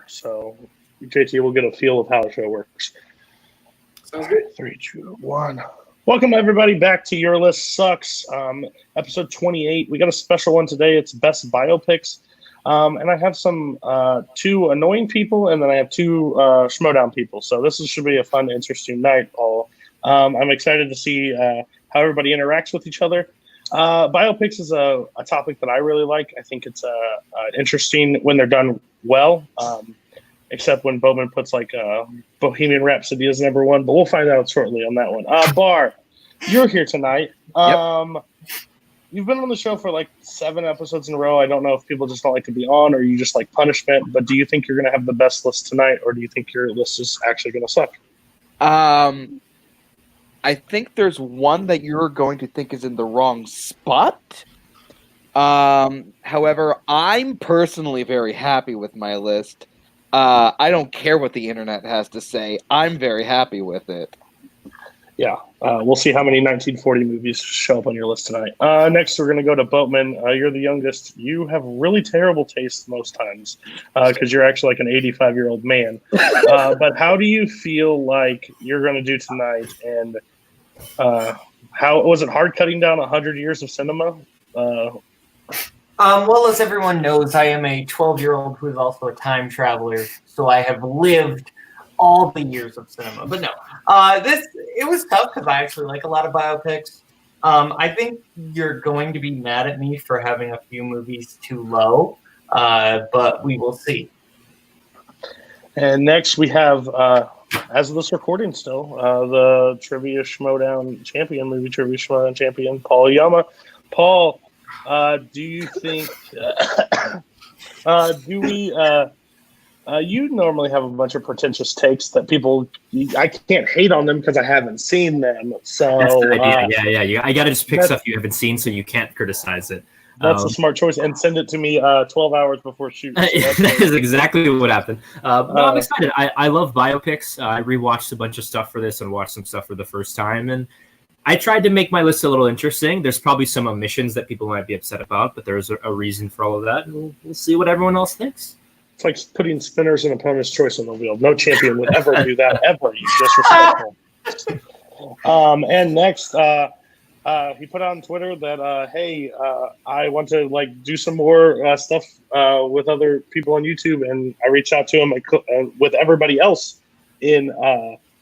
So JTE will get a feel of how the show works. Sounds good. 3, 2, 1. Welcome everybody back to Your List Sucks, episode 28. We got a special one today. It's Best Biopics. And I have some 2 annoying people, and then I have 2 schmodown people. So this should be a fun, interesting night, Paul. I'm excited to see how everybody interacts with each other. Biopics is a topic that I really like. I think it's interesting when they're done well, except when Boatman puts like Bohemian Rhapsody as number 1. But we'll find out shortly on that one. Barr, you're here tonight. Yep. You've been on the show for like 7 episodes in a row. I don't know if people just don't like to be on or you just like punishment, but do you think you're going to have the best list tonight, or do you think your list is actually going to suck? I think there's one that you're going to think is in the wrong spot. However, I'm personally very happy with my list. I don't care what the internet has to say. I'm very happy with it. Yeah, we'll see how many 1940 movies show up on your list tonight. Next, we're going to go to Boatman. You're the youngest. You have really terrible taste most times because you're actually like an 85-year-old man. But how do you feel like you're going to do tonight? And how was it hard cutting down 100 years of cinema? Well, as everyone knows, I am a 12-year-old who is also a time traveler, so I have lived all the years of cinema. But no, it was tough because I actually like a lot of biopics. I think you're going to be mad at me for having a few movies too low, but we will see. And next we have, as of this recording still, the Trivia Schmodown champion, movie Trivia Schmodown champion, Paul Oyama. Paul, do you think, you normally have a bunch of pretentious takes that people, I can't hate on them because I haven't seen them. So that's the idea. Yeah. I got to just pick stuff you haven't seen so you can't criticize it. That's a smart choice, and send it to me 12 hours before shoot. So that is exactly what happened. No, I'm excited. I love biopics. I rewatched a bunch of stuff for this and watched some stuff for the first time, and I tried to make my list a little interesting. There's probably some omissions that people might be upset about, but there's a reason for all of that, and we'll see what everyone else thinks. It's like putting spinners in opponent's choice on the wheel. No champion would ever do that, ever. You disrespectful. And next, he put on Twitter that, hey, I want to like do some more stuff with other people on YouTube, and I reached out to him with everybody else in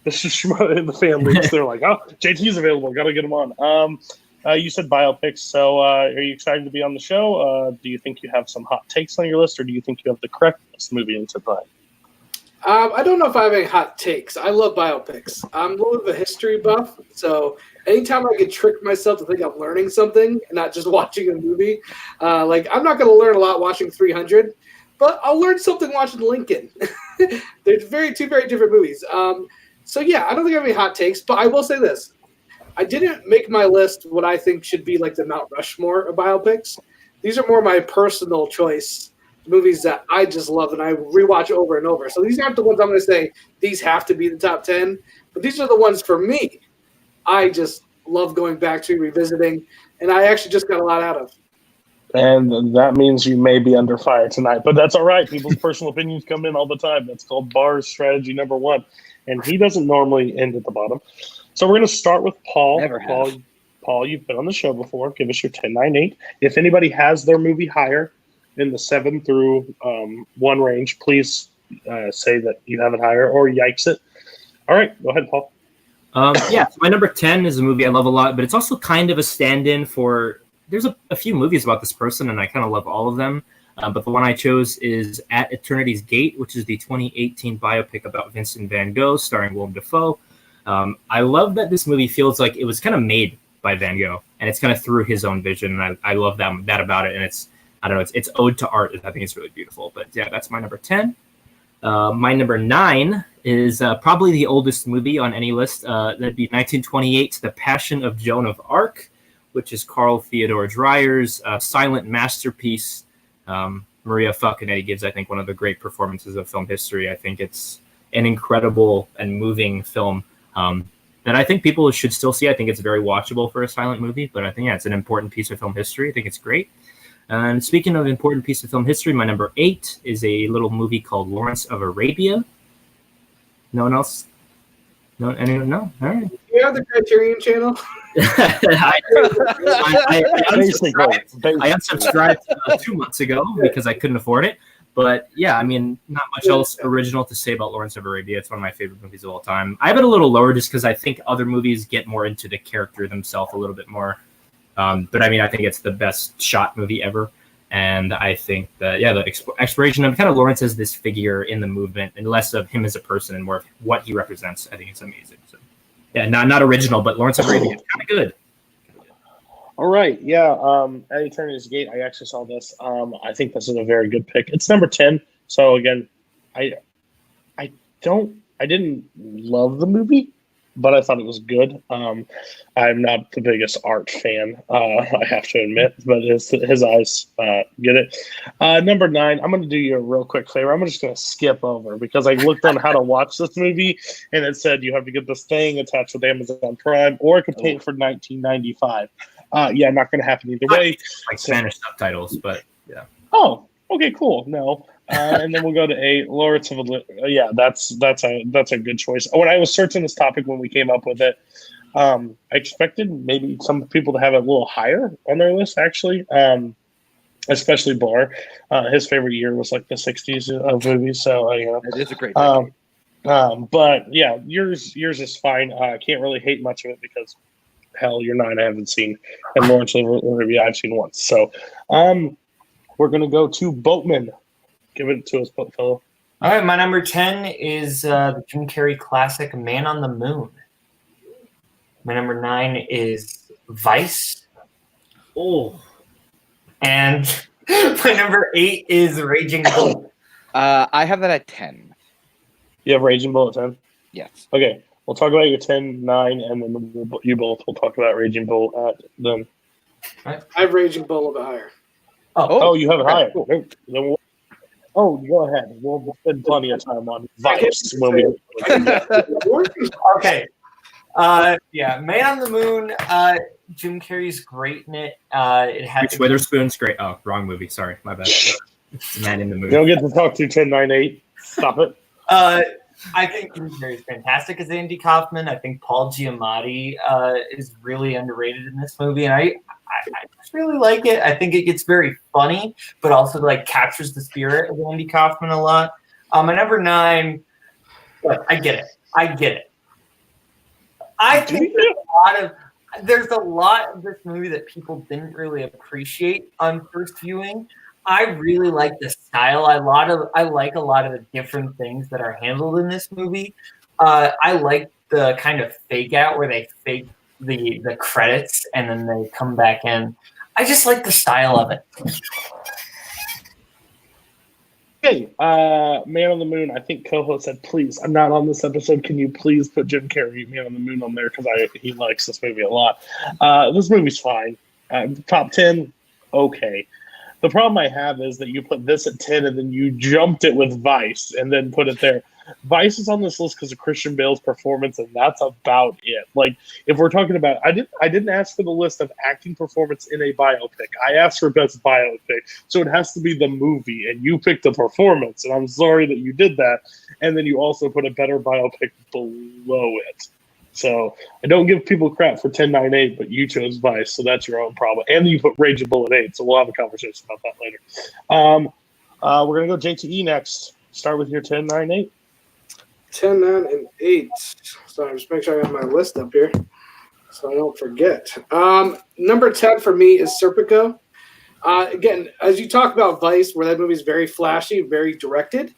the family. So they're like, oh, JT's available. Got to get him on. You said biopics, so are you excited to be on the show? Do you think you have some hot takes on your list, or do you think you have the correct movie into play? I don't know if I have any hot takes. I love biopics. I'm a little bit of a history buff, so anytime I can trick myself to think I'm learning something and not just watching a movie, like I'm not going to learn a lot watching 300, but I'll learn something watching Lincoln. They're two very different movies. So yeah, I don't think I have any hot takes, but I will say this. I didn't make my list what I think should be like the Mount Rushmore of biopics. These are more my personal choice movies that I just love and I rewatch over and over. So these aren't the ones I'm going to say these have to be the top 10, but these are the ones for me I just love going back to, revisiting, and I actually just got a lot out of. And that means you may be under fire tonight, but that's all right. People's personal opinions come in all the time. That's called Barr's strategy number 1, and he doesn't normally end at the bottom. So we're going to start with Paul. Never have. Paul, you've been on the show before. Give us your 10, 9, 8. If anybody has their movie higher in the 7 through 1 range, please say that you have it higher or yikes it. All right, go ahead, Paul. So my number 10 is a movie I love a lot, but it's also kind of a stand-in for – there's a few movies about this person, and I kind of love all of them. But the one I chose is At Eternity's Gate, which is the 2018 biopic about Vincent van Gogh starring Willem Dafoe. I love that this movie feels like it was kind of made by Van Gogh, and it's kind of through his own vision, and I love that about it. And it's ode to art. I think it's really beautiful. But yeah, that's my number 10. My number 9 is probably the oldest movie on any list. That'd be 1928's The Passion of Joan of Arc, which is Carl Theodor Dreyer's silent masterpiece. Maria Falconetti gives, I think, one of the great performances of film history. I think it's an incredible and moving film that I think people should still see. I think it's very watchable for a silent movie, but I think, yeah, it's an important piece of film history. I think it's great. And speaking of important piece of film history, my number 8 is a little movie called Lawrence of Arabia. No one else? No, anyone? No? All right. You have the Criterion channel? I Basically. unsubscribed 2 months ago because I couldn't afford it. But yeah, I mean, not much else original to say about Lawrence of Arabia. It's one of my favorite movies of all time. I have it a little lower just because I think other movies get more into the character themselves a little bit more. But I mean, I think it's the best shot movie ever. And I think that, yeah, the exploration of kind of Lawrence as this figure in the movement and less of him as a person and more of what he represents, I think it's amazing. So, yeah, not original, but Lawrence of Arabia is kind of good. All right, yeah. At Eternity's Gate, I actually saw this. I think this is a very good pick. It's number 10. So again, I didn't love the movie, but I thought it was good. I'm not the biggest art fan, I have to admit, but his eyes get it. Number 9, I'm going to do you a real quick favor. I'm just going to skip over because I looked on how to watch this movie, and it said you have to get this thing attached with Amazon Prime, or it could pay it for $19.95. Yeah, not going to happen either way. Like Spanish subtitles, but yeah. Oh, okay, cool. No. And then we'll go to 8. Lawrence of yeah, that's a good choice. When I was searching this topic when we came up with it, I expected maybe some people to have it a little higher on their list, actually. Especially Barr. His favorite year was like the 60s of movies, so you know. It is a great decade. But yeah, yours is fine. I can't really hate much of it because hell, you're 9 I haven't seen, and Lawrence of Arabia I've seen once. So we're gonna go to Boatman. Give it to us, fellow. All right, my number 10 is the Jim Carrey classic Man on the Moon. My number 9 is Vice. Oh. And my number 8 is Raging Bull. I have that at 10. You have Raging Bull at 10? Yes. Okay, we'll talk about your 10, 9, and then you both will talk about Raging Bull at them. I have Raging Bull a bit higher. Oh, you have it higher. Cool. Then go ahead. We'll spend plenty of time on Vice when we. Okay. Yeah, Man on the Moon. Jim Carrey's great in it. It had Reese Witherspoon's great. Oh, wrong movie. Sorry, my bad. Man in the Moon. You don't get to talk to 10, 9, 8. Stop it. I think Jim Carrey's fantastic as Andy Kaufman. I think Paul Giamatti is really underrated in this movie, and I just really like it. I think it gets very funny, but also like captures the spirit of Andy Kaufman a lot. My number 9, look, I get it. I think there's a lot of this movie that people didn't really appreciate on first viewing. I really like the style. I like a lot of the different things that are handled in this movie. I like the kind of fake out where they fake the credits and then they come back in. I just like the style of it. Okay, Man on the Moon. I think Koho said, please, I'm not on this episode. Can you please put Jim Carrey, Man on the Moon on there? Because he likes this movie a lot. This movie's fine. Top 10, okay. The problem I have is that you put this at 10 and then you jumped it with Vice and then put it there. Vice is on this list because of Christian Bale's performance, and that's about it. Like, if we're talking about, I didn't ask for the list of acting performance in a biopic. I asked for best biopic, so it has to be the movie, and you picked the performance, and I'm sorry that you did that. And then you also put a better biopic below it. So I don't give people crap for 10, 9, 8, but you chose Vice, so that's your own problem. And you put Raging Bull at 8, so we'll have a conversation about that later. We're going to go JTE next. Start with your 10, 9, 8. 10, 9, and 8. So just make sure I have my list up here so I don't forget. Number 10 for me is Serpico. Again, as you talk about Vice, where that movie is very flashy, very directed,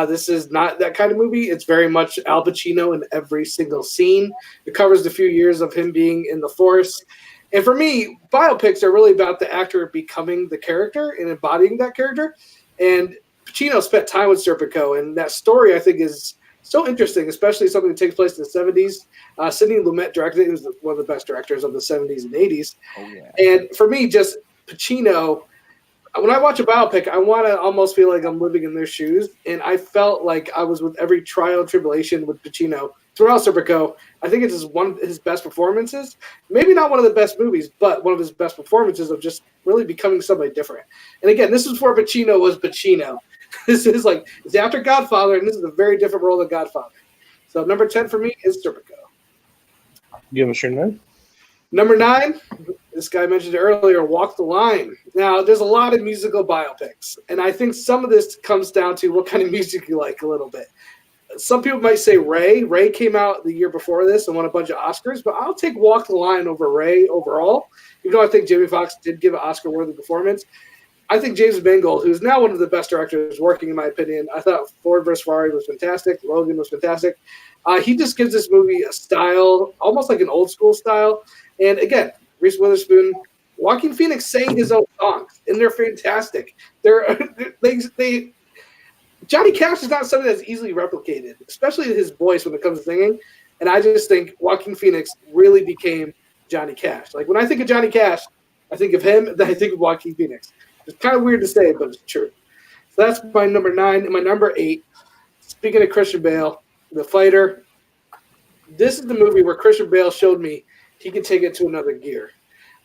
this is not that kind of movie. It's very much Al Pacino in every single scene. It covers the few years of him being in the force. And for me, biopics are really about the actor becoming the character and embodying that character. And Pacino spent time with Serpico, and that story, I think, is so interesting, especially something that takes place in the 70s. Sidney Lumet directed it. He was one of the best directors of the 70s and 80s. Oh, yeah. And for me, just Pacino, when I watch a biopic, I want to almost feel like I'm living in their shoes. And I felt like I was with every trial and tribulation with Pacino throughout Serpico, I think it's one of his best performances. Maybe not one of the best movies, but one of his best performances of just really becoming somebody different. And again, this is before Pacino was Pacino. This is like, it's after Godfather, and this is a very different role than Godfather. So number 10 for me is Serpico. Give us your name. Number 9, this guy mentioned it earlier, Walk the Line. Now, there's a lot of musical biopics, and I think some of this comes down to what kind of music you like a little bit. Some people might say Ray. Ray came out the year before this and won a bunch of Oscars, but I'll take Walk the Line over Ray overall. Even though I think Jamie Foxx did give an Oscar-worthy performance, I think James Mangold, who's now one of the best directors working, in my opinion, I thought Ford vs. Ferrari was fantastic. Logan was fantastic. He just gives this movie a style, almost like an old-school style. And again, Reese Witherspoon, Joaquin Phoenix sang his own songs, and they're fantastic. Johnny Cash is not something that's easily replicated, especially his voice when it comes to singing. And I just think Joaquin Phoenix really became Johnny Cash. Like when I think of Johnny Cash, I think of him, then I think of Joaquin Phoenix. It's kind of weird to say, but it's true. So that's my number 9. And my number 8, speaking of Christian Bale, The Fighter. This is the movie where Christian Bale showed me he can take it to another gear.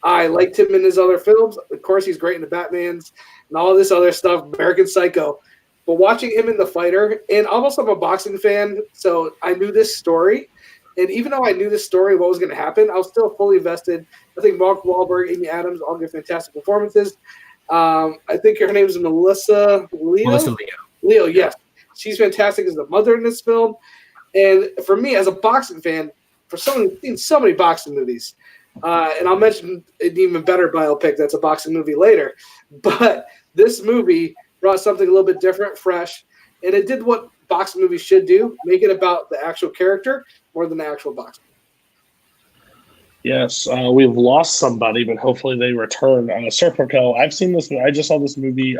I liked him in his other films. Of course, he's great in the Batmans and all this other stuff, American Psycho. But watching him in The Fighter, and almost I'm a boxing fan, so I knew this story. And even though I knew this story, what was going to happen, I was still fully invested. I think Mark Wahlberg, Amy Adams, all give fantastic performances. I think her name is Melissa Leo. Melissa Leo. Leo, yes. She's fantastic as the mother in this film. And for me, as a boxing fan, for someone who's seen so many boxing movies, and I'll mention an even better biopic that's a boxing movie later, but this movie brought something a little bit different, fresh, and it did what boxing movies should do, make it about the actual character more than the actual boxing. Yes, we've lost somebody, but hopefully they return. Serpico, I've seen this. I just saw this movie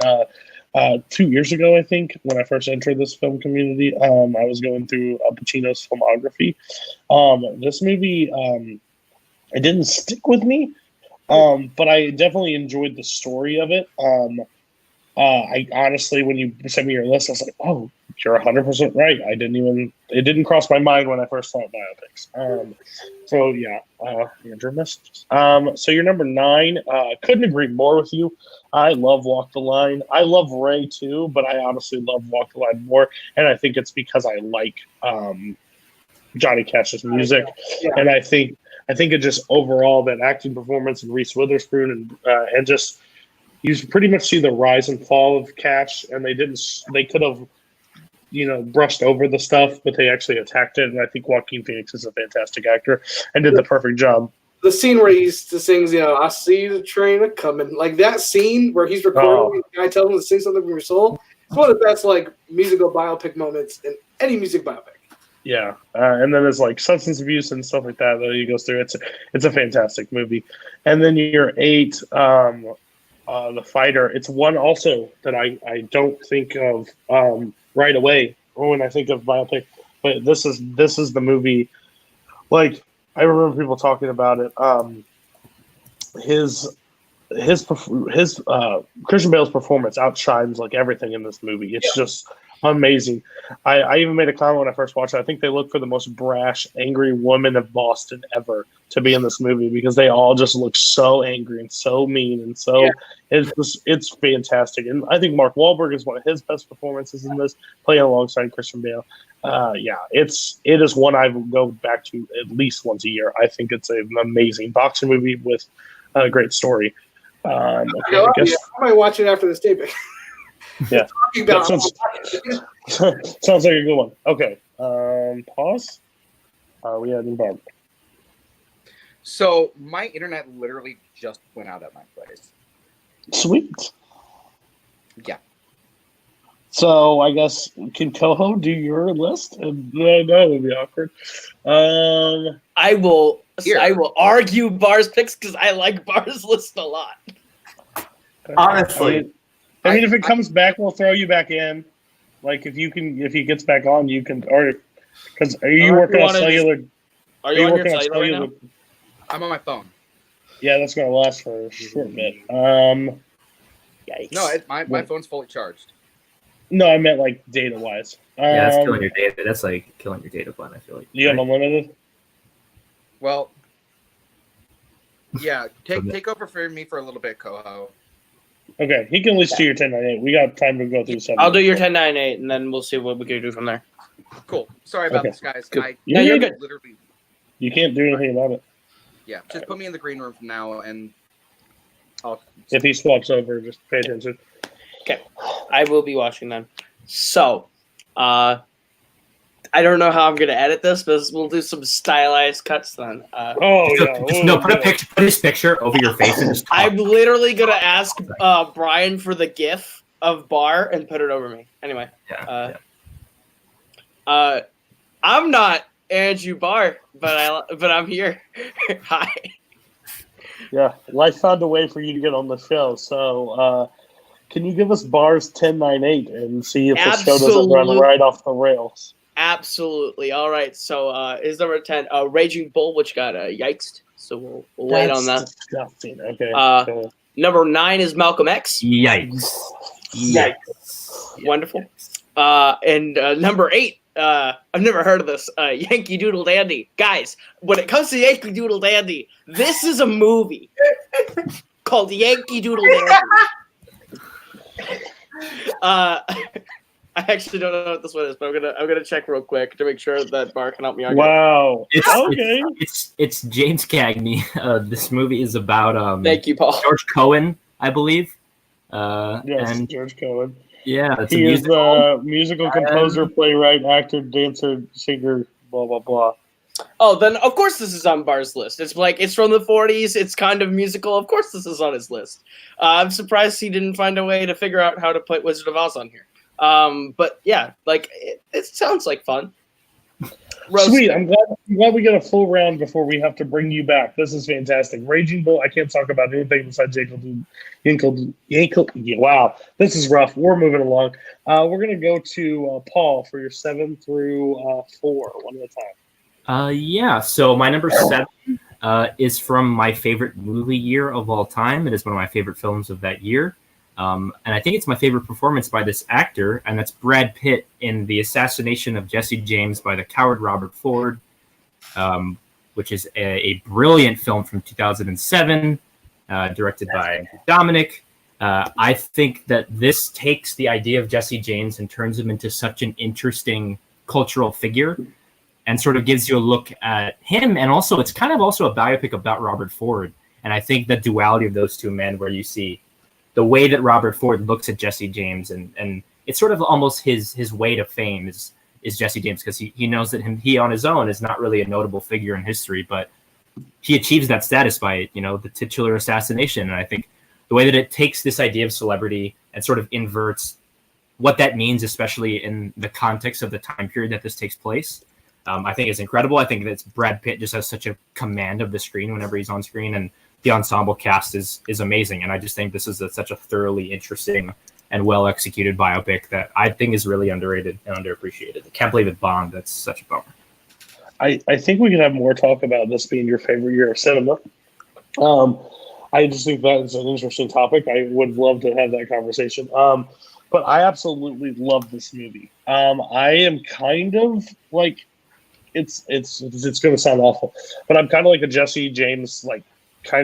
2 years ago, I think, when I first entered this film community. I was going through Pacino's filmography. This movie, it didn't stick with me, but I definitely enjoyed the story of it. I honestly, when you sent me your list, I was like, "Oh, you're 100% right." It didn't cross my mind when I first thought biopics. So yeah, Andrew missed. So you're number 9. Couldn't agree more with you. I love Walk the Line. I love Ray too, but I honestly love Walk the Line more, and I think it's because I like Johnny Cash's music, and I think it just overall that acting performance and Reese Witherspoon and just. You pretty much see the rise and fall of Cash, and they could have, brushed over the stuff, but they actually attacked it. And I think Joaquin Phoenix is a fantastic actor and did the perfect job. The scene where he sings, I see the train a coming, like that scene where he's recording, the guy tells him to sing something from your soul. It's one of the best musical biopic moments in any music biopic. Yeah, and then there's substance abuse and stuff like that he goes through. It's a fantastic movie. And then your 8. The Fighter. It's one also that I don't think of right away when I think of biopic, but this is the movie. I remember people talking about it. His Christian Bale's performance outshines everything in this movie. It's just amazing. I even made a comment when I first watched it. I think they look for the most brash, angry woman of Boston ever to be in this movie because they all just look so angry and so mean and so it's fantastic. And I think Mark Wahlberg is one of his best performances in this, playing alongside Christian Bale. It is one I go back to at least once a year. I think it's an amazing boxing movie with a great story. I might watch it after this taping. Yeah, sounds like a good one. Okay, pause. We had Bob. So my internet literally just went out at my place. Sweet. Yeah. So I guess can Koho do your list? No, that would be awkward. I will argue Barr's picks because I like Barr's list a lot. Honestly. I mean, if it comes back, we'll throw you back in. If he gets back on, you can. Or because are you working on cellular? Are you on your cellular right now? I'm on my phone. Yeah, that's gonna last for a short bit. Yikes. No, my phone's fully charged. No, I meant data wise. Yeah, that's killing your data. That's like killing your data plan, I feel like. You have unlimited? Well, yeah. Take over for me for a little bit, Koho. Okay, he can at least do your 1098. We got time to go through 7. I'll do your 1098, and then we'll see what we can do from there. Cool. Sorry about Okay. this, guys. You're good. Literally, You can't do anything about it. yeah. Just put me in the green room from now, and I'll. If he swaps over, just pay attention. I will be watching them. So, I don't know how I'm going to edit this, but we'll do some stylized cuts then. Put his picture over your face and just talk. I'm literally going to ask Brian for the GIF of Barr and put it over me. Anyway. I'm not Andrew Barr, but I'm here. Hi. Yeah, life found a way for you to get on the show. So, can you give us Barr's 1098 and see if the show doesn't run right off the rails? Absolutely. All right. So, is number 10 Raging Bull, which got yikes. So we'll wait on that. Disgusting. Okay. Cool. Number 9 is Malcolm X. Yikes. Wonderful. And number 8. I've never heard of this. Yankee Doodle Dandy. Guys, when it comes to Yankee Doodle Dandy, this is a movie called Yankee Doodle Dandy. I actually don't know what this one is, but I'm gonna check real quick to make sure that Barr can help me out. Wow. It's James Cagney. This movie is about thank you, Paul. George Cohen, I believe. Yes, George Cohen. Yeah, it's he is a musical composer, playwright, actor, dancer, singer, blah blah blah. Oh, then of course this is on Barr's list. It's like it's from the 40s. It's kind of musical. Of course this is on his list. I'm surprised he didn't find a way to figure out how to put Wizard of Oz on here. But yeah, like it sounds like fun. Sweet. I'm glad we get a full round before we have to bring you back. This is fantastic. Raging Bull. I can't talk about anything besides Yankee. Wow, this is rough. We're moving along. We're gonna go to Paul for your 7 through 4, one at a time. Yeah. So my number 7 is from my favorite movie year of all time. It is one of my favorite films of that year. And I think it's my favorite performance by this actor, and that's Brad Pitt in The Assassination of Jesse James by the coward Robert Ford, which is a brilliant film from 2007, directed by Dominic. I think that this takes the idea of Jesse James and turns him into such an interesting cultural figure and sort of gives you a look at him. And also, it's kind of also a biopic about Robert Ford. And I think the duality of those two men, where you see the way that Robert Ford looks at Jesse James, and it's sort of almost his way to fame is Jesse James, because he knows that he on his own is not really a notable figure in history, but he achieves that status by, the titular assassination. And I think the way that it takes this idea of celebrity and sort of inverts what that means, especially in the context of the time period that this takes place, I think is incredible. I think that Brad Pitt just has such a command of the screen whenever he's on screen, and the ensemble cast is amazing. And I just think this is such a thoroughly interesting and well executed biopic that I think is really underrated and underappreciated. I can't believe it bombed. That's such a bummer. I think we could have more talk about this being your favorite year of cinema. I just think that is an interesting topic. I would love to have that conversation. But I absolutely love this movie. I am kind of like, it's going to sound awful, but I'm kind of like a Jesse James, I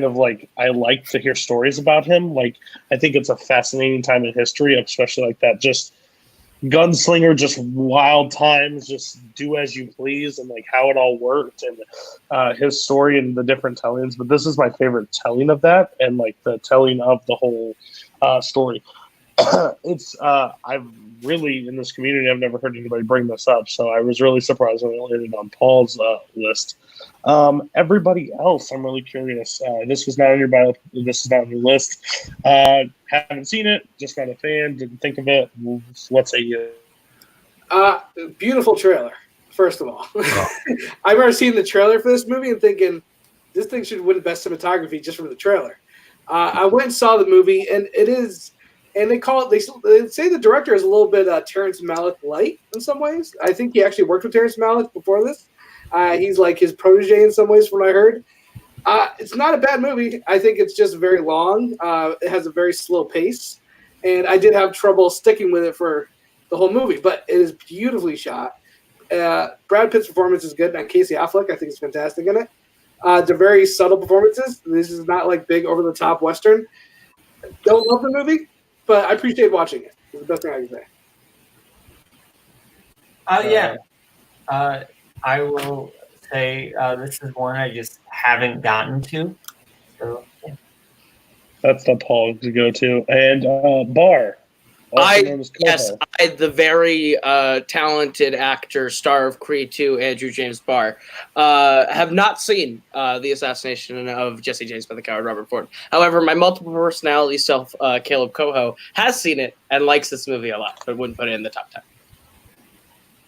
like to hear stories about him. Like, I think it's a fascinating time in history, especially like that, just gunslinger, just wild times, just do as you please, and like how it all worked, and his story and the different tellings. But this is my favorite telling of that, and like the telling of the whole story. It's I've really, in this community, I've never heard anybody bring this up, so I was really surprised when it landed on Paul's list. Everybody else, I'm really curious. This was not on your bio. This is not on your list. Haven't seen it. Just not a fan. Didn't think of it. What say you? Beautiful trailer. First of all, I've never seen the trailer for this movie and thinking this thing should win best cinematography just from the trailer. I went and saw the movie, and it is. And they say the director is a little bit Terrence Malick light in some ways. I think he actually worked with Terrence Malick before this. He's like his protege in some ways, from what I heard. It's not a bad movie. I think it's just very long. It has a very slow pace. And I did have trouble sticking with it for the whole movie, but it is beautifully shot. Brad Pitt's performance is good, and Casey Affleck, I think, is fantastic in it. They're very subtle performances. This is not like big over the top Western. Don't love the movie, but I appreciate watching it. It's the best thing I can say. I will say this is one I just haven't gotten to. So, yeah. That's the Paul to go to. And Barr. The very talented actor, star of Creed 2, Andrew James Barr, have not seen the assassination of Jesse James by the coward Robert Ford. However, my multiple personality self, Kaleb Koho, has seen it and likes this movie a lot, but wouldn't put it in the top 10.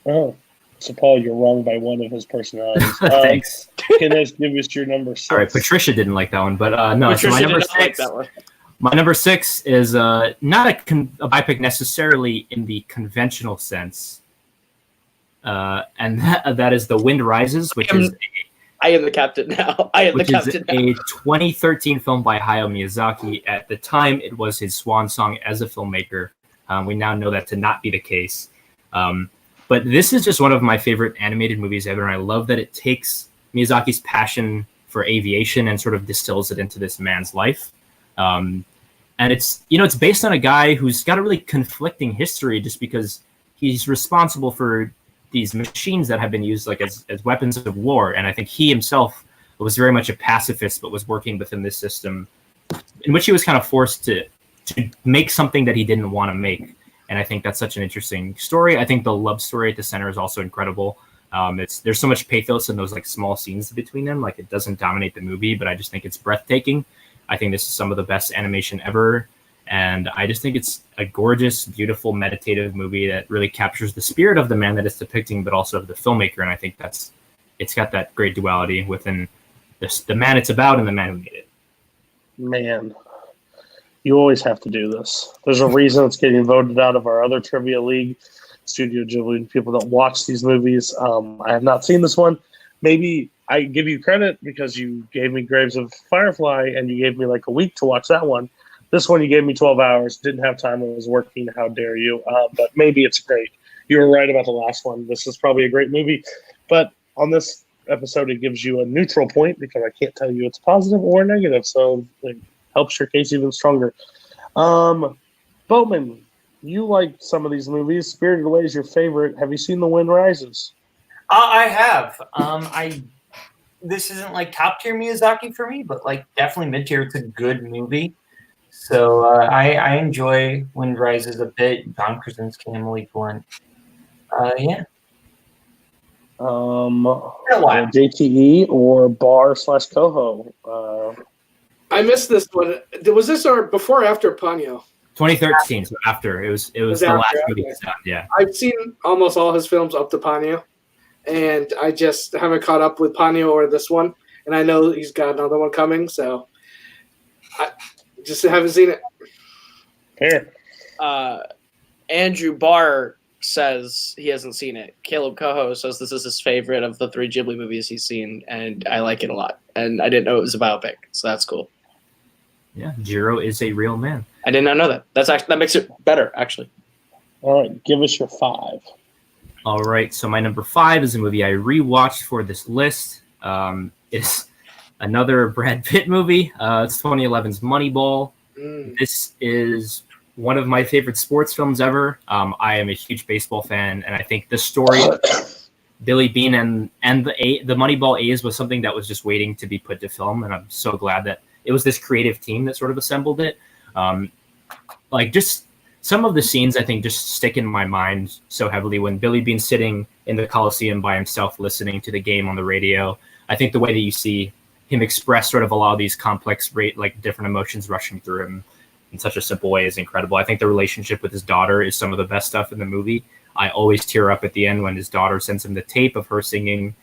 Oh, so Paul, you're wrong by one of his personalities. Thanks. Can I give us your number 6? All right, Patricia didn't like that one, but no. Patricia so my number did not 6. like that one. My number 6 is not a biopic necessarily in the conventional sense, and that is The Wind Rises, I am the captain now. I am the captain now. a 2013 film by Hayao Miyazaki. At the time, it was his swan song as a filmmaker. We now know that to not be the case. But this is just one of my favorite animated movies ever, and I love that it takes Miyazaki's passion for aviation and sort of distills it into this man's life. And it's based on a guy who's got a really conflicting history just because he's responsible for these machines that have been used like as weapons of war. And I think he himself was very much a pacifist, but was working within this system in which he was kind of forced to make something that he didn't want to make. And I think that's such an interesting story. I think the love story at the center is also incredible. There's so much pathos in those like small scenes between them. Like it doesn't dominate the movie, but I just think it's breathtaking. I think this is some of the best animation ever. And I just think it's a gorgeous, beautiful, meditative movie that really captures the spirit of the man that it's depicting, but also of the filmmaker. And I think it's got that great duality within the man it's about and the man who made it. Man, you always have to do this. There's a reason it's getting voted out of our other trivia league, Studio Ghibli. People don't watch these movies. I have not seen this one. Maybe I give you credit because you gave me Graves of Firefly and you gave me like a week to watch that one. This one you gave me 12 hours. Didn't have time. I was working. How dare you? But maybe it's great. You were right about the last one. This is probably a great movie. But on this episode, it gives you a neutral point because I can't tell you it's positive or negative. So it helps your case even stronger. Boatman, you like some of these movies. Spirited Away is your favorite. Have you seen The Wind Rises? I have. This isn't like top tier Miyazaki for me, but like definitely mid tier. It's a good movie. So I enjoy Wind Rises a bit. John Krasinski, Emily Blunt. Yeah. JTE or Barr / Koho? I missed this one. Was this our before or after Ponyo? 2013, so after. It was the last movie he's done, yeah. I've seen almost all his films up to Ponyo, and I just haven't caught up with Ponyo or this one. And I know he's got another one coming, so I just haven't seen it. Here. Andrew Barr says he hasn't seen it. Kaleb Koho says this is his favorite of the 3 Ghibli movies he's seen, and I like it a lot. And I didn't know it was a biopic, so that's cool. Yeah, Jiro is a real man. I did not know that. That makes it better, actually. All right, give us your 5. All right, so my number 5 is a movie I rewatched for this list. It's another Brad Pitt movie. It's 2011's Moneyball. This is one of my favorite sports films ever. I am a huge baseball fan, and I think the story of Billy Beane and the Moneyball A's was something that was just waiting to be put to film, and I'm so glad that it was this creative team that sort of assembled it. Like just some of the scenes I think just stick in my mind so heavily when Billy Beane's sitting in the Coliseum by himself listening to the game on the radio. I think the way that you see him express sort of a lot of these complex different emotions rushing through him in such a simple way is incredible. I think the relationship with his daughter is some of the best stuff in the movie. I always tear up at the end when his daughter sends him the tape of her singing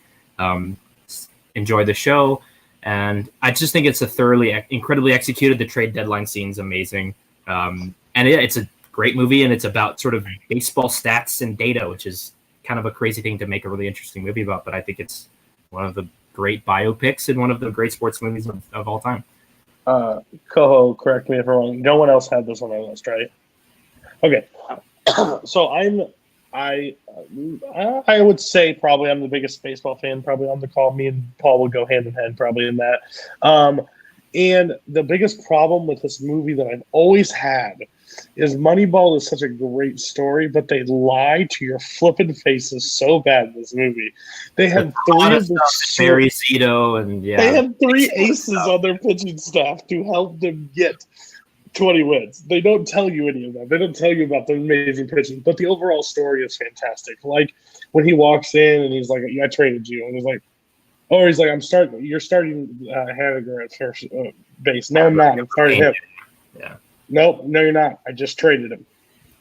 Enjoy the Show. And I just think it's incredibly executed. The trade deadline scene's amazing. And it's a great movie, and it's about sort of baseball stats and data, which is kind of a crazy thing to make a really interesting movie about. But I think it's one of the great biopics and one of the great sports movies of all time. Koho, correct me if I'm wrong. No one else had this on my list, right? Okay. So I would say probably I'm the biggest baseball fan probably on the call. Me and Paul will go hand in hand probably in that. And the biggest problem with this movie that I've always had is Moneyball is such a great story, but they lie to your flippin' faces so bad in this movie. They had three of the Barry Zito and they had three aces on their pitching staff to help them get 20 wins. They don't tell you any of that. They don't tell you about the amazing pitching, but the overall story is fantastic. Like when he walks in and he's like, "I traded you," and he's like, "You're starting Haniger at first base." No, I'm not. I'm starting him. Yeah. No, you're not. I just traded him.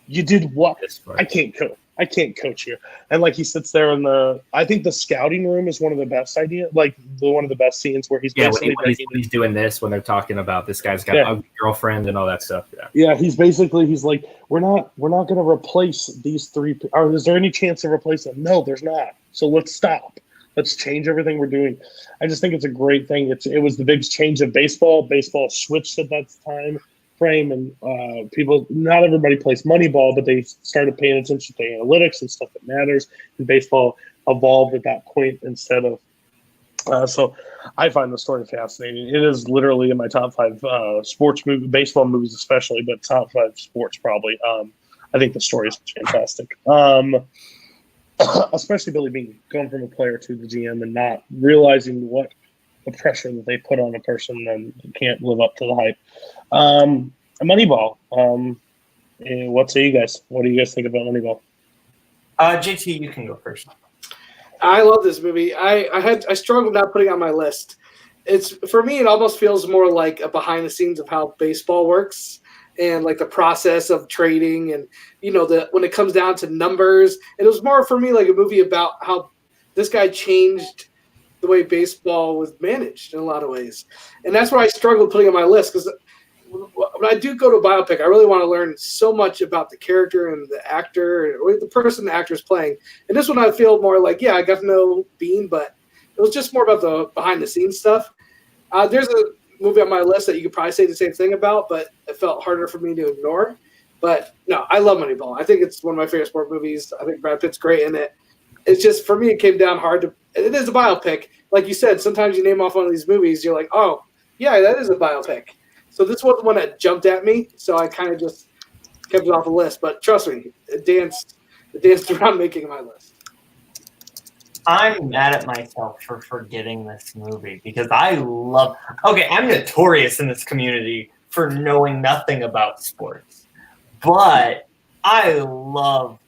You did what? I can't coach. I can't coach you. And like he sits there in I think the scouting room is one of the best one of the best scenes where he's basically when he's doing this when they're talking about this guy's got an ugly girlfriend and all that stuff. Yeah. He's like, we're not going to replace these three. Or is there any chance to replace them? No, there's not. So let's stop. Let's change everything we're doing. I just think it's a great thing. It was the big change of baseball. Baseball switched at that time frame, and not everybody plays Moneyball, but they started paying attention to analytics and stuff that matters. And baseball evolved at that point instead of. So I find the story fascinating. It is literally in my top 5 sports movie, baseball movies especially, but top 5 sports probably. I think the story is fantastic. Especially Billy Beane going from a player to the GM and not realizing what the pressure that they put on a person and can't live up to the hype. Moneyball. What say you guys? What do you guys think about Moneyball? JT, you can go first. I love this movie. I struggled not putting it on my list. It's for me, it almost feels more like a behind the scenes of how baseball works and like the process of trading and when it comes down to numbers. And it was more for me like a movie about how this guy changed the way baseball was managed in a lot of ways. And that's why I struggled putting on my list, because when I do go to a biopic, I really want to learn so much about the character and the actor or the person the actor is playing. And this one I feel more like, I got to know Bean, but it was just more about the behind the scenes stuff. There's a movie on my list that you could probably say the same thing about, but it felt harder for me to ignore. But no, I love Moneyball. I think it's one of my favorite sport movies. I think Brad Pitt's great in it. It's just, for me, it came down hard to. It is a biopic. Like you said, sometimes you name off one of these movies, you're like, oh, yeah, that is a biopic. So this was the one that jumped at me, so I kind of just kept it off the list. But trust me, it danced around making my list. I'm mad at myself for forgetting this movie because I'm notorious in this community for knowing nothing about sports. But I love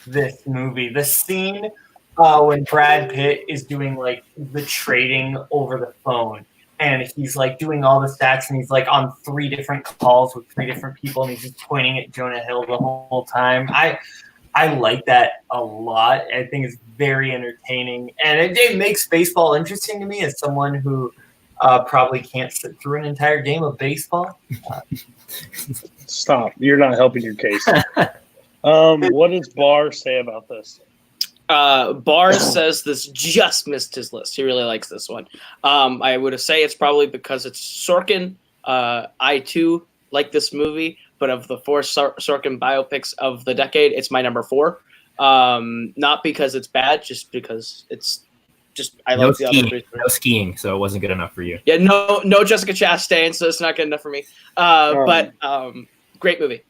this movie. The scene when Brad Pitt is doing like the trading over the phone and he's like doing all the stats and he's like on 3 different calls with 3 different people and he's just pointing at Jonah Hill the whole time. I like that a lot. I think it's very entertaining and it makes baseball interesting to me as someone who probably can't sit through an entire game of baseball. Stop. You're not helping your case. What does Barr say about this? Barr says this just missed his list. He really likes this one. I would say it's probably because it's Sorkin. I too like this movie, but of the 4 Sorkin biopics of the decade, it's my number 4. Not because it's bad, just because it's just I love the other 3. No skiing, so it wasn't good enough for you. Yeah, no Jessica Chastain, so it's not good enough for me. But great movie.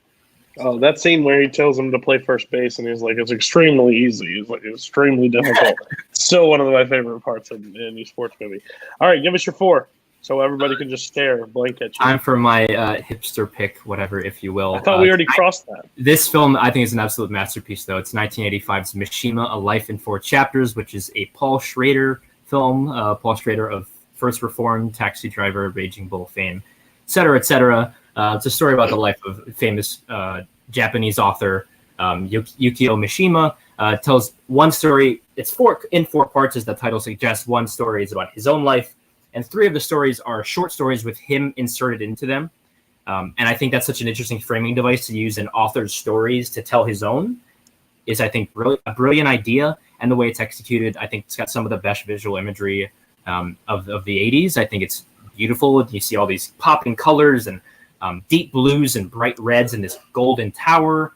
Oh, that scene where he tells him to play first base and he's like, it's extremely easy. It's like extremely difficult. Still one of my favorite parts in any sports movie. All right, give us your 4 so everybody can just stare blank at you. Time for my hipster pick, whatever, if you will. I thought we already crossed that. This film, I think, is an absolute masterpiece, though. It's 1985's Mishima, A Life in 4 Chapters, which is a Paul Schrader film. Paul Schrader of First Reformed, Taxi Driver, Raging Bull fame, et cetera, et cetera. It's a story about the life of famous Japanese author Yukio Mishima. Tells one story. It's 4 parts, as the title suggests. One story is about his own life, and 3 of the stories are short stories with him inserted into them. And I think that's such an interesting framing device to use an author's stories to tell his own. Is I think a brilliant idea, and the way it's executed, I think it's got some of the best visual imagery of the 80s. I think it's beautiful. You see all these popping colors and deep blues and bright reds and this golden tower.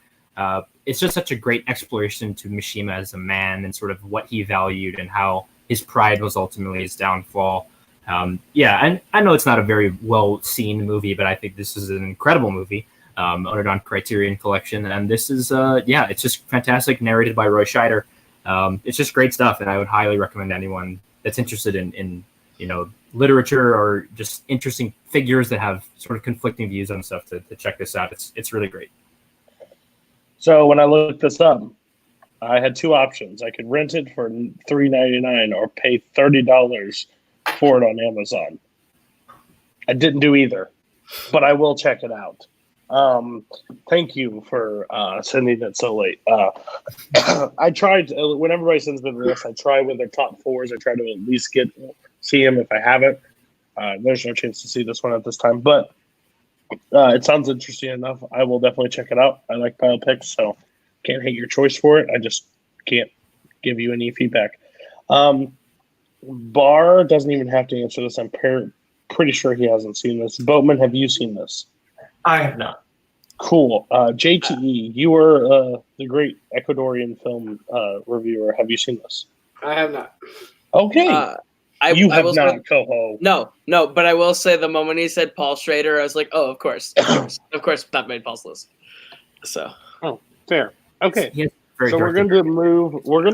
It's just such a great exploration to Mishima as a man and sort of what he valued and how his pride was ultimately his downfall. And I know it's not a very well-seen movie, but I think this is an incredible movie, owned on Criterion Collection. And this is, it's just fantastic, narrated by Roy Scheider. It's just great stuff, and I would highly recommend anyone that's interested in literature or just interesting figures that have sort of conflicting views on stuff to check this out. It's really great. So when I looked this up, I had two options. I could rent it for $3.99 or pay $30 for it on Amazon. I didn't do either, but I will check it out. Thank you for sending it so late. I tried when everybody sends me the list. I try with their top fours. I try to at least see them if I haven't. There's no chance to see this one at this time, but it sounds interesting enough. I will definitely check it out. I like biopics, so can't hate your choice for it. I just can't give you any feedback. Barr doesn't even have to answer this. I'm pretty sure he hasn't seen this. Boatman, have you seen this? I have not. Cool. JTE, you were the great Ecuadorian film reviewer. Have you seen this? I have not. Okay. You have not, Koho. No, but I will say the moment he said Paul Schrader, I was like, oh, of course, that made Paul's list. So. Oh, fair. Okay. Yeah, so we're going to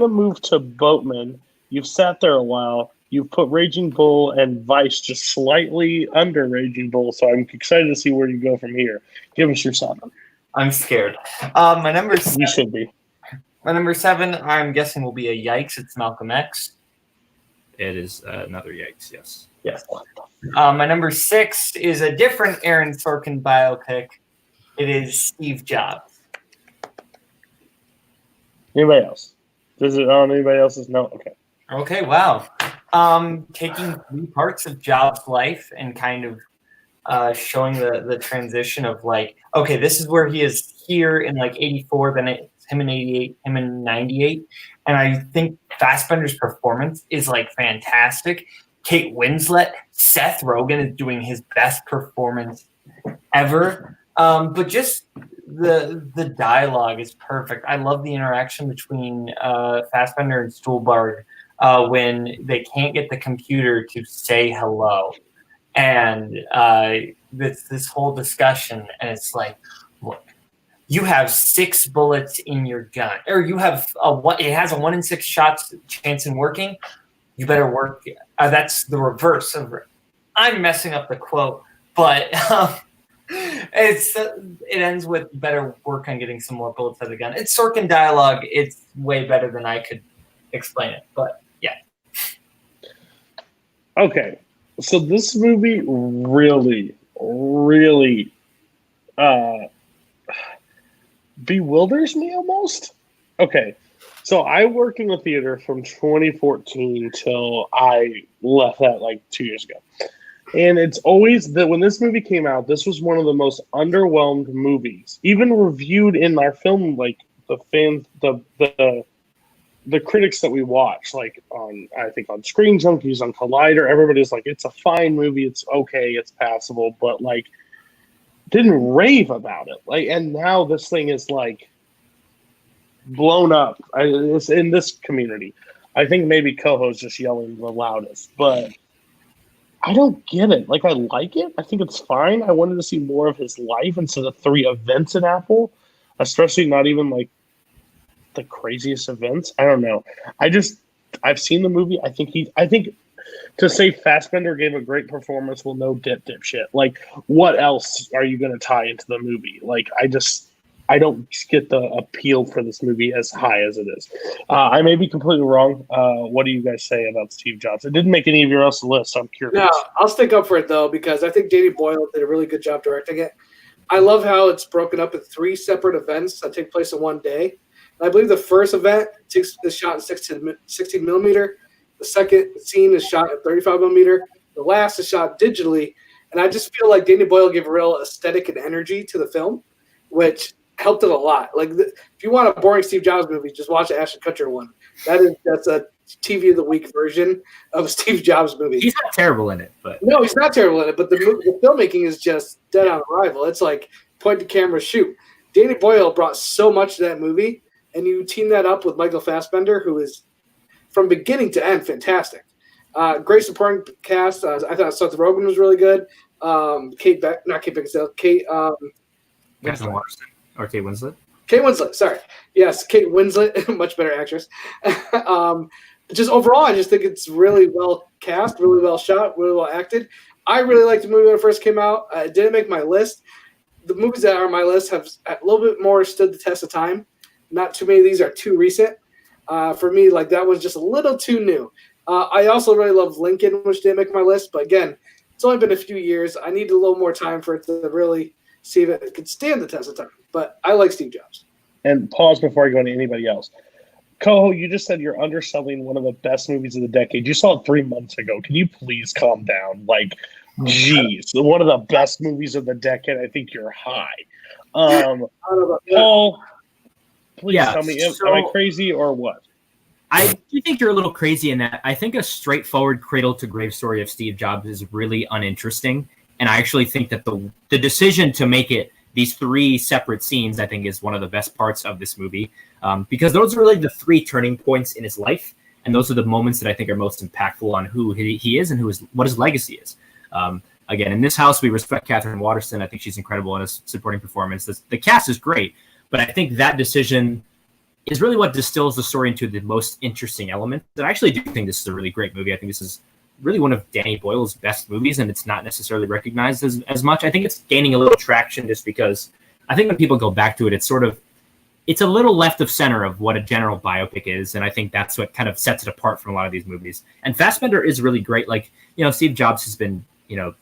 move to Boatman. You've sat there a while. You've put Raging Bull and Vice just slightly under Raging Bull, so I'm excited to see where you go from here. Give us your 7. I'm scared. My number 7. You should be. My number 7, I'm guessing, will be a yikes. It's Malcolm X. It is another yikes, yes. Yes. My number 6 is a different Aaron Sorkin biopic. It is Steve Jobs. Anybody else? Does it on anybody else's? No? Okay. Okay, wow. Taking 3 parts of Jobs' life and kind of showing the transition of like, okay, this is where he is here in like 84, then it's him in 88, him in 98. And I think Fassbender's performance is like fantastic. Kate Winslet, Seth Rogen is doing his best performance ever. But just the dialogue is perfect. I love the interaction between Fassbender and Stuhlbarg when they can't get the computer to say hello. And this whole discussion, and it's like, look, you have 6 bullets in your gun, or you have it has a 1 in 6 shots chance in working. You better work. That's the reverse of. I'm messing up the quote, but it ends with better work on getting some more bullets out of the gun. It's Sorkin dialogue. It's way better than I could explain it, but yeah. Okay, so this movie really bewilders me almost. Okay, so I worked in the theater from 2014 till I left that like 2 years ago. And it's always that when this movie came out, this was one of the most underwhelmed movies, even reviewed in our film, like the fans, the critics that we watch, like on Screen Junkies, on Collider, everybody's like, it's a fine movie, it's okay, it's passable, but like didn't rave about it. Like, and now this thing is like blown up. It's in this community. I think maybe Koho's just yelling the loudest, but I don't get it. Like, I like it. I think it's fine. I wanted to see more of his life instead of 3 events in Apple, especially not even like the craziest events. I don't know. I've seen the movie. I think to say Fassbender gave a great performance, well, no dipshit. Like, what else are you going to tie into the movie? Like, I don't get the appeal for this movie as high as it is. I may be completely wrong. What do you guys say about Steve Jobs? It didn't make any of your else list, so I'm curious. No, I'll stick up for it, though, because I think Danny Boyle did a really good job directing it. I love how it's broken up in 3 separate events that take place in one day. And I believe the first event is shot in 16 millimeter. The second scene is shot at 35 millimeter. The last is shot digitally. And I just feel like Danny Boyle gave a real aesthetic and energy to the film, which helped it a lot. Like, if you want a boring Steve Jobs movie, just watch the Ashton Kutcher one. That's a TV of the Week version of a Steve Jobs movie. He's not terrible in it, but No, he's not terrible in it, but the filmmaking is just dead on arrival. It's like point to camera, shoot. Danny Boyle brought so much to that movie, and you team that up with Michael Fassbender, who is from beginning to end fantastic. Great supporting cast. I thought Seth Rogen was really good. Kate Beckinsale. Kate Winslet. Kate Winslet, sorry. Yes, Kate Winslet, much better actress. Just overall, I just think it's really well cast, really well shot, really well acted. I really liked the movie when it first came out. It didn't make my list. The movies that are on my list have a little bit more stood the test of time. Not too many of these are too recent. For me, like that was just a little too new. I also really love Lincoln, which didn't make my list. But again, it's only been a few years. I need a little more time for it to really see if it could stand the test of time. But I like Steve Jobs. And pause before I go into anybody else. Koho, you just said you're underselling one of the best movies of the decade. You saw it 3 months ago. Can you please calm down? Like, geez, one of the best movies of the decade. I think you're high. Paul, please tell me, am I crazy or what? I do think you're a little crazy in that. I think a straightforward cradle-to-grave story of Steve Jobs is really uninteresting. And I actually think that the decision to make it these 3 separate scenes, I think, is one of the best parts of this movie. Because those are really the 3 turning points in his life. And those are the moments that I think are most impactful on who he is and what his legacy is. Again, in this house, we respect Catherine Waterston. I think she's incredible in a supporting performance. The cast is great. But I think that decision is really what distills the story into the most interesting element. And I actually do think this is a really great movie. I think this is really one of Danny Boyle's best movies, and it's not necessarily recognized as much. I think it's gaining a little traction just because I think when people go back to it, it's a little left of center of what a general biopic is, and I think that's what kind of sets it apart from a lot of these movies. And Fassbender is really great. Like, Steve Jobs has been,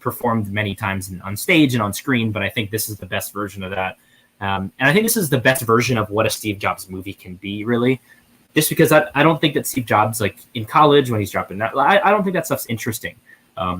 performed many times on stage and on screen, but I think this is the best version of that. And I think this is the best version of what a Steve Jobs movie can be, really. Just because I don't think that Steve Jobs, like in college when he's dropping that, I don't think that stuff's interesting.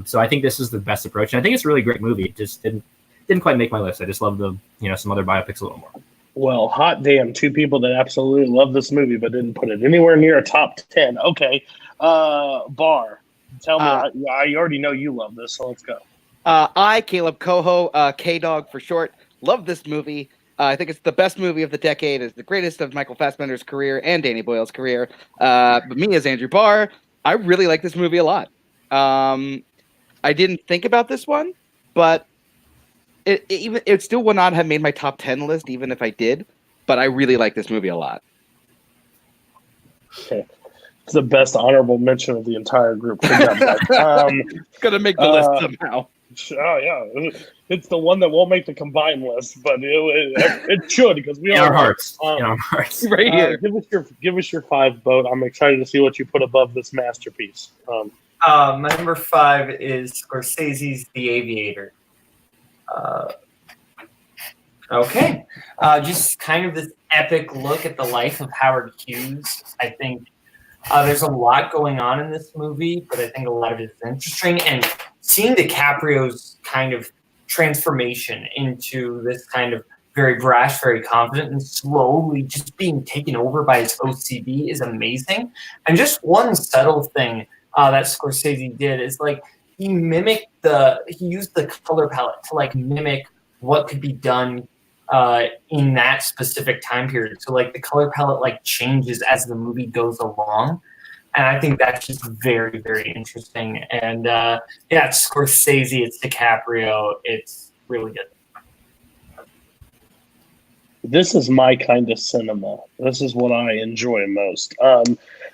So I think this is the best approach. And I think it's a really great movie. It just didn't quite make my list. I just love some other biopics a little more. Well, hot damn, 2 people that absolutely love this movie but didn't put it anywhere near a top 10. Okay. Barr, tell me. I already know you love this, so let's go. Kaleb Koho, K-Dog for short, love this movie. I think it's the best movie of the decade. It's the greatest of Michael Fassbender's career and Danny Boyle's career. But me as Andrew Barr, I really like this movie a lot. I didn't think about this one, but it still would not have made my top 10 list even if I did. But I really like this movie a lot. Okay. It's the best honorable mention of the entire group. It's going to make the list somehow. Oh, yeah. It's the one that won't make the combined list, but it should because we in all our hearts. In our hearts. Right here. Give us your 5 vote. I'm excited to see what you put above this masterpiece. My number 5 is Scorsese's The Aviator. Okay. Just kind of this epic look at the life of Howard Hughes. I think there's a lot going on in this movie, but I think a lot of it is interesting. And seeing DiCaprio's kind of transformation into this kind of very brash, very confident, and slowly just being taken over by his OCD is amazing. And just one subtle thing that Scorsese did is like he used the color palette to like mimic what could be done in that specific time period. So like the color palette like changes as the movie goes along. And I think that's just very, very interesting. And it's Scorsese, it's DiCaprio, it's really good. This is my kind of cinema. This is what I enjoy most.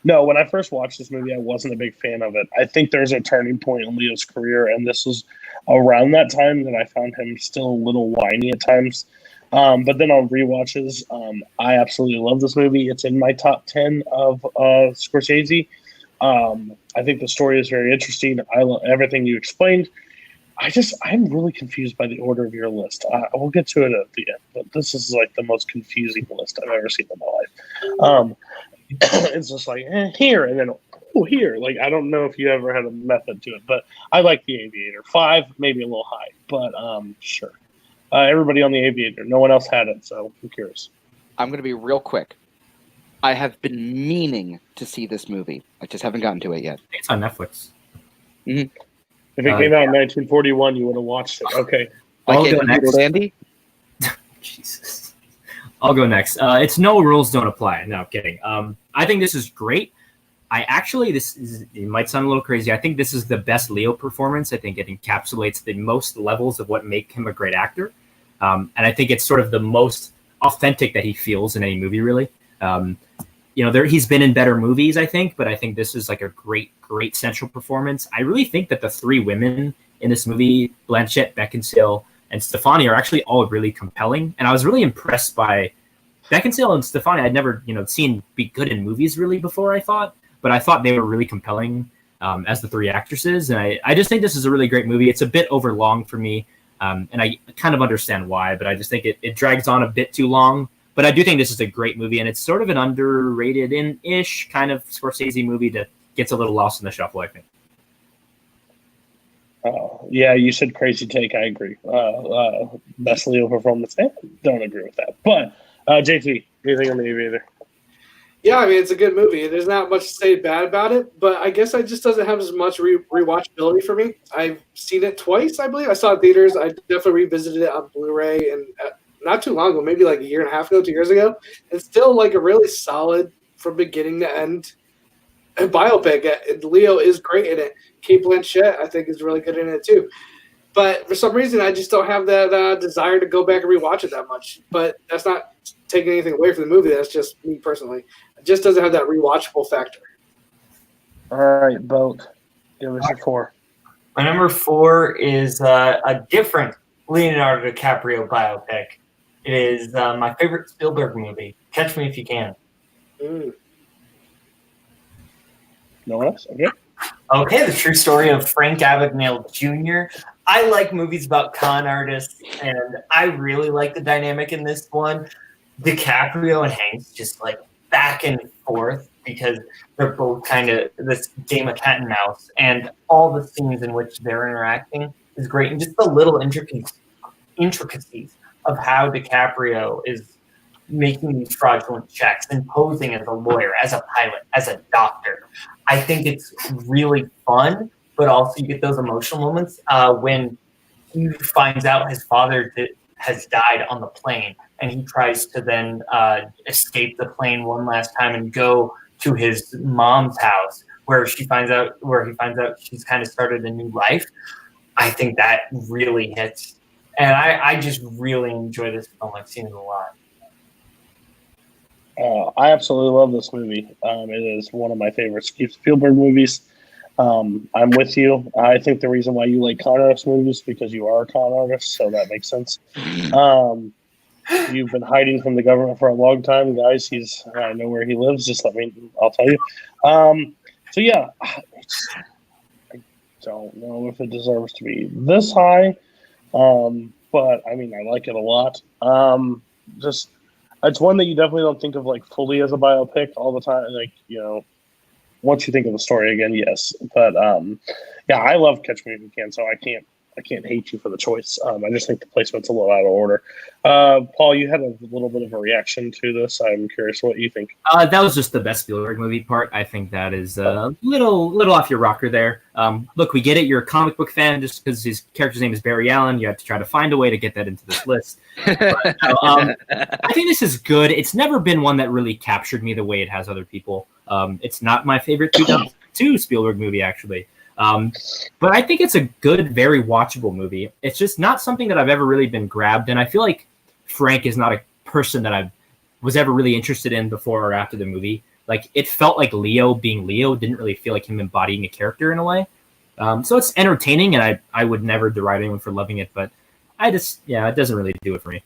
No, when I first watched this movie, I wasn't a big fan of it. I think there's a turning point in Leo's career, and this was around that time that I found him still a little whiny at times. But then on rewatches, I absolutely love this movie. It's in my top 10 of Scorsese. I think the story is very interesting. I love everything you explained. I'm really confused by the order of your list. We'll get to it at the end, but this is like the most confusing list I've ever seen in my life. It's just like here and then here. Like I don't know if you ever had a method to it, but I like The Aviator. 5, maybe a little high, but sure. Everybody on The Aviator. No one else had it, so who cares? I'm going to be real quick. I have been meaning to see this movie. I just haven't gotten to it yet. I think it's on Netflix. If it came out in 1941, you would have watched it. Okay. I'll go Like next. Andy? Jesus. I'll go next. It's No Rules Don't Apply. No, I'm kidding. I think this is great. It might sound a little crazy. I think this is the best Leo performance. I think it encapsulates the most levels of what make him a great actor. And I think it's sort of the most authentic that he feels in any movie, really. He's been in better movies, I think, but I think this is like a great central performance. I really think that the three women in this movie, Blanchett, Beckinsale, and Stefani, are actually all really compelling. And I was really impressed by Beckinsale and Stefani. I'd never, seen be good in movies really before, I thought. But I thought they were really compelling as the three actresses. And I just think this is a really great movie. It's a bit overlong for me, and I kind of understand why, but I just think it drags on a bit too long. But I do think this is a great movie, and it's sort of an underrated-ish kind of Scorsese movie that gets a little lost in the shuffle, I think. Yeah, you said crazy take. I agree. Best Leo performance. Don't agree with that. But JT, anything on the Aviator? Yeah, I mean, it's a good movie. There's not much to say bad about it, but I guess it just doesn't have as much rewatchability for me. I've seen it twice, I believe. I saw it in theaters. I definitely revisited it on Blu-ray and not too long ago, maybe like a year and a half ago, 2 years ago. It's still like a really solid, from beginning to end, biopic. Leo is great in it. Kate Blanchett, I think, is really good in it too. But for some reason, I just don't have that desire to go back and rewatch it that much. But that's not taking anything away from the movie. That's just me personally. It just doesn't have that rewatchable factor. All right, Boat. Give us your 4. My number 4 is a different Leonardo DiCaprio biopic. It is my favorite Spielberg movie, Catch Me If You Can. No one else? Okay. Okay, the true story of Frank Abagnale Jr. I like movies about con artists, and I really like the dynamic in this one. DiCaprio and Hanks just like back and forth because they're both kind of this game of cat and mouse, and all the scenes in which they're interacting is great, and just the little intricacies of how DiCaprio is making these fraudulent checks and posing as a lawyer, as a pilot, as a doctor. I think it's really fun, but also you get those emotional moments when he finds out his father has died on the plane, and he tries to then escape the plane one last time and go to his mom's house, where he finds out she's kind of started a new life. I think that really hits, and I just really enjoy this film. I've seen it a lot. I absolutely love this movie. It is one of my favorite Spielberg movies. I'm with you. I think the reason why you like con artist movies is because you are a con artist, so that makes sense. You've been hiding from the government for a long time, guys. I know where he lives. Just I'll tell you. So yeah, I don't know if it deserves to be this high, but I mean, I like it a lot. It's one that you definitely don't think of like fully as a biopic all the time. Like, once you think of the story again, yes. But yeah, I love Catch Me If You Can, so I can't hate you for the choice. I just think the placement's a little out of order. Paul, you had a little bit of a reaction to this. I'm curious what you think. That was just the best Spielberg movie part. I think that is a little off your rocker there. Look, we get it. You're a comic book fan just because his character's name is Barry Allen. You have to try to find a way to get that into this list. But, I think this is good. It's never been one that really captured me the way it has other people. It's not my favorite 2002 Spielberg movie, actually. But I think it's a good, very watchable movie. It's just not something that I've ever really been grabbed. And I feel like Frank is not a person that I was ever really interested in before or after the movie. Like, it felt like Leo being Leo, didn't really feel like him embodying a character in a way. So it's entertaining, and I would never deride anyone for loving it, but it doesn't really do it for me.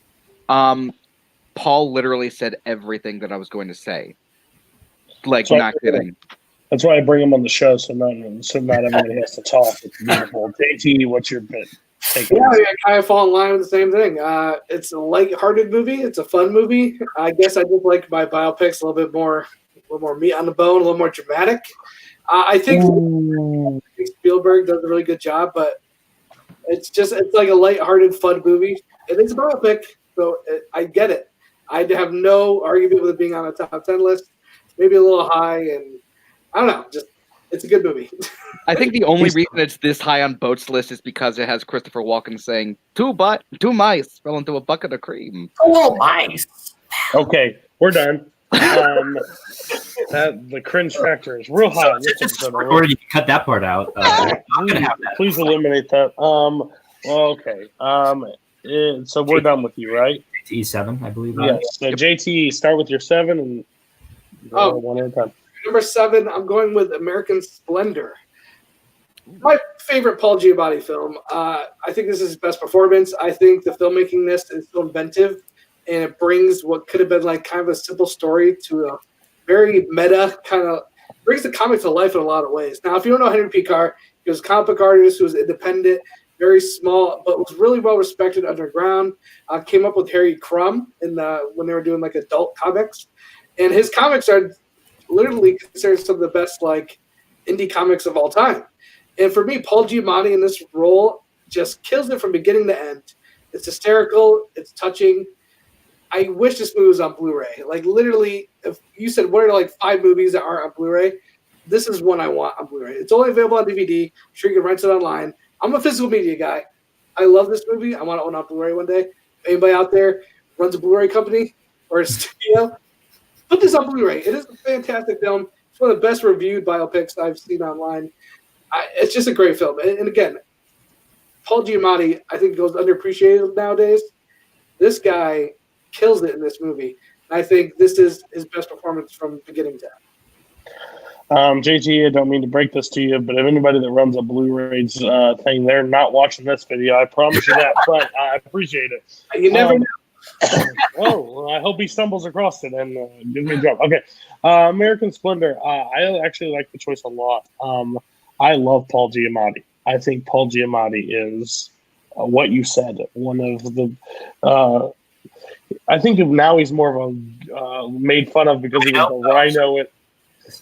Paul literally said everything that I was going to say. Like, not kidding. That's why I bring him on the show, so not everybody has to talk. It's beautiful. JT, what's your bit? Yeah, I kind of fall in line with the same thing. It's a light-hearted movie. It's a fun movie. I guess I just like my biopics a little more meat on the bone, a little more dramatic. I think Spielberg does a really good job, but it's like a light-hearted, fun movie. It is a biopic, so I get it. I have no argument with it being on a top 10 list. maybe a little high, and I don't know, just it's a good movie. I think the only reason it's this high on Boat's list is because it has Christopher Walken saying, two mice fell into a bucket of cream. Oh, nice. Okay, we're done. The cringe factor is real high. Or you can cut that part out. I'm gonna have that. Please eliminate that. Well, okay. So we're done with you, right? JTE 7, I believe. Yes. So JTE, start with your 7 and go one at a time. Number 7, I'm going with American Splendor. My favorite Paul Giamatti film. I think this is his best performance. I think the filmmaking in this is so inventive, and it brings what could have been like kind of a simple story to a very meta kind of brings the comic to life in a lot of ways. Now, if you don't know Henry Picard, he was a comic book artist who was independent, very small, but was really well respected underground. Came up with Harry Crumb when they were doing like adult comics, and his comics are literally considered some of the best like indie comics of all time. And for me, Paul Giamatti in this role just kills it from beginning to end. It's hysterical. It's touching. I wish this movie was on Blu-ray. Like literally, if you said what are like 5 movies that aren't on Blu-ray, this is one I want on Blu-ray. It's only available on DVD. I'm sure you can rent it online. I'm a physical media guy. I love this movie. I want to own on Blu-ray one day. If anybody out there runs a Blu-ray company or a studio, put this on Blu-ray. It is a fantastic film. It's one of the best reviewed biopics I've seen online. It's just a great film. And again, Paul Giamatti, I think, goes underappreciated nowadays. This guy kills it in this movie. And I think this is his best performance from beginning to end. JT, I don't mean to break this to you, but if anybody that runs a Blu-rays thing, they're not watching this video. I promise you that, but I appreciate it. You never know. Well, I hope he stumbles across it and gives me a job. Okay. American Splendor. I actually like the choice a lot. I love Paul Giamatti. I think Paul Giamatti is what you said. One of the, I think now he's more of a made fun of because he was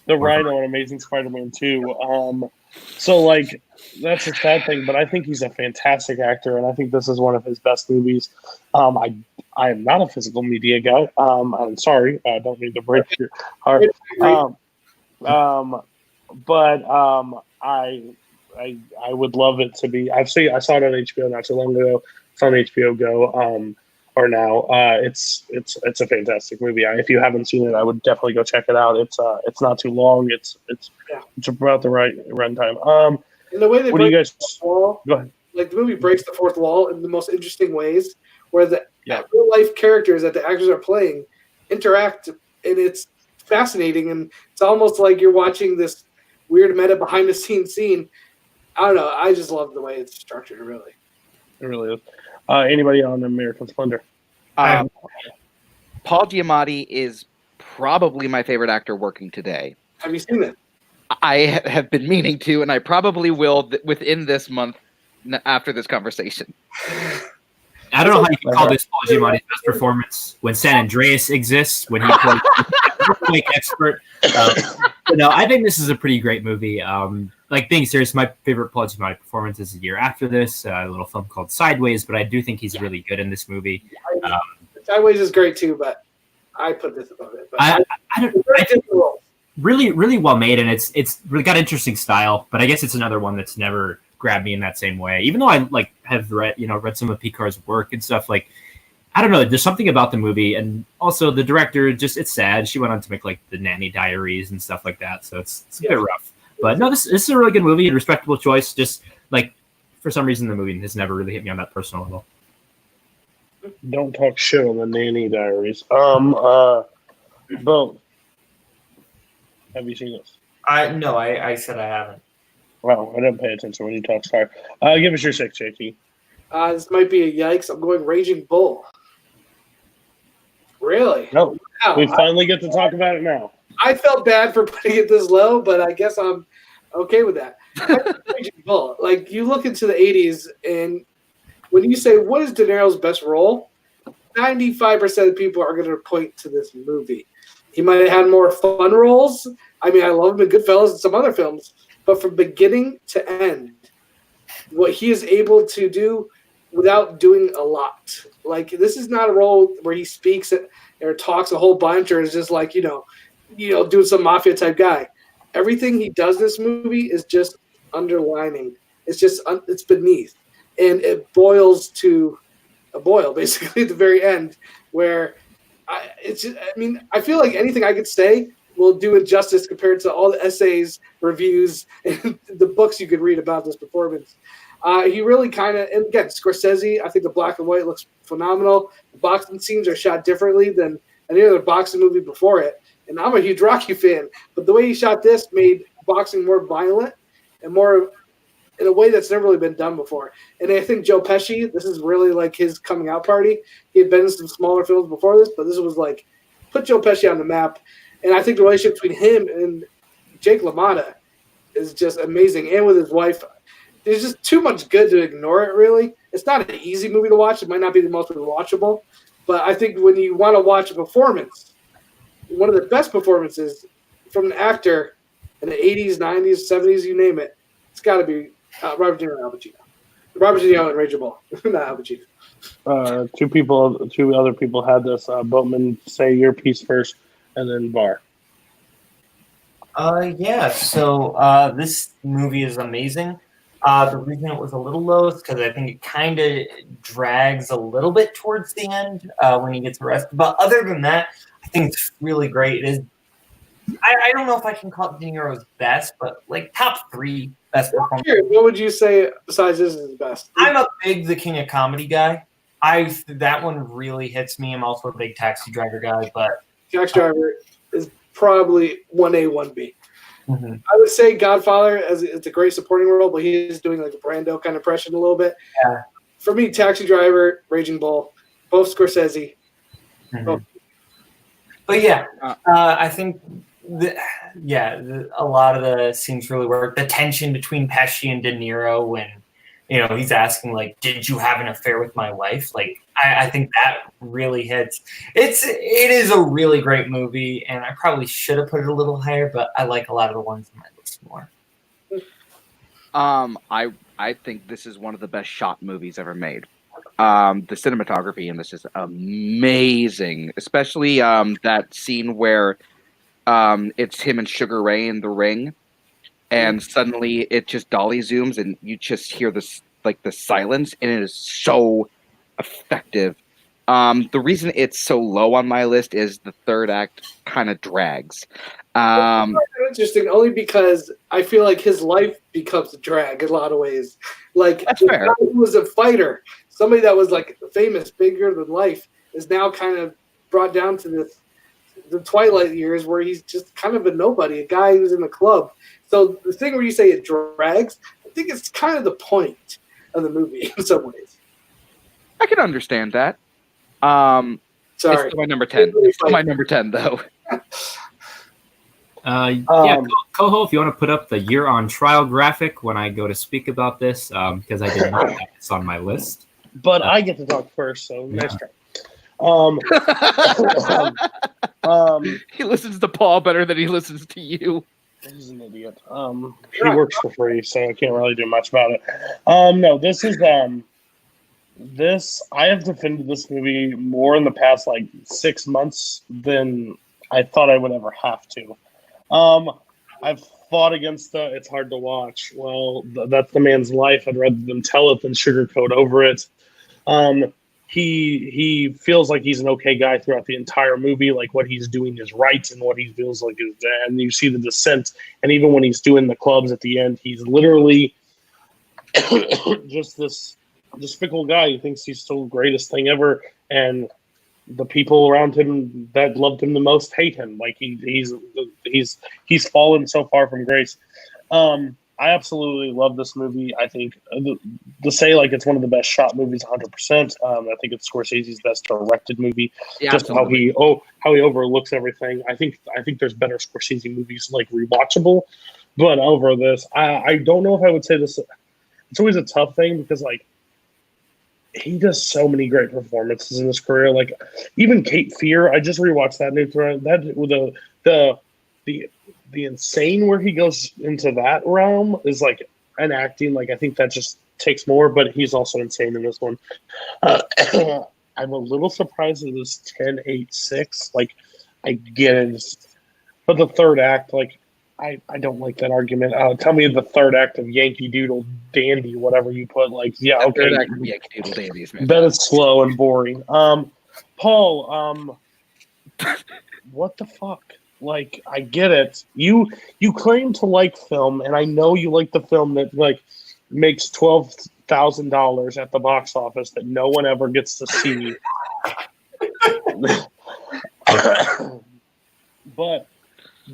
the Rhino in Amazing Spider-Man 2. So like that's a sad thing, but I think he's a fantastic actor, and I think this is one of his best movies. I am not a physical media guy. I'm sorry. I don't mean to break your heart. I would love it to be. I saw it on HBO not too long ago. It's on HBO Go or now. It's a fantastic movie. If you haven't seen it, I would definitely go check it out. It's not too long. It's about the right runtime. And the way they what do you guys? Wall, go ahead. Like the movie breaks the fourth wall in the most interesting ways, where the real life characters that the actors are playing interact, and it's fascinating. And it's almost like you're watching this weird meta behind the scenes scene. I don't know. I just love the way it's structured. Really, it really is. Anybody on American Splendor? Paul Giamatti is probably my favorite actor working today. Have you seen it? I have been meaning to, and I probably will within this month after this conversation. I don't know how you can call this Paul Giamatti's best performance when San Andreas exists, when he plays earthquake expert. No, I think this is a pretty great movie. Like being serious, my favorite Paul Giamatti performance is a year after this, a little film called Sideways, but I do think he's really good in this movie. Sideways is great too, but I put this above it. But I think really, really well made, and it's really got interesting style, but I guess it's another one that's never grabbed me in that same way. Even though I have read some of Picard's work and stuff, like I don't know, there's something about the movie, and also the director, it's sad. She went on to make like the Nanny Diaries and stuff like that, so it's a bit rough. But no, this is a really good movie, a respectable choice. Just like for some reason, the movie has never really hit me on that personal level. Don't talk shit on the Nanny Diaries. Bo, have you seen this? No, I said I haven't. Wow, I didn't pay attention when you talked. Sorry. Give us your 6, JT. This might be a yikes. I'm going Raging Bull. Really? No, wow. We finally get to talk about it now. I felt bad for putting it this low, but I guess I'm okay with that. Raging Bull. Like, you look into the 80s, and when you say, what is De Niro's best role? 95% of people are going to point to this movie. He might have had more fun roles. I mean, I love him in Goodfellas and some other films, but from beginning to end, what he is able to do without doing a lot. Like, this is not a role where he speaks or talks a whole bunch or is just like, doing some mafia type guy. Everything he does in this movie is just underlining. It's just it's beneath, and it boils to a boil basically at the very end, where I feel like anything I could say will do injustice compared to all the essays, reviews, and the books you could read about this performance. He really kind of, and again, Scorsese, I think the black and white looks phenomenal. The boxing scenes are shot differently than any other boxing movie before it. And I'm a huge Rocky fan, but the way he shot this made boxing more violent and more in a way that's never really been done before. And I think Joe Pesci, this is really like his coming out party. He had been in some smaller films before this, but this was like put Joe Pesci on the map. And I think the relationship between him and Jake LaMotta is just amazing. And with his wife, there's just too much good to ignore it, really. It's not an easy movie to watch. It might not be the most watchable. But I think when you want to watch a performance, one of the best performances from an actor in the 80s, 90s, 70s, you name it, it's got to be Robert De Niro and Al Pacino. Robert De Niro and Raging Bull, not Al Pacino. Two other people had this. Boatman, say your piece first, and then Barr. So this movie is amazing. The reason it was a little low is because I think it kind of drags a little bit towards the end when he gets arrested. But other than that, I think it's really great. It is. I don't know if I can call it De Niro's best, but like top 3 best performance. What would you say besides this is the best? I'm a big The King of Comedy guy. That one really hits me. I'm also a big Taxi Driver guy, but Taxi Driver is probably 1A, 1B. Mm-hmm. I would say Godfather it's a great supporting role, but he is doing like a Brando kind of impression a little bit. Yeah. For me, Taxi Driver, Raging Bull, both Scorsese. Mm-hmm. Both. But yeah, I think a lot of the scenes really work. The tension between Pesci and De Niro when he's asking like, "Did you have an affair with my wife?" Like, I think that really hits. It is a really great movie, and I probably should have put it a little higher, but I like a lot of the ones on my list more. I think this is one of the best shot movies ever made. The cinematography in this is amazing, especially that scene where it's him and Sugar Ray in the ring, and suddenly it just dolly zooms, and you just hear this like the silence, and it is so effective. The reason it's so low on my list is the third act kind of drags. Interesting, only because I feel like his life becomes a drag in a lot of ways. Like That's the fair. guy who was a fighter, somebody that was like famous, bigger than life, is now kind of brought down to the twilight years where he's just kind of a nobody, a guy who's in the club. So the thing where you say it drags, I think it's kind of the point of the movie in some ways. I can understand that. Sorry, It's still my number 10. It's still my number 10, though. Koho, if you want to put up the year on trial graphic when I go to speak about this, because I did not have this on my list. But I get to talk first, so nice try. He listens to Paul better than he listens to you. He's an idiot. He works for free, so I can't really do much about it. No, this is I have defended this movie more in the past 6 months than I thought I would ever have to. I've fought against it's hard to watch. Well, that's the man's life. I'd rather them tell it than sugarcoat over it. He feels like he's an okay guy throughout the entire movie. Like what he's doing is right, and what he feels like is bad. And you see the descent. And even when he's doing the clubs at the end, he's literally just this fickle guy who thinks he's still the greatest thing ever. And the people around him that loved him the most hate him. Like he's fallen so far from grace. I absolutely love this movie. I think to say it's one of the best shot movies, 100%. I think it's Scorsese's best directed movie. Yeah, just how he overlooks everything. I think there's better Scorsese movies rewatchable, but over this, I don't know if I would say this. It's always a tough thing because he does so many great performances in his career. Even Cape Fear, I just rewatched that new thread. That with the insane where he goes into that realm is an acting. I think that just takes more, but he's also insane in this one. I'm a little surprised it was 10-8-6. I get it. But the third act, like, I don't like that argument. Tell me the third act of Yankee Doodle Dandy, whatever you put. Like, yeah, okay. Third act of Yankee Doodle Dandy is Bet it's slow and boring. Paul, what the fuck? Like, I get it. You claim to like film, and I know you like the film that like makes $12,000 at the box office that no one ever gets to see. But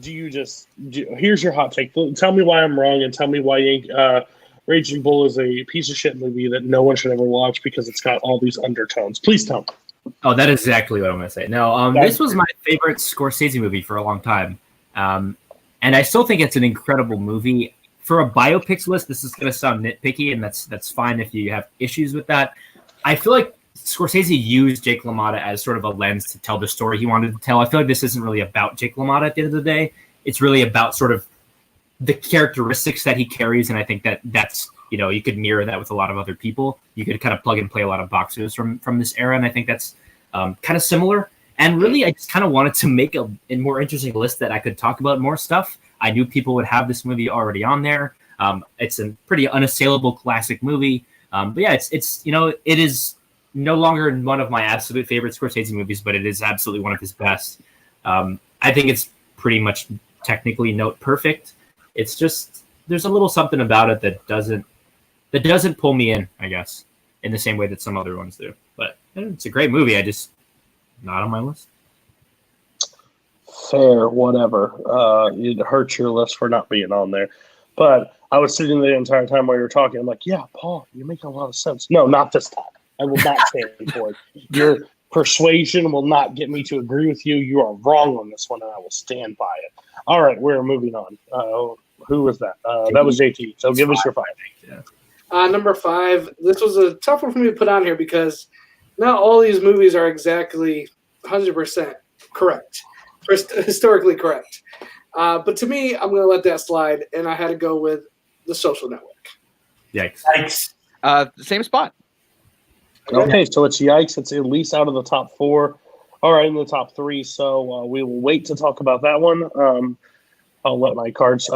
here's your hot take. Tell me why I'm wrong, and tell me why Raging Bull is a piece of shit movie that no one should ever watch because it's got all these undertones. Please tell me. Oh, that is exactly what I'm going to say. No, this was my favorite Scorsese movie for a long time. And I still think it's an incredible movie. For a biopics list, this is going to sound nitpicky, and that's fine if you have issues with that. I feel like Scorsese used Jake LaMotta as sort of a lens to tell the story he wanted to tell. I feel like this isn't really about Jake LaMotta at the end of the day. It's really about sort of the characteristics that he carries, and I think that's you could mirror that with a lot of other people. You could kind of plug and play a lot of boxers from this era, and I think that's kind of similar. And really, I just kind of wanted to make a more interesting list that I could talk about more stuff. I knew people would have this movie already on there. It's a pretty unassailable classic movie. But yeah, it's it is no longer one of my absolute favorite Scorsese movies, but it is absolutely one of his best. I think it's pretty much technically note perfect. It's just there's a little something about it that doesn't pull me in, I guess, in the same way that some other ones do. But it's a great movie. I just not on my list. Fair, whatever. It hurts your list for not being on there. But I was sitting there the entire time while you were talking. I'm like, yeah, Paul, you're making a lot of sense. No, not this time. I will not stand for it. Your persuasion will not get me to agree with you. You are wrong on this one, and I will stand by it. All right, we're moving on. Who was that? That was JTE. So give us your 5. Yeah. Number 5. This was a tough one for me to put on here because not all these movies are exactly 100% correct, historically correct. But to me, I'm going to let that slide, and I had to go with The Social Network. Yikes. Same spot. Okay, so it's yikes. It's at least out of the top 4. All right, in the top 3. So we will wait to talk about that one. I'll let my cards.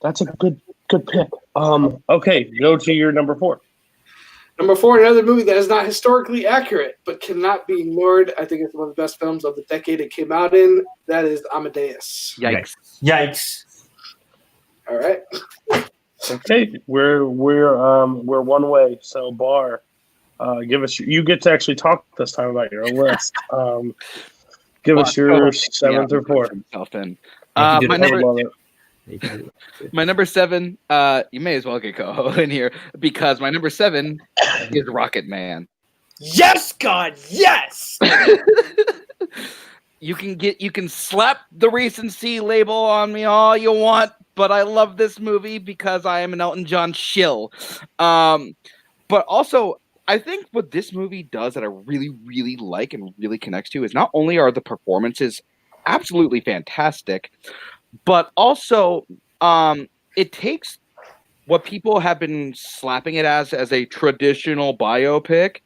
That's a good pick. Okay, go to your number 4. Number 4, another movie that is not historically accurate, but cannot be ignored. I think it's one of the best films of the decade it came out in. That is Amadeus. Yikes. All right. Okay, we're one way. So Barr, give us. You get to actually talk this time about your list. Give us your 7 through 4. My number 7, you may as well get Koho in here because my number 7 is Rocketman. Yes, God, yes. You can slap the recency label on me all you want, but I love this movie because I am an Elton John shill. But also, I think what this movie does that I really, really like and really connects to is not only are the performances absolutely fantastic, but also it takes what people have been slapping it as a traditional biopic,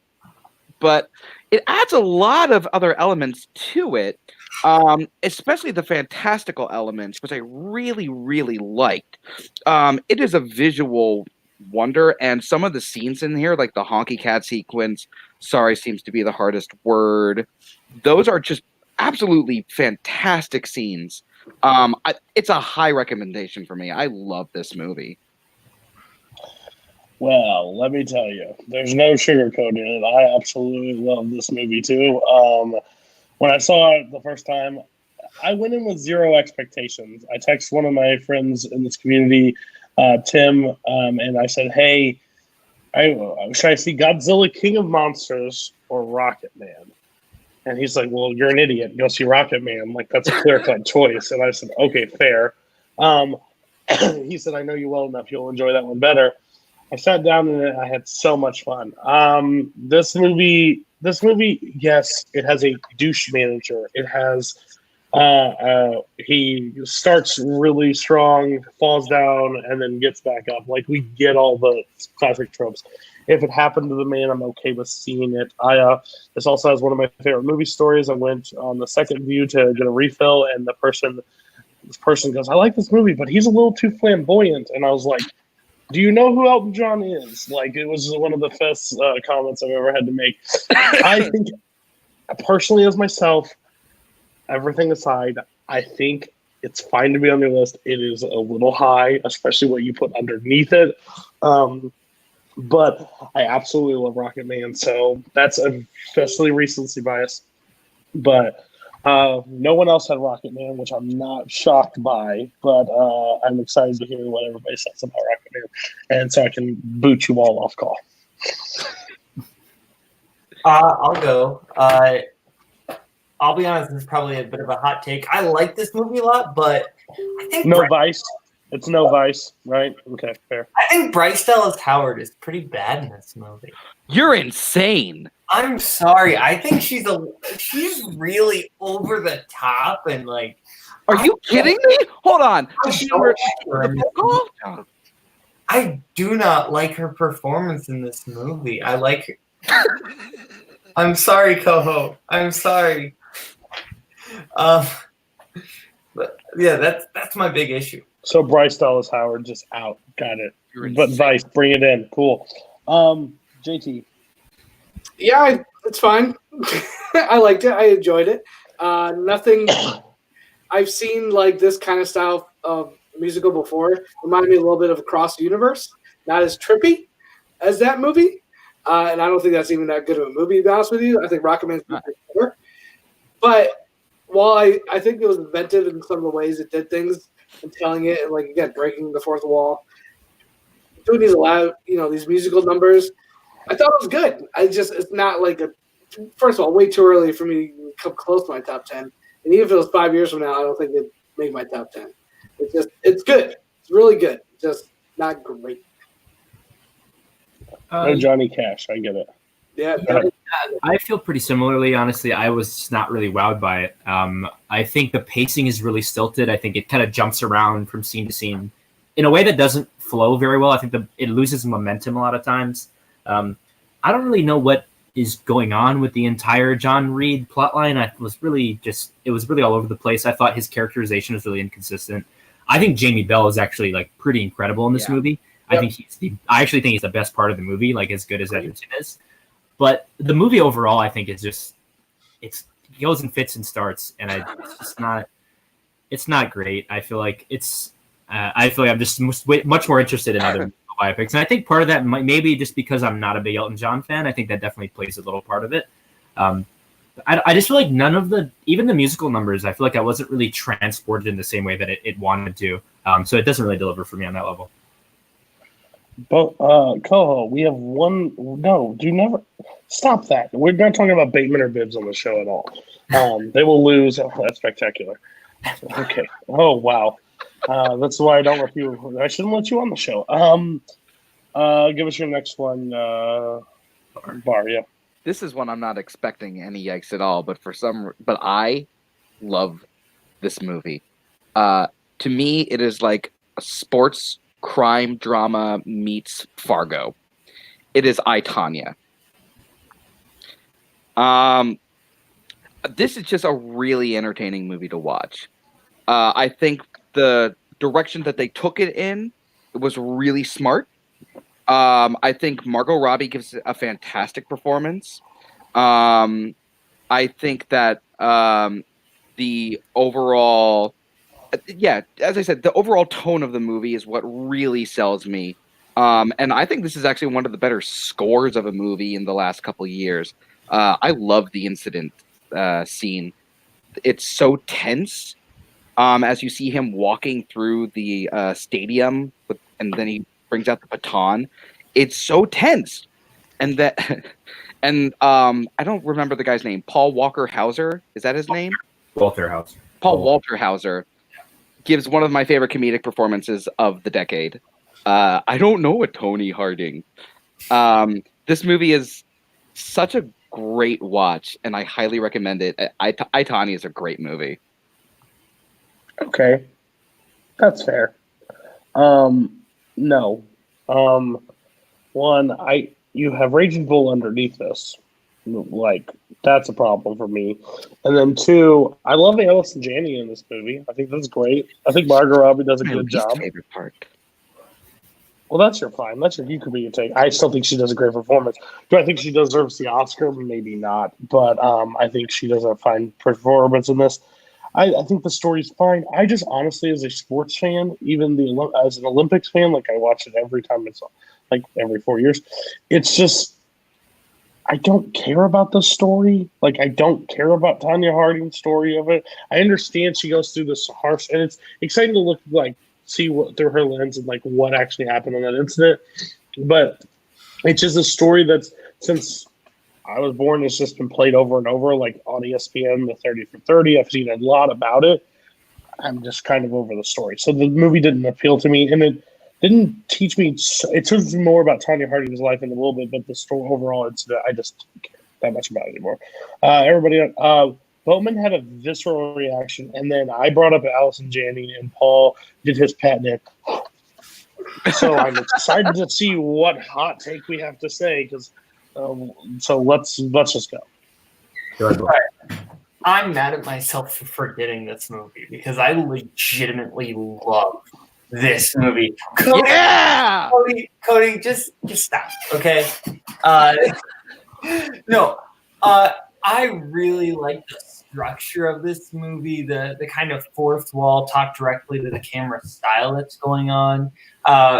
but it adds a lot of other elements to it, especially the fantastical elements, which I really, really liked. It is a visual wonder, and some of the scenes in here, like the honky cat sequence, sorry seems to be the hardest word, those are just absolutely fantastic scenes. It's a high recommendation for me. I love this movie. Well, let me tell you, there's no sugarcoating it. I absolutely love this movie too. When I saw it the first time, I went in with zero expectations. I texted one of my friends in this community, Tim, and I said, hey, should I see Godzilla King of Monsters or Rocketman? And he's like, well, you're an idiot. Go see Rocketman. Like, that's a clear-cut choice. And I said, okay, fair. He said, I know you well enough. You'll enjoy that one better. I sat down and I had so much fun. This movie, yes, it has a douche manager. It has, he starts really strong, falls down, and then gets back up. Like, we get all the classic tropes. If it happened to the man, I'm okay with seeing it. This also has one of my favorite movie stories. I went on the second view to get a refill, and the person this person goes, I like this movie, but he's a little too flamboyant. And I was like, do you know who Elton John is? Like, it was one of the best comments I've ever had to make. I think, personally, as myself, everything aside, I think it's fine to be on your list. It is a little high, especially what you put underneath it. But I absolutely love Rocketman, so that's especially recency bias. But no one else had Rocketman, which I'm not shocked by, but I'm excited to hear what everybody says about Rocketman, and so I can boot you all off call. I'll go. I'll be honest, this is probably a bit of a hot take. I like this movie a lot, but I think Vice. It's no Vice, right? Okay, fair. I think Bryce Dallas Howard is pretty bad in this movie. You're insane. I'm sorry. I think she's really over the top and like. Are you kidding me? Hold on. I do not like her performance in this movie. I like her. I'm sorry, Koho. I'm sorry. But yeah, that's my big issue. So Bryce Dallas Howard just out. Got it. But insane. Vice, bring it in. Cool. JT. Yeah, it's fine. I liked it. I enjoyed it. Nothing. I've seen like this kind of style of musical before. Reminded me a little bit of Across the Universe. Not as trippy as that movie. And I don't think that's even that good of a movie, to be honest with you. I think Rocketman's better. But while I think it was inventive in some of the ways it did things and telling it and, like, again, breaking the fourth wall, doing these loud, these musical numbers, I thought it was good. It's not like first of all, way too early for me to come close to my top 10. And even if it was 5 years from now, I don't think it'd make my top 10. It's good. It's really good. Just not great. No Johnny Cash. I get it. Yeah. I feel pretty similarly. Honestly, I was just not really wowed by it. I think the pacing is really stilted. I think it kind of jumps around from scene to scene in a way that doesn't flow very well. I think it loses momentum a lot of times. I don't really know what is going on with the entire John Reed plotline. It was really all over the place. I thought his characterization was really inconsistent. I think Jamie Bell is actually like pretty incredible in this movie. Yep. I actually think he's the best part of the movie, like as good as Edgerton is. But the movie overall, I think it goes in fits and starts, and it's not great. I feel like I'm just much more interested in other biopics, and I think part of that maybe just because I'm not a big Elton John fan. I think that definitely plays a little part of it. I just feel like even the musical numbers, I feel like I wasn't really transported in the same way that it wanted to. So it doesn't really deliver for me on that level. But Koho, we have one. No, do never stop that. We're not talking about Bateman or Bibbs on the show at all. They will lose. Oh, that's spectacular. Okay. Oh wow. That's why I don't let you. I shouldn't let you on the show. Give us your next one, Barr. Yeah. This is one I'm not expecting any yikes at all, but I love this movie. To me, it is like a sports crime drama meets Fargo. It is I, Tonya. This is just a really entertaining movie to watch. I think the direction that they took it in was really smart. I think Margot Robbie gives a fantastic performance. I think that the overall, as I said, the overall tone of the movie is what really sells me. And I think this is actually one of the better scores of a movie in the last couple of years. I love the incident scene. It's so tense. As you see him walking through the stadium, and then he brings out the baton. It's so tense, and I don't remember the guy's name. Paul Walker Hauser, is that his name? Walter Hauser. Paul Walter Hauser gives one of my favorite comedic performances of the decade. I don't know a Tony Harding. This movie is such a great watch, and I highly recommend it. I, Tanya is a great movie. Okay, that's fair. No. You have Raging Bull underneath this, Like, that's a problem for me. And then 2, I love Allison Janney in this movie. I think that's great. I think Margot Robbie does a My good least job. favorite part. Well, that's your fine. You could be your take. I still think she does a great performance. Do I think she deserves the Oscar? Maybe not. But I think she does a fine performance in this. I think the story's fine. I just honestly, as a sports fan, even as an Olympics fan, like I watch it every time it's like every 4 years. It's just I don't care about the story. Like I don't care about Tanya Harding's story of it. I understand she goes through this harsh, and it's exciting to look like see what through her lens and like what actually happened in that incident. But it's just a story that's since I was born, it's just been played over and over, like on ESPN, the 30 for 30. I've seen a lot about it. I'm just kind of over the story. So the movie didn't appeal to me, and it didn't teach me. It told me more about Tanya Harding's life in a little bit, but the story overall incident, I just don't care that much about it anymore. Everybody, Boatman had a visceral reaction, and then I brought up Allison Janney, and Paul did his pat Nick. So I'm excited to see what hot take we have to say. Because so let's just go. I'm mad at myself for forgetting this movie because I legitimately love this movie. Yeah! Cody, just stop, okay? No, I really like the structure of this movie, the kind of fourth wall, talk directly to the camera style that's going on.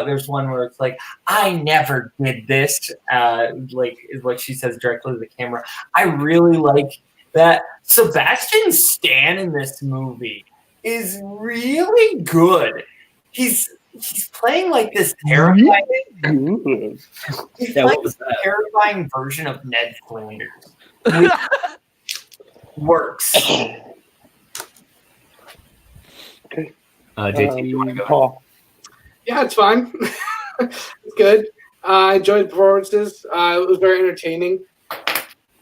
There's one where it's like, I never did this, like is what she says directly to the camera. I really like that. Sebastian Stan in this movie is really good. He's playing like this terrifying, he's playing this terrifying version of Ned Flanders. Which works. Okay. JT, you want to go? Paul. Yeah, it's fine. It's good. I enjoyed the performances. It was very entertaining.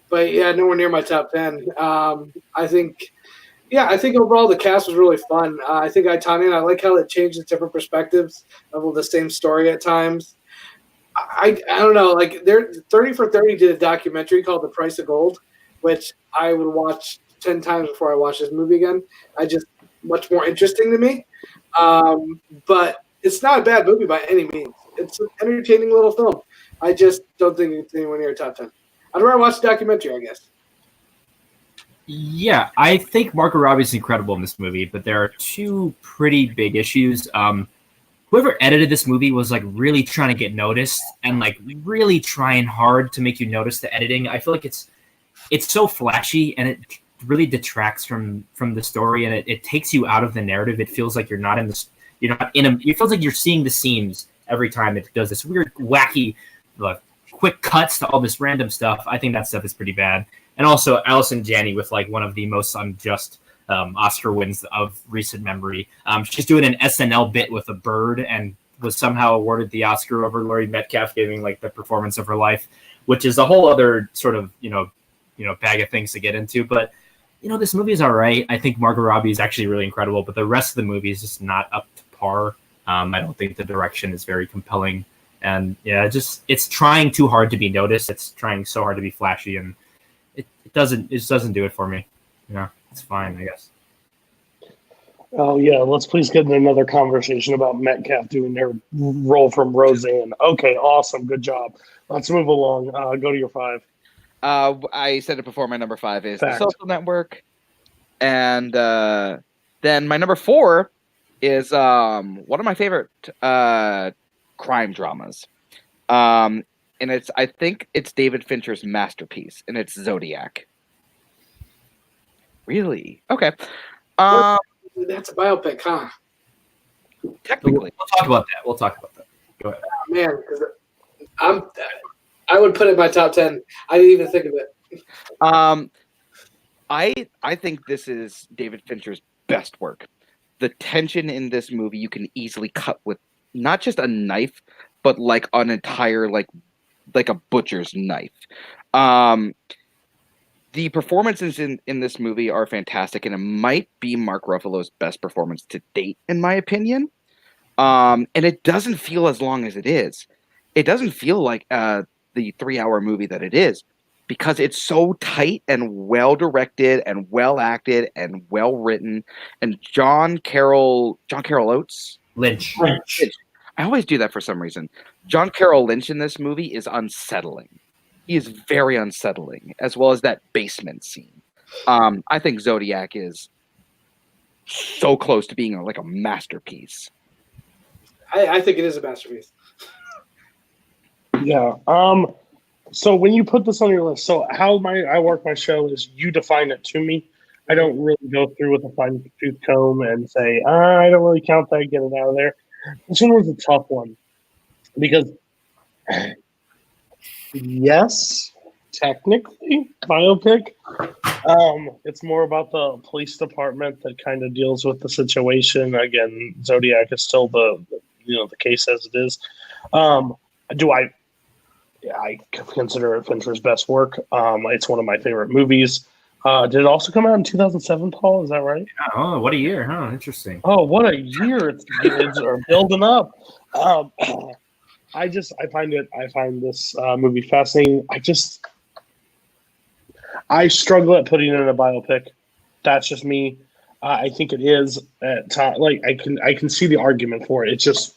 But yeah, nowhere near my top 10. I think overall the cast was really fun. I think I like how it changed the different perspectives of the same story at times. I don't know, like 30 for 30 did a documentary called The Price of Gold, which I would watch 10 times before I watch this movie again. Much more interesting to me. But it's not a bad movie by any means. It's an entertaining little film. I just don't think it's anywhere near top 10. I'd rather watch the documentary, I guess. Yeah, I think Margot Robbie's incredible in this movie, but there are two pretty big issues. Whoever edited this movie was like really trying to get noticed and like really trying hard to make you notice the editing. I feel like it's so flashy and it really detracts from the story, and it takes you out of the narrative. It feels like you're not in this. It feels like you're seeing the seams every time it does this weird, wacky, quick cuts to all this random stuff. I think that stuff is pretty bad. And also Allison Janney with like one of the most unjust Oscar wins of recent memory. She's doing an SNL bit with a bird and was somehow awarded the Oscar over Laurie Metcalf giving like the performance of her life, which is a whole other sort of bag of things to get into. But this movie is all right. I think Margot Robbie is actually really incredible, but the rest of the movie is just not up to par. I don't think the direction is very compelling, and it's trying too hard to be noticed. It's trying so hard to be flashy, and it just doesn't do it for me. It's fine, I guess. Oh yeah, let's please get in another conversation about Metcalf doing their role from Roseanne. Okay, awesome, good job. Let's move along. Go to your 5. I said it before. My number 5 is Fact. The Social Network, and then my number 4 is one of my favorite crime dramas, and I think it's David Fincher's masterpiece, and it's Zodiac. Really? Okay. That's a biopic, huh? Technically, We'll talk about that. Go ahead. Oh, man, because I would put it in my top 10. I didn't even think of it. I think this is David Fincher's best work. The tension in this movie you can easily cut with not just a knife, but like an entire like a butcher's knife. The performances in this movie are fantastic, and it might be Mark Ruffalo's best performance to date, in my opinion. And it doesn't feel as long as it is. It doesn't feel like the 3-hour movie that it is. because it's so tight and well directed and well acted and well written. And John Carroll Oates. Lynch. I always do that for some reason. John Carroll Lynch in this movie is unsettling. He is very unsettling, as well as that basement scene. I think Zodiac is so close to being like a masterpiece. I think it is a masterpiece. Yeah. So when you put this on your list, so how I work my show is you define it to me. I don't really go through with a fine-tooth comb and say, I don't really count that, get it out of there. This one was a tough one because, yes, technically, biopic. It's more about the police department that kind of deals with the situation. Again, Zodiac is still the case as it is. I consider it Fincher's best work. It's one of my favorite movies. Did it also come out in 2007, Paul? Is that right? Oh, what a year, huh? Interesting. Oh, what a year! Kids are building up. I find this movie fascinating. I struggle at putting it in a biopic. That's just me. I think it is at time. Like I can see the argument for it. It's just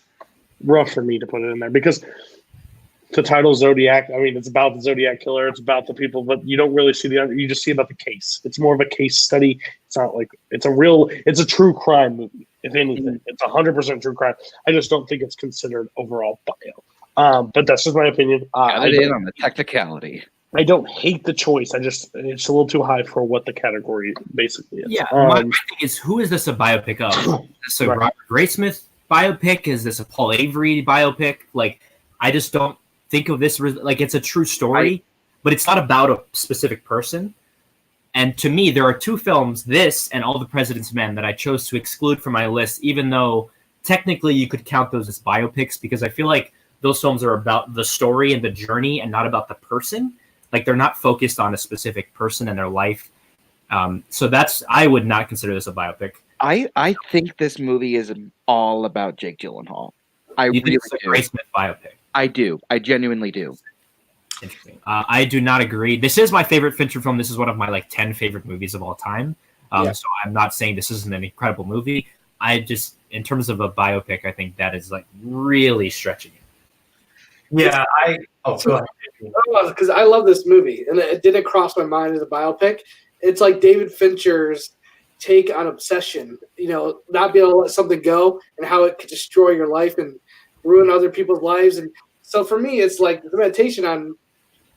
rough for me to put it in there because the title Zodiac. I mean, it's about the Zodiac killer. It's about the people, but you don't really see you just see about the case. It's more of a case study. It's not like it's a true crime movie. If anything, it's 100% true crime. I just don't think it's considered overall bio. But that's just my opinion. Got it in on the technicality. I don't hate the choice. It's a little too high for what the category basically is. Yeah, my thing is, who is this a biopic of? Is this a Robert Graysmith biopic? Is this a Paul Avery biopic? Like, I just don't think of this like it's a true story, but it's not about a specific person. And to me, there are two films, this and All the President's Men, that I chose to exclude from my list, even though technically you could count those as biopics, because I feel like those films are about the story and the journey and not about the person. Like, they're not focused on a specific person and their life. So I would not consider this a biopic. I think this movie is all about Jake Gyllenhaal. You think it's a Graysmith biopic? I do. I genuinely do. Interesting. I do not agree. This is my favorite Fincher film. This is one of my 10 favorite movies of all time. So I'm not saying this isn't an incredible movie. I just, in terms of a biopic, I think that is really stretching it. Yeah, go ahead. Because I love this movie, and it didn't cross my mind as a biopic. It's like David Fincher's take on obsession. Not being able to let something go, and how it could destroy your life and ruin other people's lives. And so for me, it's like the meditation on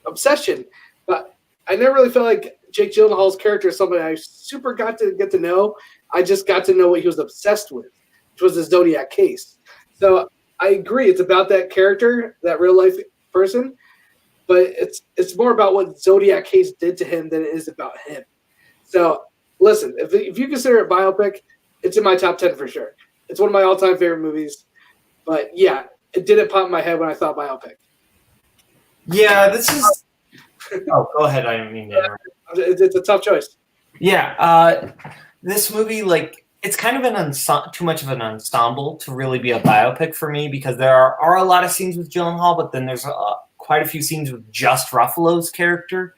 obsession. But I never really felt like Jake Gyllenhaal's character is somebody I super got to get to know. I just got to know what he was obsessed with, which was the Zodiac case. So I agree, it's about that character, that real life person, but it's more about what Zodiac case did to him than it is about him. So listen, if you consider it biopic, it's in my top 10 for sure. It's one of my all-time favorite movies. But yeah, it didn't pop in my head when I thought biopic. Yeah, this is. Oh, go ahead. I didn't mean to interrupt. It's a tough choice. Yeah, this movie, it's kind of too much of an ensemble to really be a biopic for me, because there are a lot of scenes with Gyllenhaal, but then there's quite a few scenes with just Ruffalo's character.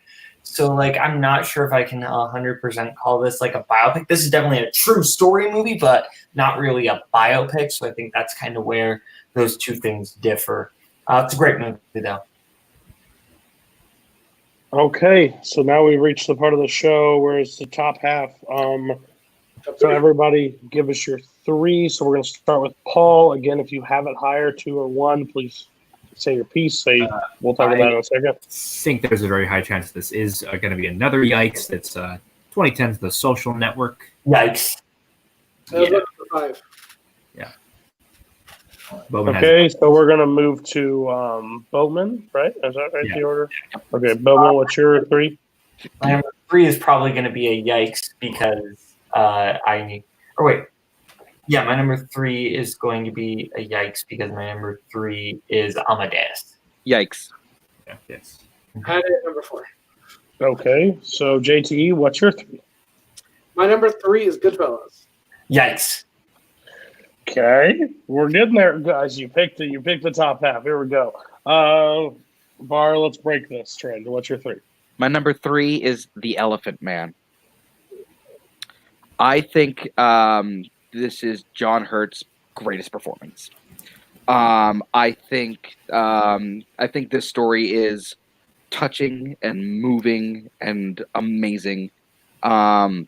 So, I'm not sure if I can 100% call this a biopic. This is definitely a true story movie, but not really a biopic. So I think that's kind of where those two things differ. It's a great movie, though. Okay, so now we've reached the part of the show where it's the top half. So everybody give us your three. So we're going to start with Paul. Again, if you have it higher, 2 or 1, please say your piece. We'll talk about it in a second. I think there's a very high chance this is going to be another yikes. It's 2010's The Social Network. Yikes. Yeah. 5. Yeah. Boatman okay, so we're going to move to Boatman, right? Is that right, the order? Okay, Boatman, what's your 3? My number 3 is probably going to be a yikes because my number 3 is going to be a yikes because my number 3 is Amadeus. Yikes. Yeah, yes. I had it at number 4. Okay, so JTE, what's your 3? My number 3 is Goodfellas. Yikes. Okay, we're getting there, guys. You picked the top half. Here we go. Barr, let's break this trend. What's your 3? My number 3 is The Elephant Man. I think this is John Hurt's greatest performance. I think this story is touching and moving and amazing. It's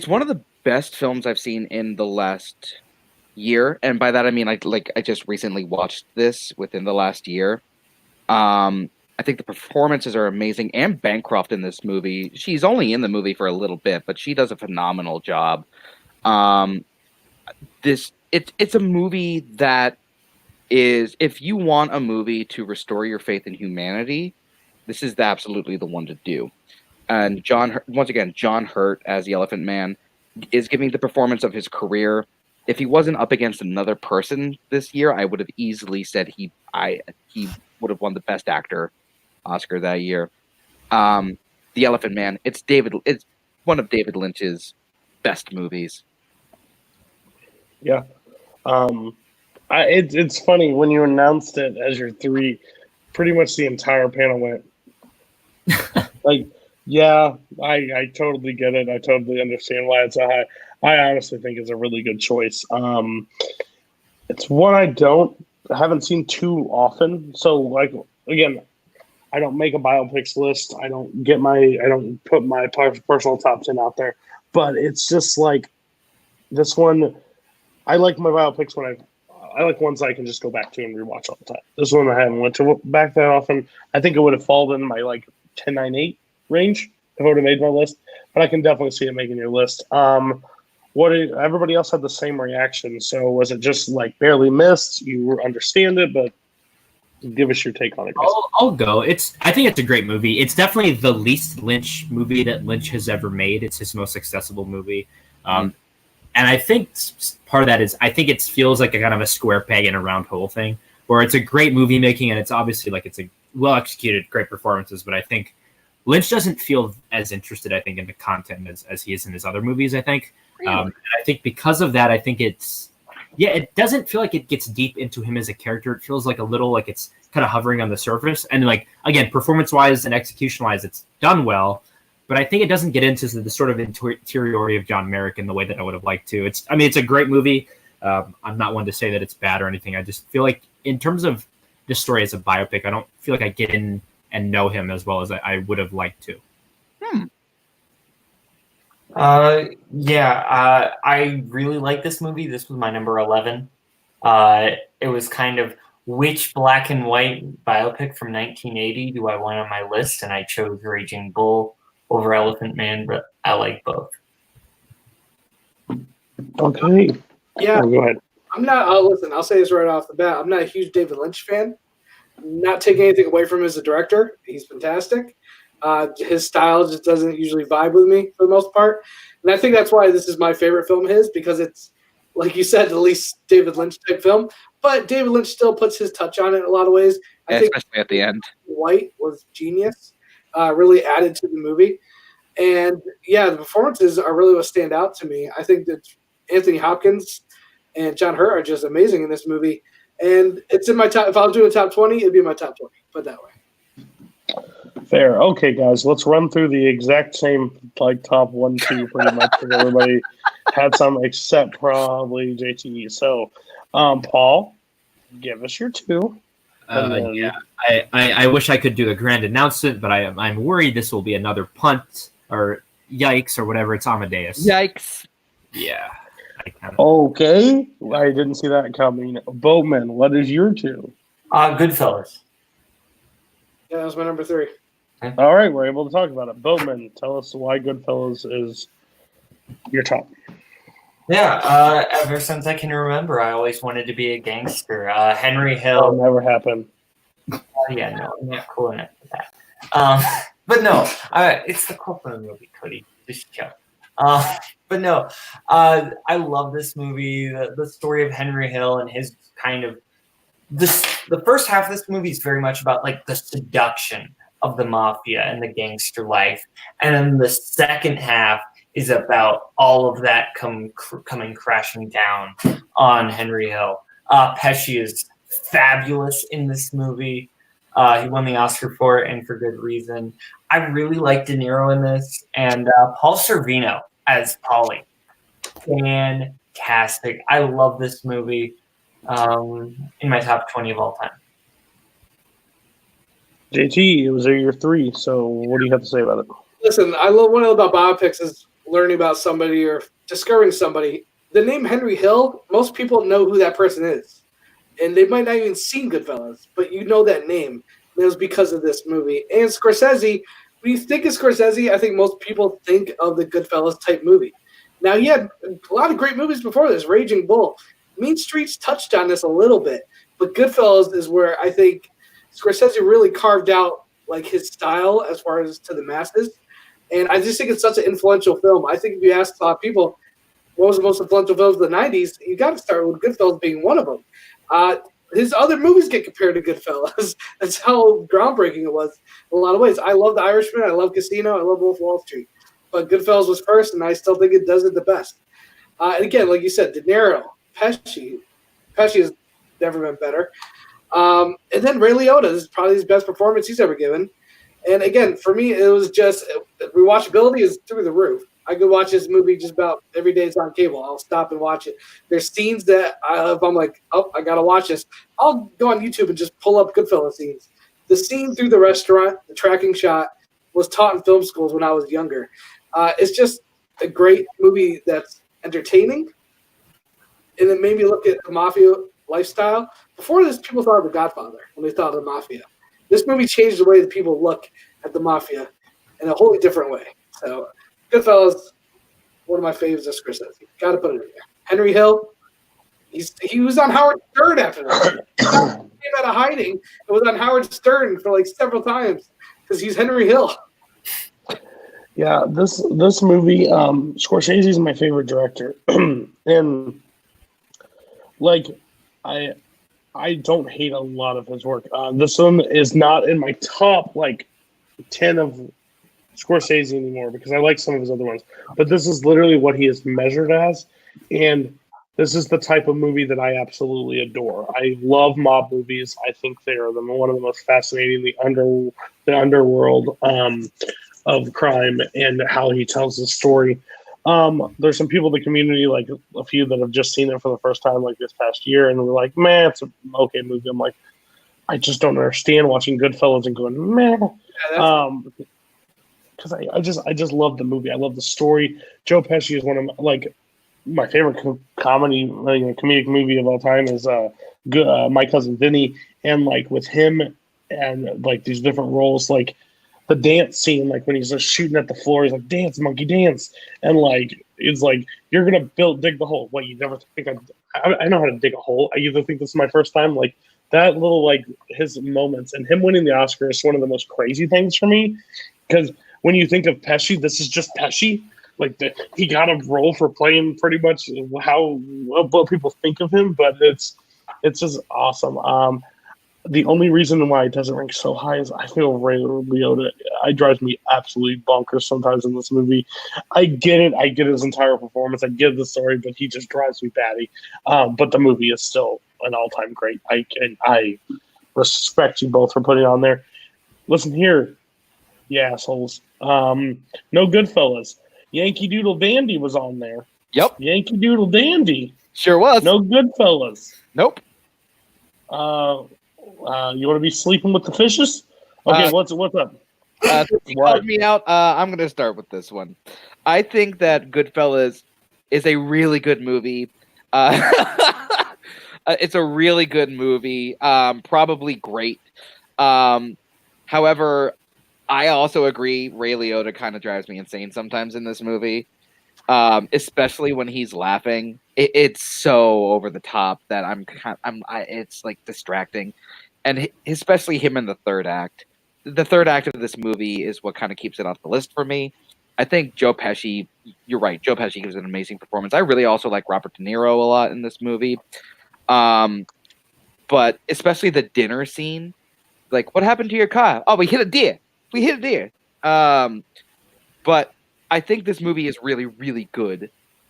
one of the best films I've seen in the last year, and by that I mean I just recently watched this within the last year. I think the performances are amazing, and Bancroft in this movie. She's only in the movie for a little bit, but she does a phenomenal job. It's a movie that is, if you want a movie to restore your faith in humanity, this is absolutely the one to do. And John Hurt as the Elephant Man is giving the performance of his career. If he wasn't up against another person this year, I would have easily said he would have won the Best Actor Oscar that year. The Elephant Man. It's one of David Lynch's best movies. Yeah. It's funny when you announced it as your 3, pretty much the entire panel went like, yeah, I totally get it. I totally understand why it's so high. I honestly think it's a really good choice. It's one I haven't seen too often. So like, again, I don't make a biopics list. I don't put my personal top 10 out there, but it's just like this one. I like my biopics when I like ones I can just go back to and rewatch all the time. This one I haven't went to back that often. I think it would have fallen in my like 10, 9, 8 range if I would have made my list, but I can definitely see it making your list. Everybody else had the same reaction. So was it just like barely missed? You understand it, but give us your take on it, guys. I'll go. I think it's a great movie. It's definitely the least Lynch movie that Lynch has ever made. It's his most accessible movie. And I think part of that is I think it feels like a kind of a square peg in a round hole thing, where it's a great movie making and it's obviously like it's a well executed, great performances. But I think Lynch doesn't feel as interested, I think, in the content as he is in his other movies. I think, and I think because of that, I think it doesn't feel like it gets deep into him as a character. It feels like a little like it's kind of hovering on the surface. And like again, performance wise and execution wise, it's done well. But I think it doesn't get into the sort of interiority of John Merrick in the way that I would have liked to. It's a great movie. I'm not one to say that it's bad or anything. I just feel like in terms of this story as a biopic, I don't feel like I get in and know him as well as I would have liked to. I really like this movie. This was my number 11. It was kind of which black and white biopic from 1980 do I want on my list, and I chose Raging Bull over Elephant Man, but I like both. Okay. Yeah. Go ahead. I'm not. Listen, I'll say this right off the bat. I'm not a huge David Lynch fan. Not taking anything away from him as a director. He's fantastic. His style just doesn't usually vibe with me for the most part. And I think that's why this is my favorite film of his, because it's, like you said, the least David Lynch type film. But David Lynch still puts his touch on it in a lot of ways. I think especially at the end. White was genius. Really added to the movie. And yeah, the performances are really what stand out to me. I think that Anthony Hopkins and John Hurt are just amazing in this movie. And it's in my top. If I was doing a top 20, it'd be in my top 20. Put it that way. Fair. Okay, guys, let's run through the exact same like top 1, 2 pretty much. Everybody had some except probably JTE. So, Paul, give us your 2. I wish I could do a grand announcement, but I'm worried this will be another punt or yikes or whatever. It's Amadeus. Yikes. Yeah. Okay. I didn't see that coming. Boatman, what is your 2? Goodfellas. Yeah, that was my number 3. All right, we're able to talk about it. Boatman, tell us why Goodfellas is your top. Yeah, ever since I can remember, I always wanted to be a gangster. Henry Hill. That'll never happen. Yeah, no, I'm not cool enough for that. But no, it's the Copeland movie, Cody. Just chill. But no, I love this movie. The story of Henry Hill and his kind of the first half of this movie is very much about like the seduction of the mafia and the gangster life, and then the second half is about all of that coming crashing down on Henry Hill. Pesci is fabulous in this movie. He won the Oscar for it, and for good reason. I really like De Niro in this, and Paul Sorvino as Paulie. Fantastic. I love this movie. In my top 20 of all time. JT, it was your 3, so what do you have to say about it? Listen, I love what I love about biopics is learning about somebody or discovering somebody. The name Henry Hill, most people know who that person is. And they might not even seen Goodfellas, but you know that name. And it was because of this movie. And Scorsese, when you think of Scorsese, I think most people think of the Goodfellas type movie. Now, he had a lot of great movies before this, Raging Bull. Mean Streets touched on this a little bit, but Goodfellas is where I think Scorsese really carved out like his style as far as to the masses. And I just think it's such an influential film. I think if you ask a lot of people what was the most influential films of the 90s, you got to start with Goodfellas being one of them. His other movies get compared to Goodfellas. That's how groundbreaking it was in a lot of ways. I love The Irishman. I love Casino. I love Wolf of Wall Street. But Goodfellas was first, and I still think it does it the best. And again, like you said, De Niro, Pesci has never been better. And then Ray Liotta is probably his best performance he's ever given. And again, for me, it was just rewatchability is through the roof. I could watch this movie just about every day it's on cable. I'll stop and watch it. There's scenes that if I'm like, oh, I got to watch this, I'll go on YouTube and just pull up Goodfellas scenes. The scene through the restaurant, the tracking shot, was taught in film schools when I was younger. It's just a great movie that's entertaining. And it made me look at the mafia lifestyle. Before this, people thought of The Godfather when they thought of the mafia. This movie changed the way that people look at the mafia in a wholly different way. So, Goodfellas, one of my favorites of Scorsese. Got to put it in there. Henry Hill, he was on Howard Stern after that. He came out of hiding and was on Howard Stern for like several times because he's Henry Hill. Yeah, this movie, Scorsese is my favorite director, and like I don't hate a lot of his work. This one is not in my top 10 of Scorsese anymore because I like some of his other ones. But this is literally what he is measured as, and this is the type of movie that I absolutely adore. I love mob movies. I think they are one of the most fascinating, the underworld of crime and how he tells the story. There's some people in the community, like a few that have just seen it for the first time, like this past year, and we're like, man, it's an okay movie. I'm like, I just don't understand watching Goodfellas and going, man, because I just love the movie. I love the story. Joe Pesci is one of my favorite comedic movie of all time is My Cousin Vinny, and with him and these different roles, the dance scene, when he's just shooting at the floor, he's like, dance, monkey, dance. And it's you're going to dig the hole. What, you never think I know how to dig a hole. I either think this is my first time. That little, his moments and him winning the Oscar is one of the most crazy things for me. Because when you think of Pesci, this is just Pesci. He got a role for playing pretty much what people think of him, but it's just awesome. The only reason why it doesn't rank so high is I feel Ray Liotta. It drives me absolutely bonkers sometimes in this movie. I get it. I get his entire performance. I get the story, but he just drives me batty. But the movie is still an all-time great. I respect you both for putting it on there. Listen here, you assholes. No Goodfellas. Yankee Doodle Dandy was on there. Yep. Yankee Doodle Dandy. Sure was. No Goodfellas. Nope. You want to be sleeping with the fishes? Okay, what's up? You called me out. I'm going to start with this one. I think that Goodfellas is a really good movie. It's a really good movie. Probably great. However, I also agree Ray Liotta kind of drives me insane sometimes in this movie, especially when he's laughing. It's so over the top that it's distracting, and especially him in the third act. The third act of this movie is what kind of keeps it off the list for me. I think Joe Pesci. You're right. Joe Pesci gives an amazing performance. I really also like Robert De Niro a lot in this movie, but especially the dinner scene. What happened to your car? Oh, we hit a deer. We hit a deer. But I think this movie is really, really good.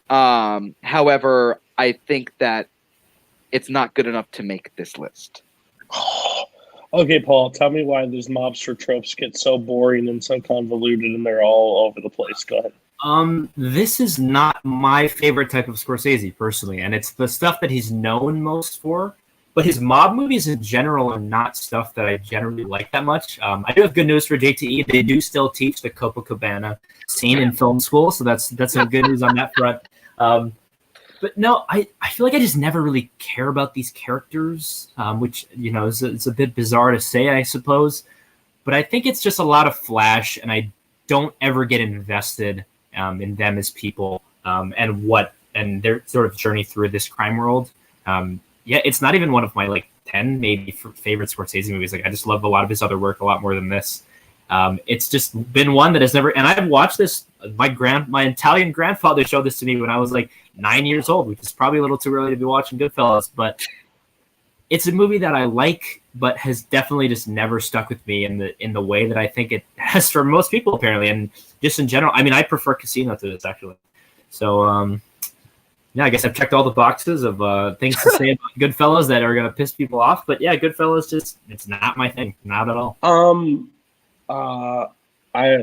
However, I think that it's not good enough to make this list. Okay, Paul, tell me why these mobster tropes get so boring and so convoluted and they're all over the place. Go ahead. This is not my favorite type of Scorsese, personally, and it's the stuff that he's known most for. But his mob movies in general are not stuff that I generally like that much. I do have good news for JTE. They do still teach the Copacabana scene in film school, so that's some good news on that front. But no, I feel like I just never really care about these characters, which, you know, it's a bit bizarre to say, I suppose. But I think it's just a lot of flash, and I don't ever get invested in them as people and their sort of journey through this crime world. Yeah, it's not even one of my 10 maybe favorite Scorsese movies. I just love a lot of his other work a lot more than this. It's just been one that has never, and I've watched this. My Italian grandfather showed this to me when I was 9 years old, which is probably a little too early to be watching Goodfellas, but it's a movie that I like, but has definitely just never stuck with me in the way that I think it has for most people, apparently, and just in general. I mean, I prefer Casino to this, actually. So, yeah, I guess I've checked all the boxes of things to say about Goodfellas that are going to piss people off, but yeah, Goodfellas it's not my thing, not at all.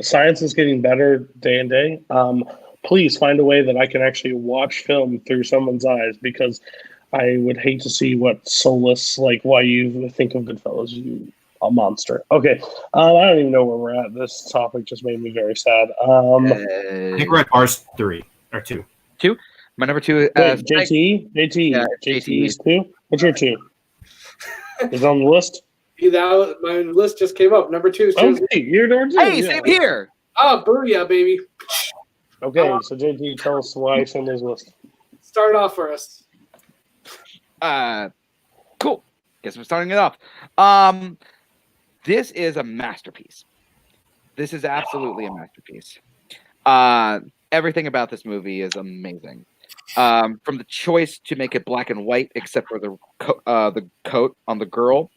Science is getting better day and day. Please find a way that I can actually watch film through someone's eyes, because I would hate to see what soulless, why you think of Goodfellas, you a monster. Okay, I don't even know where we're at. This topic just made me very sad. I think we're at Bars 3 or 2. 2? My number 2 is JTE. JTE. Yeah, JTE is 2. What's your 2? Is it on the list? My list just came up. Number 2 is okay. You're number 2. Hey, same here. Oh, booyah, baby. Okay, so JT, tell us why Schindler's List. Start it off for us. Cool. Guess I'm starting it off. This is a masterpiece. This is absolutely a masterpiece. Everything about this movie is amazing. From the choice to make it black and white, except for the coat on the girl,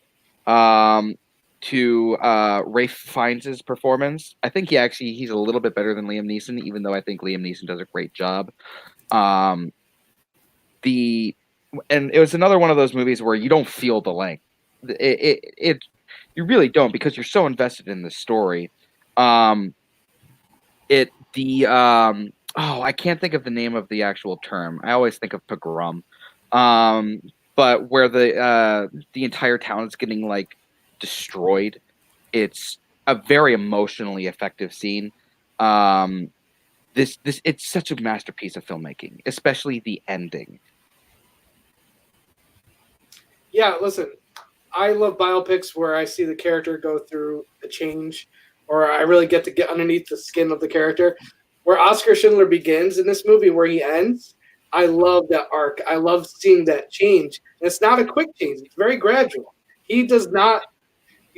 to Ralph Fiennes' performance. I think he's a little bit better than Liam Neeson, even though I think Liam Neeson does a great job. And it was another one of those movies where you don't feel the length. You really don't, because you're so invested in the story. I can't think of the name of the actual term. I always think of pogrom. But where the entire town is getting destroyed. It's a very emotionally effective scene. It's such a masterpiece of filmmaking, especially the ending. Yeah, listen, I love biopics where I see the character go through a change, or I really get to get underneath the skin of the character. Where Oscar Schindler begins in this movie, where he ends, I love that arc. I love seeing that change. And it's not a quick change. It's very gradual. He does not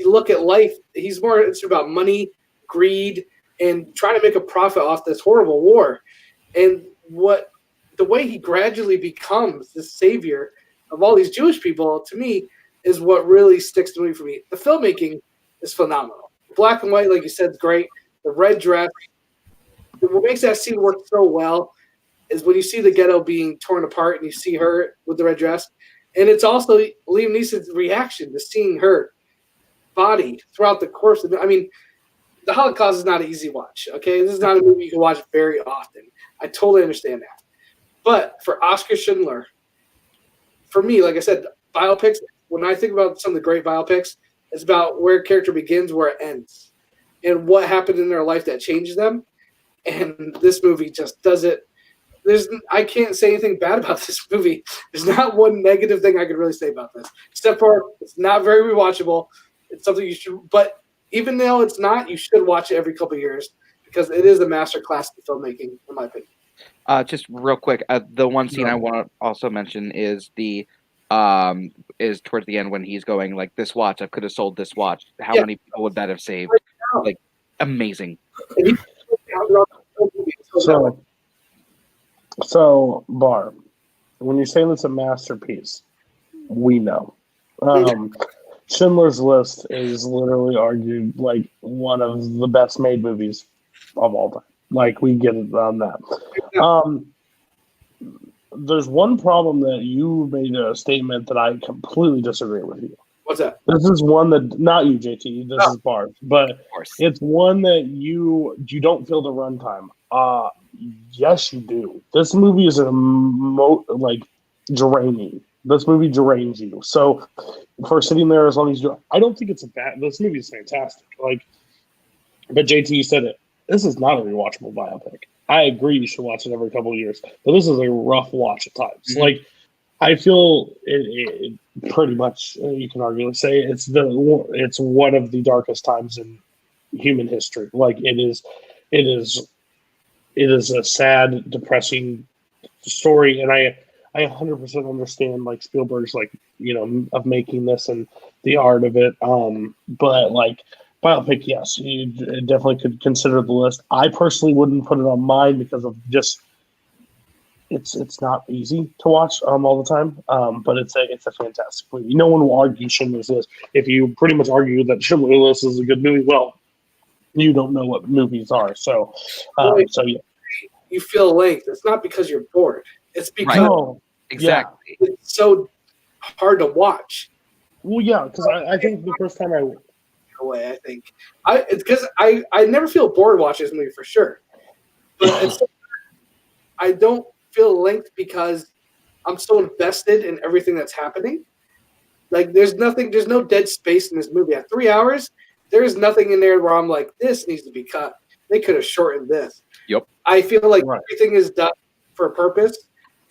look at life. He's more, it's about money, greed, and trying to make a profit off this horrible war. And the way he gradually becomes the savior of all these Jewish people, to me, is what really sticks to me for me. The filmmaking is phenomenal. Black and white, like you said, is great. The red dress. What makes that scene work so well is when you see the ghetto being torn apart and you see her with the red dress. And it's also Liam Neeson's reaction to seeing her body throughout the course of the, the Holocaust is not an easy watch, okay? This is not a movie you can watch very often. I totally understand that. But for Oscar Schindler, for me, like I said, biopics, when I think about some of the great biopics, it's about where a character begins, where it ends, and what happened in their life that changes them. And this movie just does it. I can't say anything bad about this movie. There's not one negative thing I could really say about this, except for it's not very rewatchable. It's something you should, but even though it's not, you should watch it every couple of years, because it is a master class in filmmaking, in my opinion. Just real quick, the one scene I want to also mention is is towards the end when he's going this watch. I could have sold this watch. How many people would that have saved? Amazing. So Barr, when you say it's a masterpiece, we know. Schindler's List is literally argued one of the best made movies of all time. We get it on that. there's one problem that you made a statement that I completely disagree with you. What's that? This is one that not you, JT. This is Barr, but it's one that you don't feel the runtime. Yes, you do. This movie is draining. This movie drains you. So for sitting there as long as you, I don't think it's a bad. This movie is fantastic. Like, but JT said it. This is not a rewatchable biopic. I agree you should watch it every couple of years, but this is a rough watch at times. Mm-hmm. Like, I feel it pretty much, you can arguably say it's one of the darkest times in human history. Like, it is a sad, depressing story, and I 100% understand like Spielberg's of making this and the art of it. But like biopic, yes, you definitely could consider the list. I personally wouldn't put it on mine because of just it's not easy to watch all the time. But it's a fantastic movie. No one will argue Schindler's List. If you pretty much argue that Schindler's List is a good movie, well, you don't know what movies are. So yeah. You feel length. It's not because you're bored. It's because Exactly. it's so hard to watch. Well, yeah, because I think the first time I think it's because I never feel bored watching this movie for sure, but I don't feel length because I'm so invested in everything that's happening. Like there's no dead space in this movie. At 3 hours, there's nothing in there where I'm like, this needs to be cut. They could have shortened this. Yep. I feel like everything is done for a purpose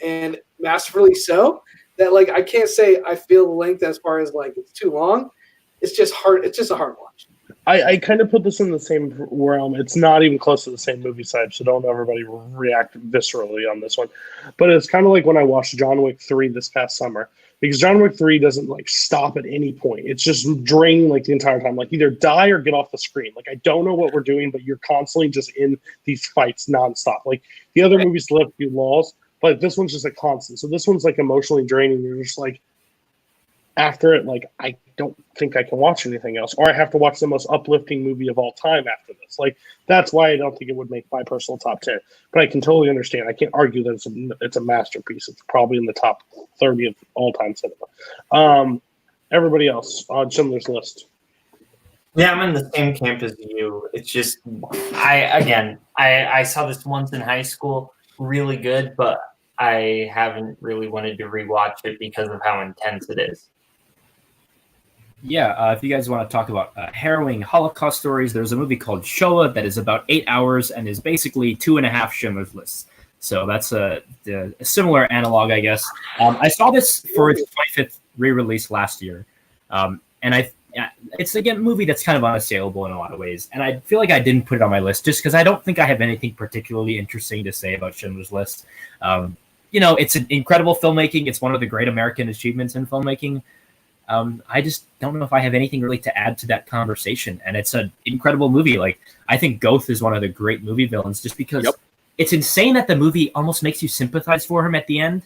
and masterfully so that like I can't say I feel the length as far as like it's too long. It's just hard. It's just a hard watch. I kind of put this in the same realm. It's not even close to the same movie side, so don't everybody react viscerally on this one. But it's kind of like when I watched John Wick 3 this past summer, because John Wick 3 doesn't like stop at any point. It's just draining like the entire time. Like either die or get off the screen. Like I don't know what we're doing, but you're constantly just in these fights nonstop. Like the other movies left you lulls, but this one's just a constant. So this one's like emotionally draining. You're just like, after it, like, I don't think I can watch anything else, or I have to watch the most uplifting movie of all time after this. Like, that's why I don't think it would make my personal top 10. But I can totally understand. I can't argue that it's a masterpiece. It's probably in the top 30 of all-time cinema. Everybody else on Schindler's List. Yeah, I'm in the same camp as you. It's just, I saw this once in high school, really good, but I haven't really wanted to rewatch it because of how intense it is. Yeah, if you guys want to talk about harrowing Holocaust stories, there's a movie called Shoah that is about 8 hours and is basically 2.5 Schindler's Lists. So that's a similar analog, I guess. I saw this for its 25th re-release last year. It's, again, a movie that's kind of unassailable in a lot of ways. And I feel like I didn't put it on my list just because I don't think I have anything particularly interesting to say about Schindler's List. It's an incredible filmmaking. It's one of the great American achievements in filmmaking. I just don't know if I have anything really to add to that conversation. And it's an incredible movie. Like, I think Goeth is one of the great movie villains just because it's insane that the movie almost makes you sympathize for him at the end.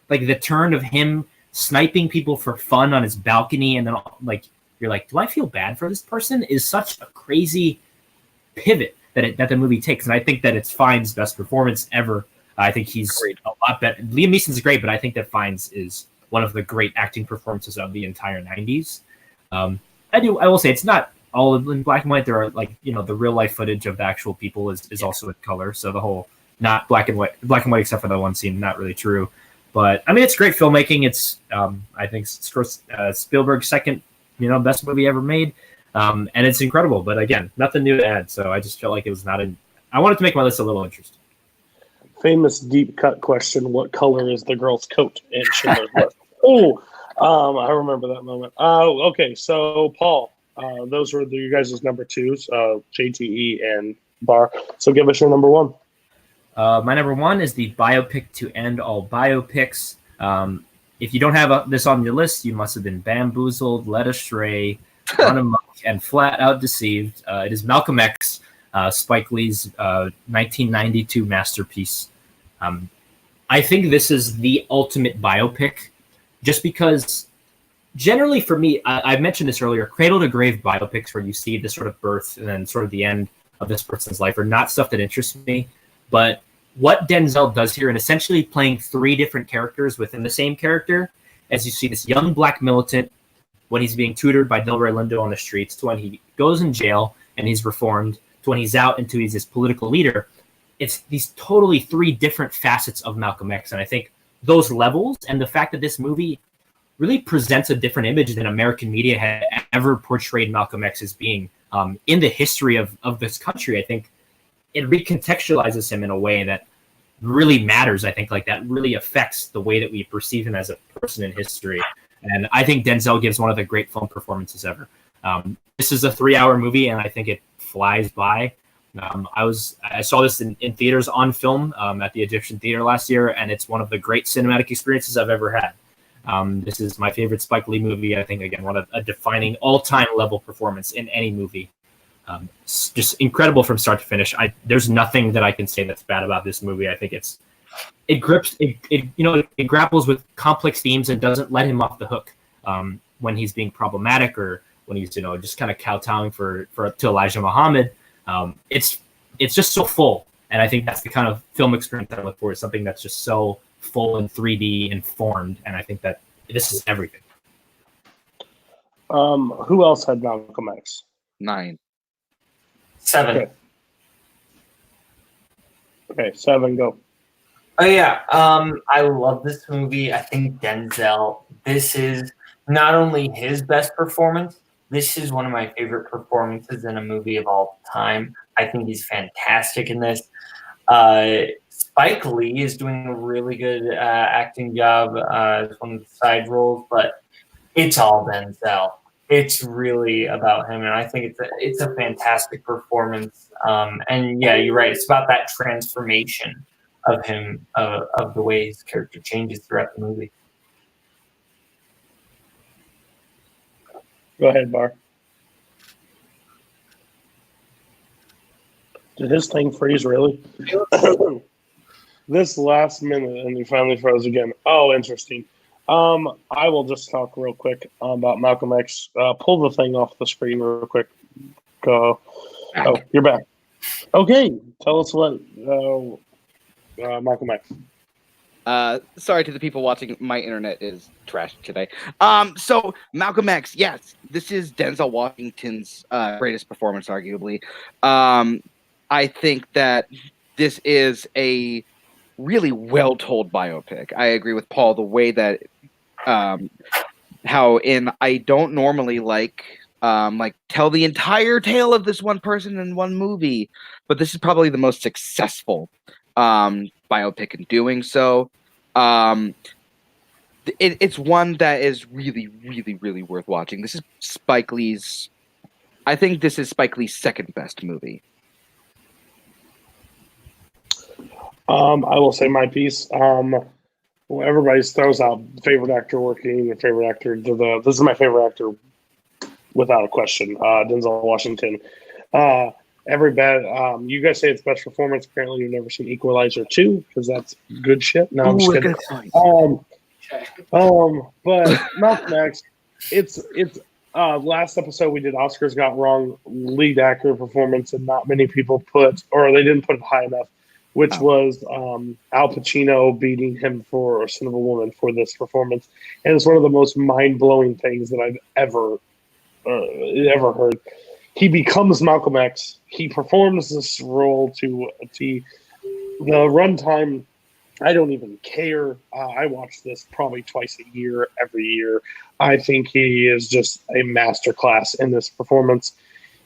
Like, the turn of him sniping people for fun on his balcony and then, like, you're like, do I feel bad for this person? Is such a crazy pivot that the movie takes. And I think that it's Fiennes' best performance ever. I think he's a lot better. Liam Neeson's great, but I think that Fiennes is one of the great acting performances of the entire 90s. I will say it's not all in black and white. There are the real life footage of the actual people is also in color. So the whole not black and white except for the one scene, not really true. But I mean, it's great filmmaking. It's I think Spielberg's second best movie ever made, and it's incredible. But again, nothing new to add. So I just felt like it was not I wanted to make my list a little interesting. Famous deep cut question: what color is the girl's coat in Schindler's List? I remember that moment. Okay, so Paul, those were you guys' number twos, JTE and Barr. So give us your number one. My number one is the biopic to end all biopics. If you don't have this on your list, you must have been bamboozled, led astray, run amok, and flat out deceived. It is Malcolm X, Spike Lee's 1992 masterpiece. I think this is the ultimate biopic, just because generally for me, I've mentioned this earlier, cradle to grave biopics where you see the sort of birth and then sort of the end of this person's life are not stuff that interests me. But what Denzel does here, and essentially playing three different characters within the same character, as you see this young black militant when he's being tutored by Delroy Lindo on the streets, to when he goes in jail and he's reformed, to when he's out into he's this political leader. It's these totally three different facets of Malcolm X. And I think those levels and the fact that this movie really presents a different image than American media had ever portrayed Malcolm X as being in the history of this country. I think it recontextualizes him in a way that really matters. I think like that really affects the way that we perceive him as a person in history. And I think Denzel gives one of the great film performances ever. This is a 3-hour movie, and I think it flies by. I saw this in theaters on film at the Egyptian Theater last year, and it's one of the great cinematic experiences I've ever had. This is my favorite Spike Lee movie. I think, again, one of a defining all-time level performance in any movie. It's just incredible from start to finish. There's nothing that I can say that's bad about this movie. I think it grapples with complex themes and doesn't let him off the hook when he's being problematic or when he's just kind of kowtowing to Elijah Muhammad. It's just so full, and I think that's the kind of film experience that I look for, is something that's just so full and 3D informed, and I think that this is everything. Who else had Malcolm X? 9. 7. Okay, 7, go. Oh yeah, I love this movie. I think Denzel, this is not only his best performance, this is one of my favorite performances in a movie of all time. I think he's fantastic in this. Spike Lee is doing a really good acting job as one of the side roles, but it's all Denzel. It's really about him, and I think it's a fantastic performance. And yeah, you're right. It's about that transformation of him, of the way his character changes throughout the movie. Go ahead, Barr. Did his thing freeze, really? This last minute, and he finally froze again. Oh, interesting. I will just talk real quick about Malcolm X. Pull the thing off the screen real quick. Go. Oh, you're back. Okay, tell us what Malcolm X. Sorry to the people watching. My internet is trash today. So Malcolm X, yes, this is Denzel Washington's greatest performance, arguably. I think that this is a really well-told biopic. I agree with Paul, the way that I don't normally like tell the entire tale of this one person in one movie, but this is probably the most successful biopic in doing so. It's one that is really, really, really worth watching. This is Spike Lee's. I think this is Spike Lee's second best movie. I will say my piece. Everybody throws out favorite actor working, your favorite actor. This is my favorite actor, without a question. Denzel Washington. You guys say it's best performance. Apparently, you've never seen Equalizer 2 because that's good shit. No, I'm just kidding. But Malcolm X, it's last episode we did Oscars got wrong lead actor performance, and not many people they didn't put it high enough, which was Al Pacino beating him for Son of a Woman for this performance, and it's one of the most mind blowing things that I've ever heard. He becomes Malcolm X. He performs this role to a T. The runtime, I don't even care. I watch this probably twice a year, every year. I think he is just a masterclass in this performance.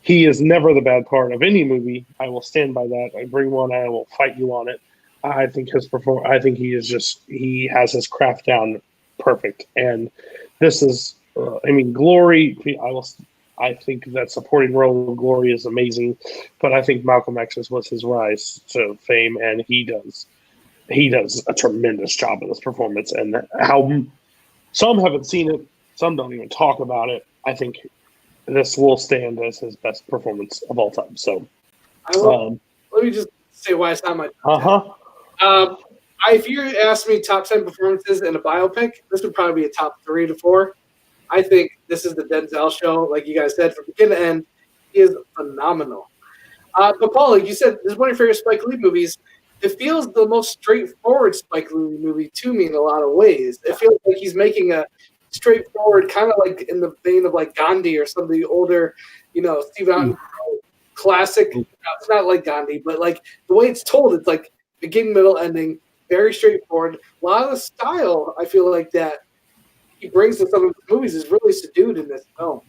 He is never the bad part of any movie. I will stand by that. I bring one, I will fight you on it. I think he has his craft down perfect. And this is, Glory. I think that supporting role of Glory is amazing, but I think Malcolm X was his rise to fame, and he does a tremendous job in this performance. And how some haven't seen it, some don't even talk about it. I think this will stand as his best performance of all time. So, let me just say why it's not my top 10. If you ask me top 10 performances in a biopic, this would probably be a top 3 to 4. I think this is the Denzel show, like you guys said, from beginning to end. He is phenomenal. But Paul, like you said, this is one of your favorite Spike Lee movies. it feels the most straightforward Spike Lee movie to me in a lot of ways. It feels like he's making a straightforward, kind of like in the vein of like Gandhi or some of the older, Steve Allen classic. It's not like Gandhi, but like the way it's told, it's like beginning, middle, ending, very straightforward. A lot of the style, I feel like that he brings to some of his movies is really subdued in this film.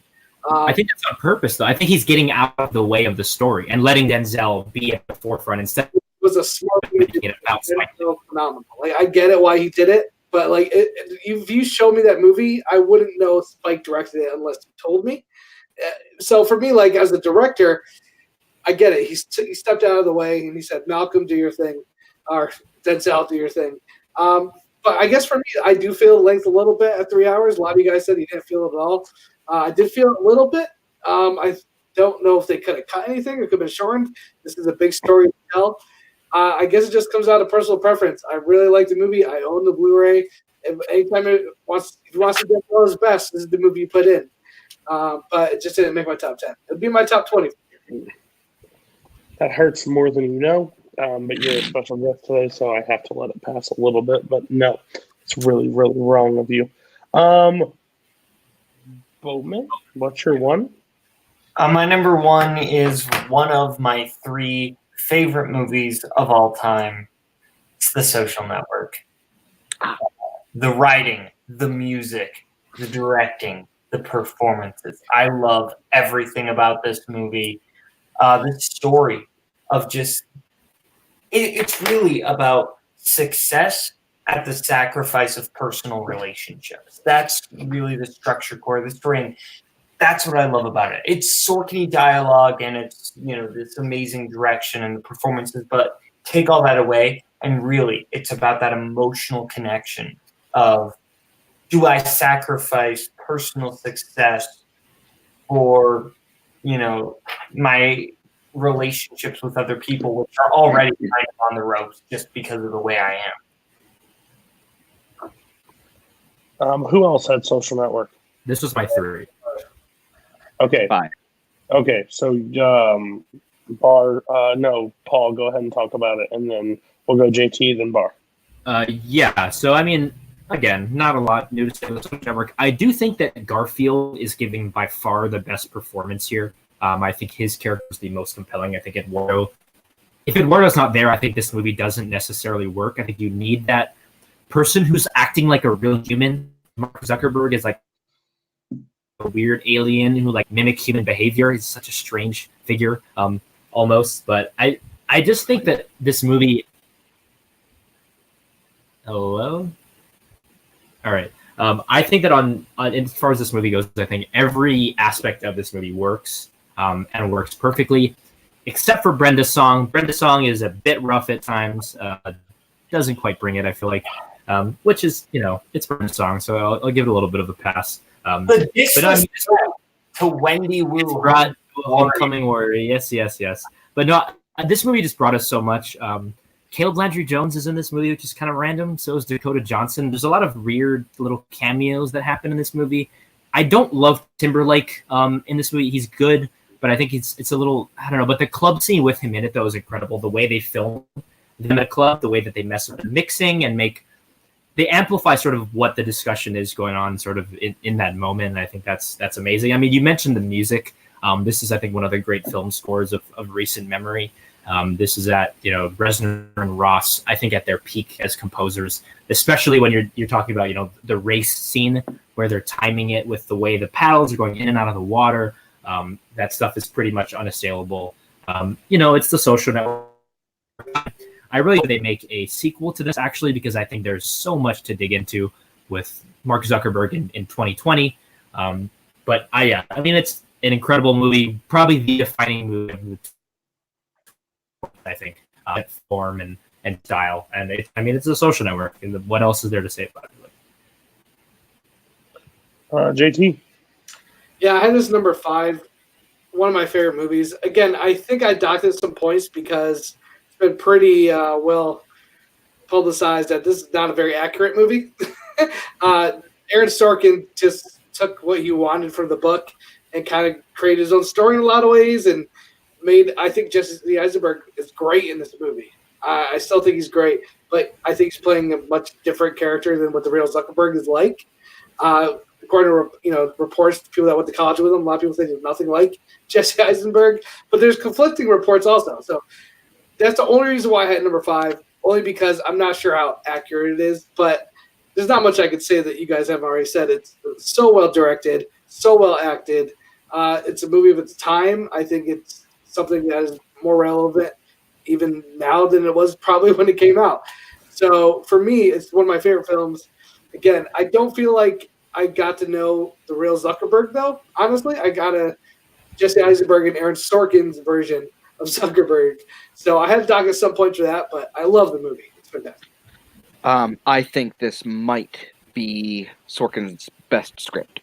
I think that's on purpose, though. I think he's getting out of the way of the story and letting Denzel be at the forefront instead. It was a smart movie. It about phenomenal. Like I get it why he did it, but like if you showed me that movie, I wouldn't know Spike directed it unless you told me. So for me, like as a director, I get it. He stepped out of the way and he said, "Malcolm, do your thing," or Denzel, do your thing. But I guess for me, I do feel length a little bit at 3 hours. A lot of you guys said you didn't feel it at all. I did feel it a little bit. I don't know if they could have cut anything. It could have been shortened. This is a big story to tell. I guess it just comes out of personal preference. I really like the movie. I own the Blu-ray. Anytime if he wants to get his best, this is the movie you put in. But it just didn't make my top 10. It'd be my top 20. That hurts more than you know. But you're a special guest today, so I have to let it pass a little bit. But no, it's really, really wrong of you. Boatman, what's your one? My number one is one of my 3 favorite movies of all time. It's The Social Network. The writing, the music, the directing, the performances. I love everything about this movie. The story of just it's really about success at the sacrifice of personal relationships. That's really the structure core of the story, and that's what I love about it. It's Sorkin dialogue, and it's this amazing direction and the performances. But take all that away, and really, it's about that emotional connection of do I sacrifice personal success for my relationships with other people, which are already kind of on the ropes just because of the way I am. Who else had Social Network? This was my 3. Okay. Fine. Okay, so Barr, no, Paul, go ahead and talk about it, and then we'll go JT, then Barr. Yeah, so I mean, again, not a lot new to say with Social Network. I do think that Garfield is giving by far the best performance here. I think his character is the most compelling. I think if Eduardo's not there, I think this movie doesn't necessarily work. I think you need that person who's acting like a real human. Mark Zuckerberg is like a weird alien who like mimics human behavior. He's such a strange figure, almost. But I just think that this movie. Hello. All right. I think that on as far as this movie goes, I think every aspect of this movie works. And works perfectly, except for Brenda's song. Brenda's song is a bit rough at times. Doesn't quite bring it, I feel like, which is, it's Brenda's song, so I'll give it a little bit of a pass. But to Wendy Wu. Homecoming Warrior, yes. But no, this movie just brought us so much. Caleb Landry Jones is in this movie, which is kind of random. So is Dakota Johnson. There's a lot of weird little cameos that happen in this movie. I don't love Timberlake in this movie. He's good. But I think it's a little, I don't know. But the club scene with him in it, though, is incredible. The way they film them at club, the way that they mess with the mixing and they amplify sort of what the discussion is going on sort of in that moment. And I think that's amazing. I mean, you mentioned the music. This is, I think, one of the great film scores of recent memory. This is at, Reznor and Ross, I think, at their peak as composers, especially when you're talking about, the race scene where they're timing it with the way the paddles are going in and out of the water. That stuff is pretty much unassailable. It's The Social Network. I really hope they make a sequel to this, actually, because I think there's so much to dig into with Mark Zuckerberg in 2020. But I mean, it's an incredible movie, probably the defining movie of I think, form and style. And it's a Social Network. And what else is there to say about it? JT? Yeah, I had this number 5, one of my favorite movies. Again, I think I docked it some points because it's been pretty well publicized that this is not a very accurate movie. Aaron Sorkin just took what he wanted from the book and kind of created his own story in a lot of ways and made, I think, Jesse Eisenberg is great in this movie. I still think he's great, but I think he's playing a much different character than what the real Zuckerberg is like. According to reports, people that went to college with him, a lot of people think he's nothing like Jesse Eisenberg, but there's conflicting reports also. So that's the only reason why I had number 5, only because I'm not sure how accurate it is, but there's not much I could say that you guys haven't already said. It's so well directed, so well acted. It's a movie of its time. I think it's something that is more relevant even now than it was probably when it came out. So for me, it's one of my favorite films. Again, I don't feel like I got to know the real Zuckerberg, though. Honestly, I got a Jesse Eisenberg and Aaron Sorkin's version of Zuckerberg. So I had to talk at some point for that, but I love the movie. It's fantastic. I think this might be Sorkin's best script.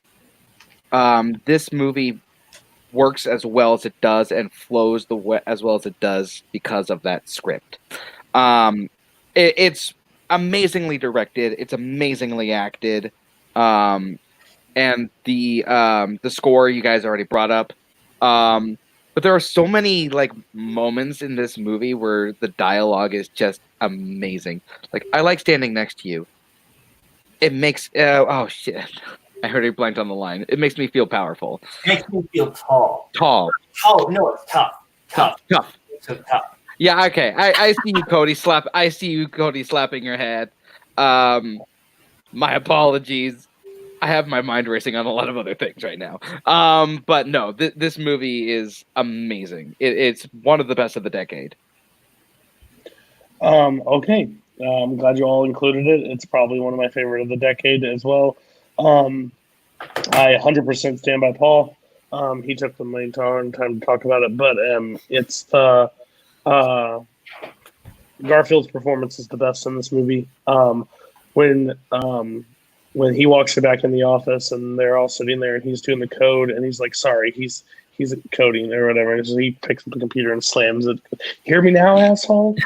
This movie works as well as it does and flows as well as it does because of that script. It's amazingly directed. It's amazingly acted. And the score you guys already brought up. But there are so many like moments in this movie where the dialogue is just amazing. Like, I like standing next to you. It makes oh shit. I heard it blanked on the line. It makes me feel powerful. It makes me feel tall. Tall. Oh no, it's tough. Tough. It's so tough. Yeah, okay. I see you, Cody. I see you, Cody, slapping your head. My apologies. I have my mind racing on a lot of other things right now. But no, this movie is amazing. It's one of the best of the decade. Okay. I'm glad you all included it. It's probably one of my favorite of the decade as well. I 100% stand by Paul. He took the main time to talk about it, but it's the Garfield's performance is the best in this movie. When he walks back in the office and they're all sitting there and he's doing the code and he's like, sorry, he's coding or whatever. And so he picks up the computer and slams it. Hear me now, asshole?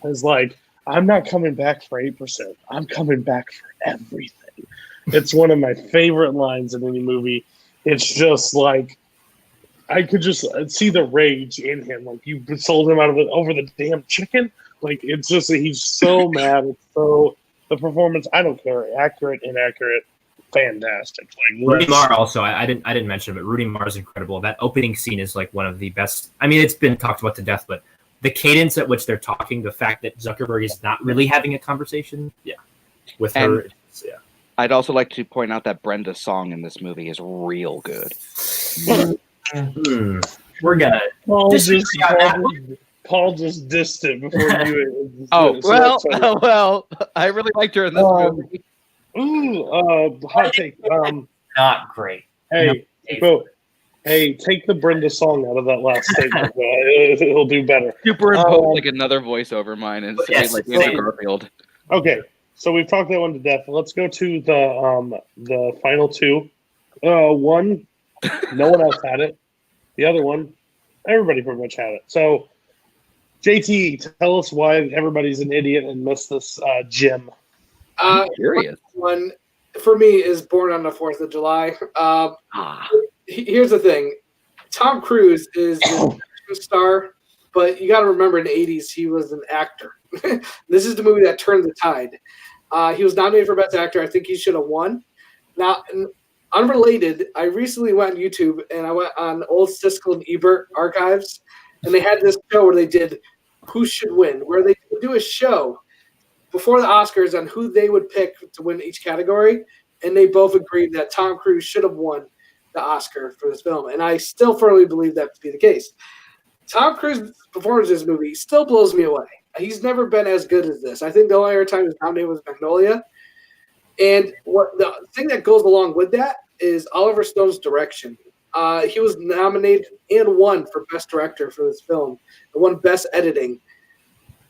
It's like, I'm not coming back for 8%. I'm coming back for everything. It's one of my favorite lines in any movie. It's just like, I could just see the rage in him. Like, you sold him out of it over the damn chicken. Like, it's just, he's so mad. It's so, the performance, I don't care, accurate, inaccurate, fantastic. Like, Rudy Marr also, I didn't mention it, but Rudy Marr is incredible. That opening scene is like one of the best. I mean, it's been talked about to death, but the cadence at which they're talking, the fact that Zuckerberg is not really having a conversation, with her, I'd also like to point out that Brenda's song in this movie is real good. We're gonna. Paul just dissed it before you. Well, I really liked her in this movie. Hot take. Not great. Hey, take the Brenda song out of that last statement. It'll do better. Superimpose like another voice over mine and say like Andrew Garfield. Okay, so we've talked that one to death. Let's go to the final two. One, no one else had it. The other one, everybody pretty much had it. So, JTE, tell us why everybody's an idiot and missed this gem. I'm curious. One for me is Born on the 4th of July. Here's the thing: Tom Cruise is an action star, but you got to remember in the '80s he was an actor. This is the movie that turned the tide. He was nominated for Best Actor. I think he should have won. Now, unrelated, I recently went on YouTube and I went on old Siskel and Ebert archives, and they had this show where they did Who Should Win, where they would do a show before the Oscars on who they would pick to win each category, and they both agreed that Tom Cruise should have won the Oscar for this film, and I still firmly believe that to be the case. Tom Cruise's performance in this movie still blows me away. He's never been as good as this. I think the only other time he was nominated was Magnolia. And what the thing that goes along with that is Oliver Stone's direction. He was nominated and won for Best Director for this film, and won Best Editing.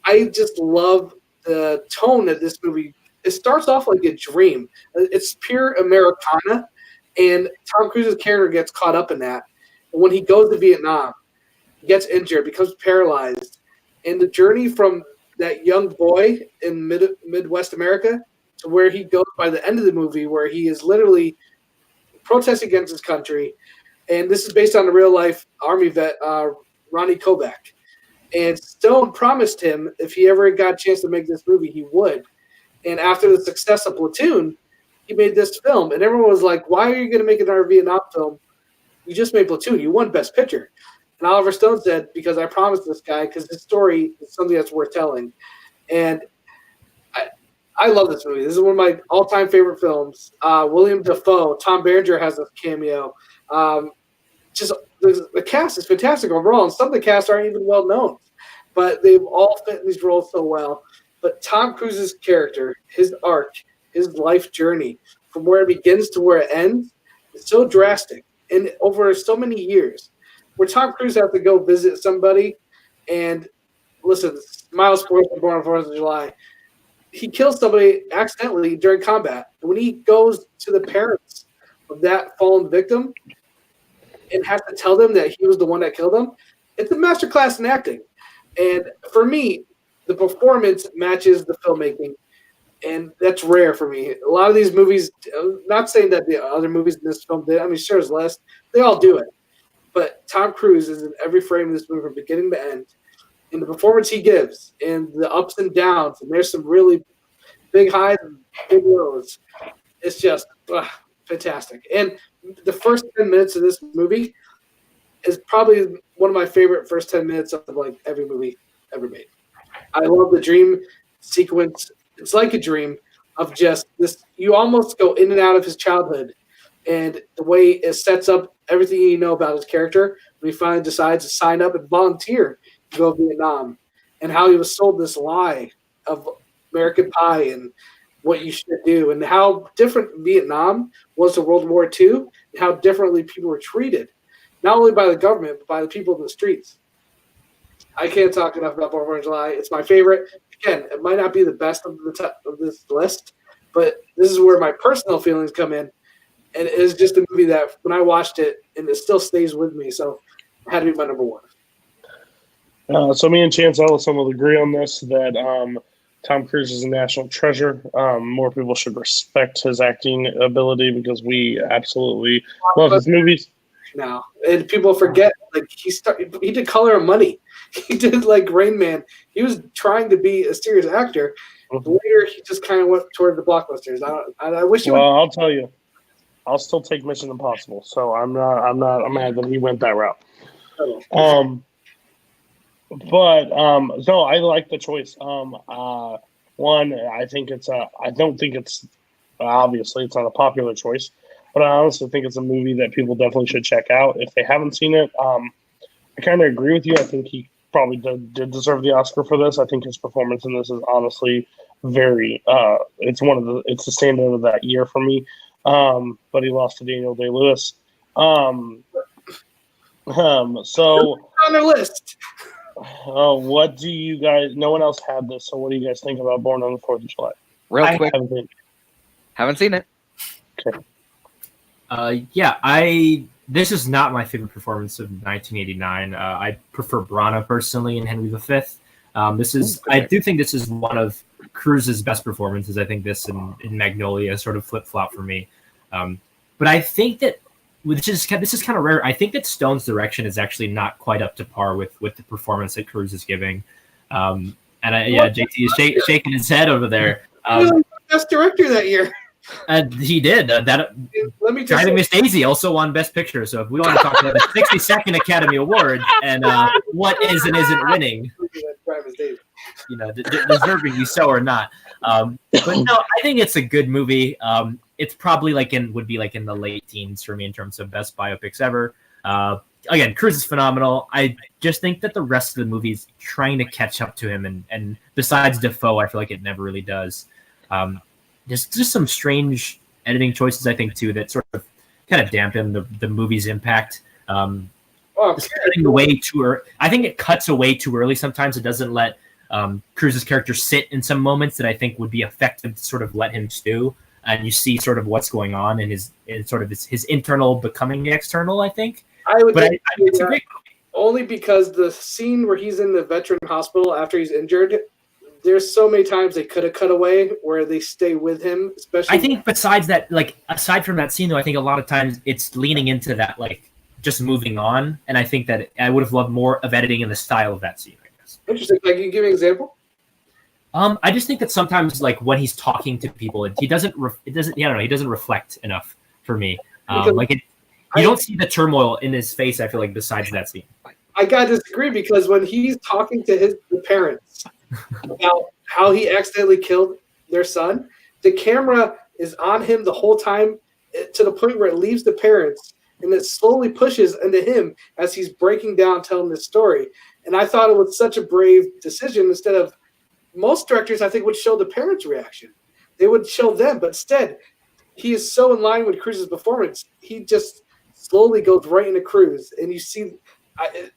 I just love the tone of this movie. It starts off like a dream. It's pure Americana, and Tom Cruise's character gets caught up in that. And when he goes to Vietnam, he gets injured, becomes paralyzed, and the journey from that young boy in Midwest America to where he goes by the end of the movie, where he is literally protesting against his country. And this is based on a real life Army vet, Ronnie Kovac. And Stone promised him if he ever got a chance to make this movie, he would. And after the success of Platoon, he made this film. And everyone was like, why are you going to make another Vietnam film? You just made Platoon. You won Best Picture. And Oliver Stone said, because I promised this guy, because his story is something that's worth telling. And I love this movie. This is one of my all-time favorite films. William Dafoe, Tom Berenger has a cameo. Just the cast is fantastic overall, and some of the cast aren't even well known, but they've all fit in these roles so well. But Tom Cruise's character, his arc, his life journey, from where it begins to where it ends, is so drastic, and over so many years, where Tom Cruise has to go visit somebody, and listen, Miles Forrest was born on 4th of July. He kills somebody accidentally during combat. And when he goes to the parents of that fallen victim and has to tell them that he was the one that killed them, it's a masterclass in acting. And for me, the performance matches the filmmaking, and that's rare for me. A lot of these movies, I'm not saying that the other movies in this film did. I mean, sure as less, they all do it. But Tom Cruise is in every frame of this movie from beginning to end. And the performance he gives, and the ups and downs, and there's some really big highs and big lows. It's just fantastic. And the first 10 minutes of this movie is probably one of my favorite first 10 minutes of like every movie ever made. I love the dream sequence. It's like a dream of just this. You almost go in and out of his childhood, and the way it sets up everything you know about his character when he finally decides to sign up and volunteer to go to Vietnam, and how he was sold this lie of American Pie and what you should do, and how different Vietnam was to World War II, and how differently people were treated, not only by the government, but by the people in the streets. I can't talk enough about 4th of July. It's my favorite. Again, it might not be the best of of this list, but this is where my personal feelings come in, and it is just a movie that when I watched it, and it still stays with me, so it had to be my number one. So me and Chance Ellison will agree on this, that Tom Cruise is a national treasure. More people should respect his acting ability because we absolutely love his movies. Now, and people forget, like he did Color of Money. He did like Rain Man. He was trying to be a serious actor. Mm-hmm. Later, he just kind of went toward the blockbusters. I wish he Well, I'll tell you, I'll still take Mission Impossible. So I'm mad that he went that route. So I like the choice. One, I don't think it's obviously it's not a popular choice, but I honestly think it's a movie that people definitely should check out if they haven't seen it. I kind of agree with you. I think he probably did deserve the Oscar for this. I think his performance in this is honestly very. It's the standout of that year for me. But he lost to Daniel Day-Lewis. So on their list. What do you guys? No one else had this, so what do you guys think about Born on the 4th of July? Real quick, haven't seen it. Okay. This is not my favorite performance of 1989. I prefer Brana personally in Henry V. I do think this is one of Cruise's best performances. I think this and Magnolia sort of flip-flop for me. But I think that this is kind of rare. I think that Stone's direction is actually not quite up to par with the performance that Cruise is giving. JT is shaking his head over there. Best director that year. He did. Let me Driving Miss Daisy also won Best Picture. So if we want to talk about the 62nd Academy Award and what is and isn't winning, deservingly so or not. But no, I think it's a good movie. It's probably would be in the late teens for me in terms of best biopics ever. Again, Cruise is phenomenal. I just think that the rest of the movie is trying to catch up to him, and besides Defoe, I feel like it never really does. Just some strange editing choices, I think, too, that sort of kind of dampen the movie's impact. Cutting away too early. I think it cuts away too early. Sometimes it doesn't let Cruise's character sit in some moments that I think would be effective to sort of let him stew. And you see sort of what's going on in his internal becoming external, I think. It's a great movie. Only because the scene where he's in the veteran hospital after he's injured, there's so many times they could have cut away where they stay with him, especially. I think aside from that scene, though, I think a lot of times it's leaning into that, just moving on. And I think that I would have loved more of editing in the style of that scene, I Interesting. Like, you give me an example? I just think that sometimes, like when he's talking to people, he doesn't. He doesn't reflect enough for me. You don't see the turmoil in his face. I feel like besides that scene. I gotta disagree because when he's talking to the parents about how he accidentally killed their son, the camera is on him the whole time to the point where it leaves the parents and it slowly pushes into him as he's breaking down, telling this story. And I thought it was such a brave decision. Instead of most directors, I think, would show the parents' reaction. They would show them, but instead, he is so in line with Cruz's performance. He just slowly goes right into Cruz, and you see.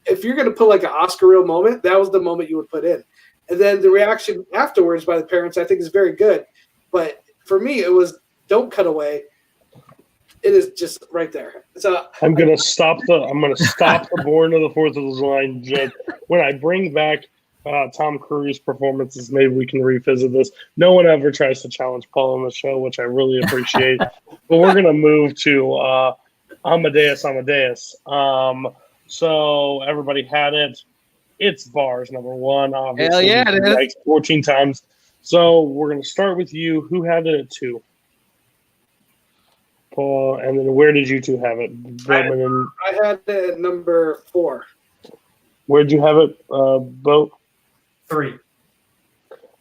If you're going to put like an Oscar reel moment, that was the moment you would put in. And then the reaction afterwards by the parents, I think, is very good. But for me, it was don't cut away. It is just right there. So I'm going to stop the Born of the Fourth of July joke. When I bring back Tom Cruise performances, maybe we can revisit this. No one ever tries to challenge Paul on the show, which I really appreciate. But we're going to move to Amadeus. So everybody had it. It's Barr's number one, obviously. Hell yeah, it is. Like 14 times. So we're going to start with you. Who had it at 2? Paul, and then where did you two have it? I had it at number 4. Where'd you have it, Boat? 3.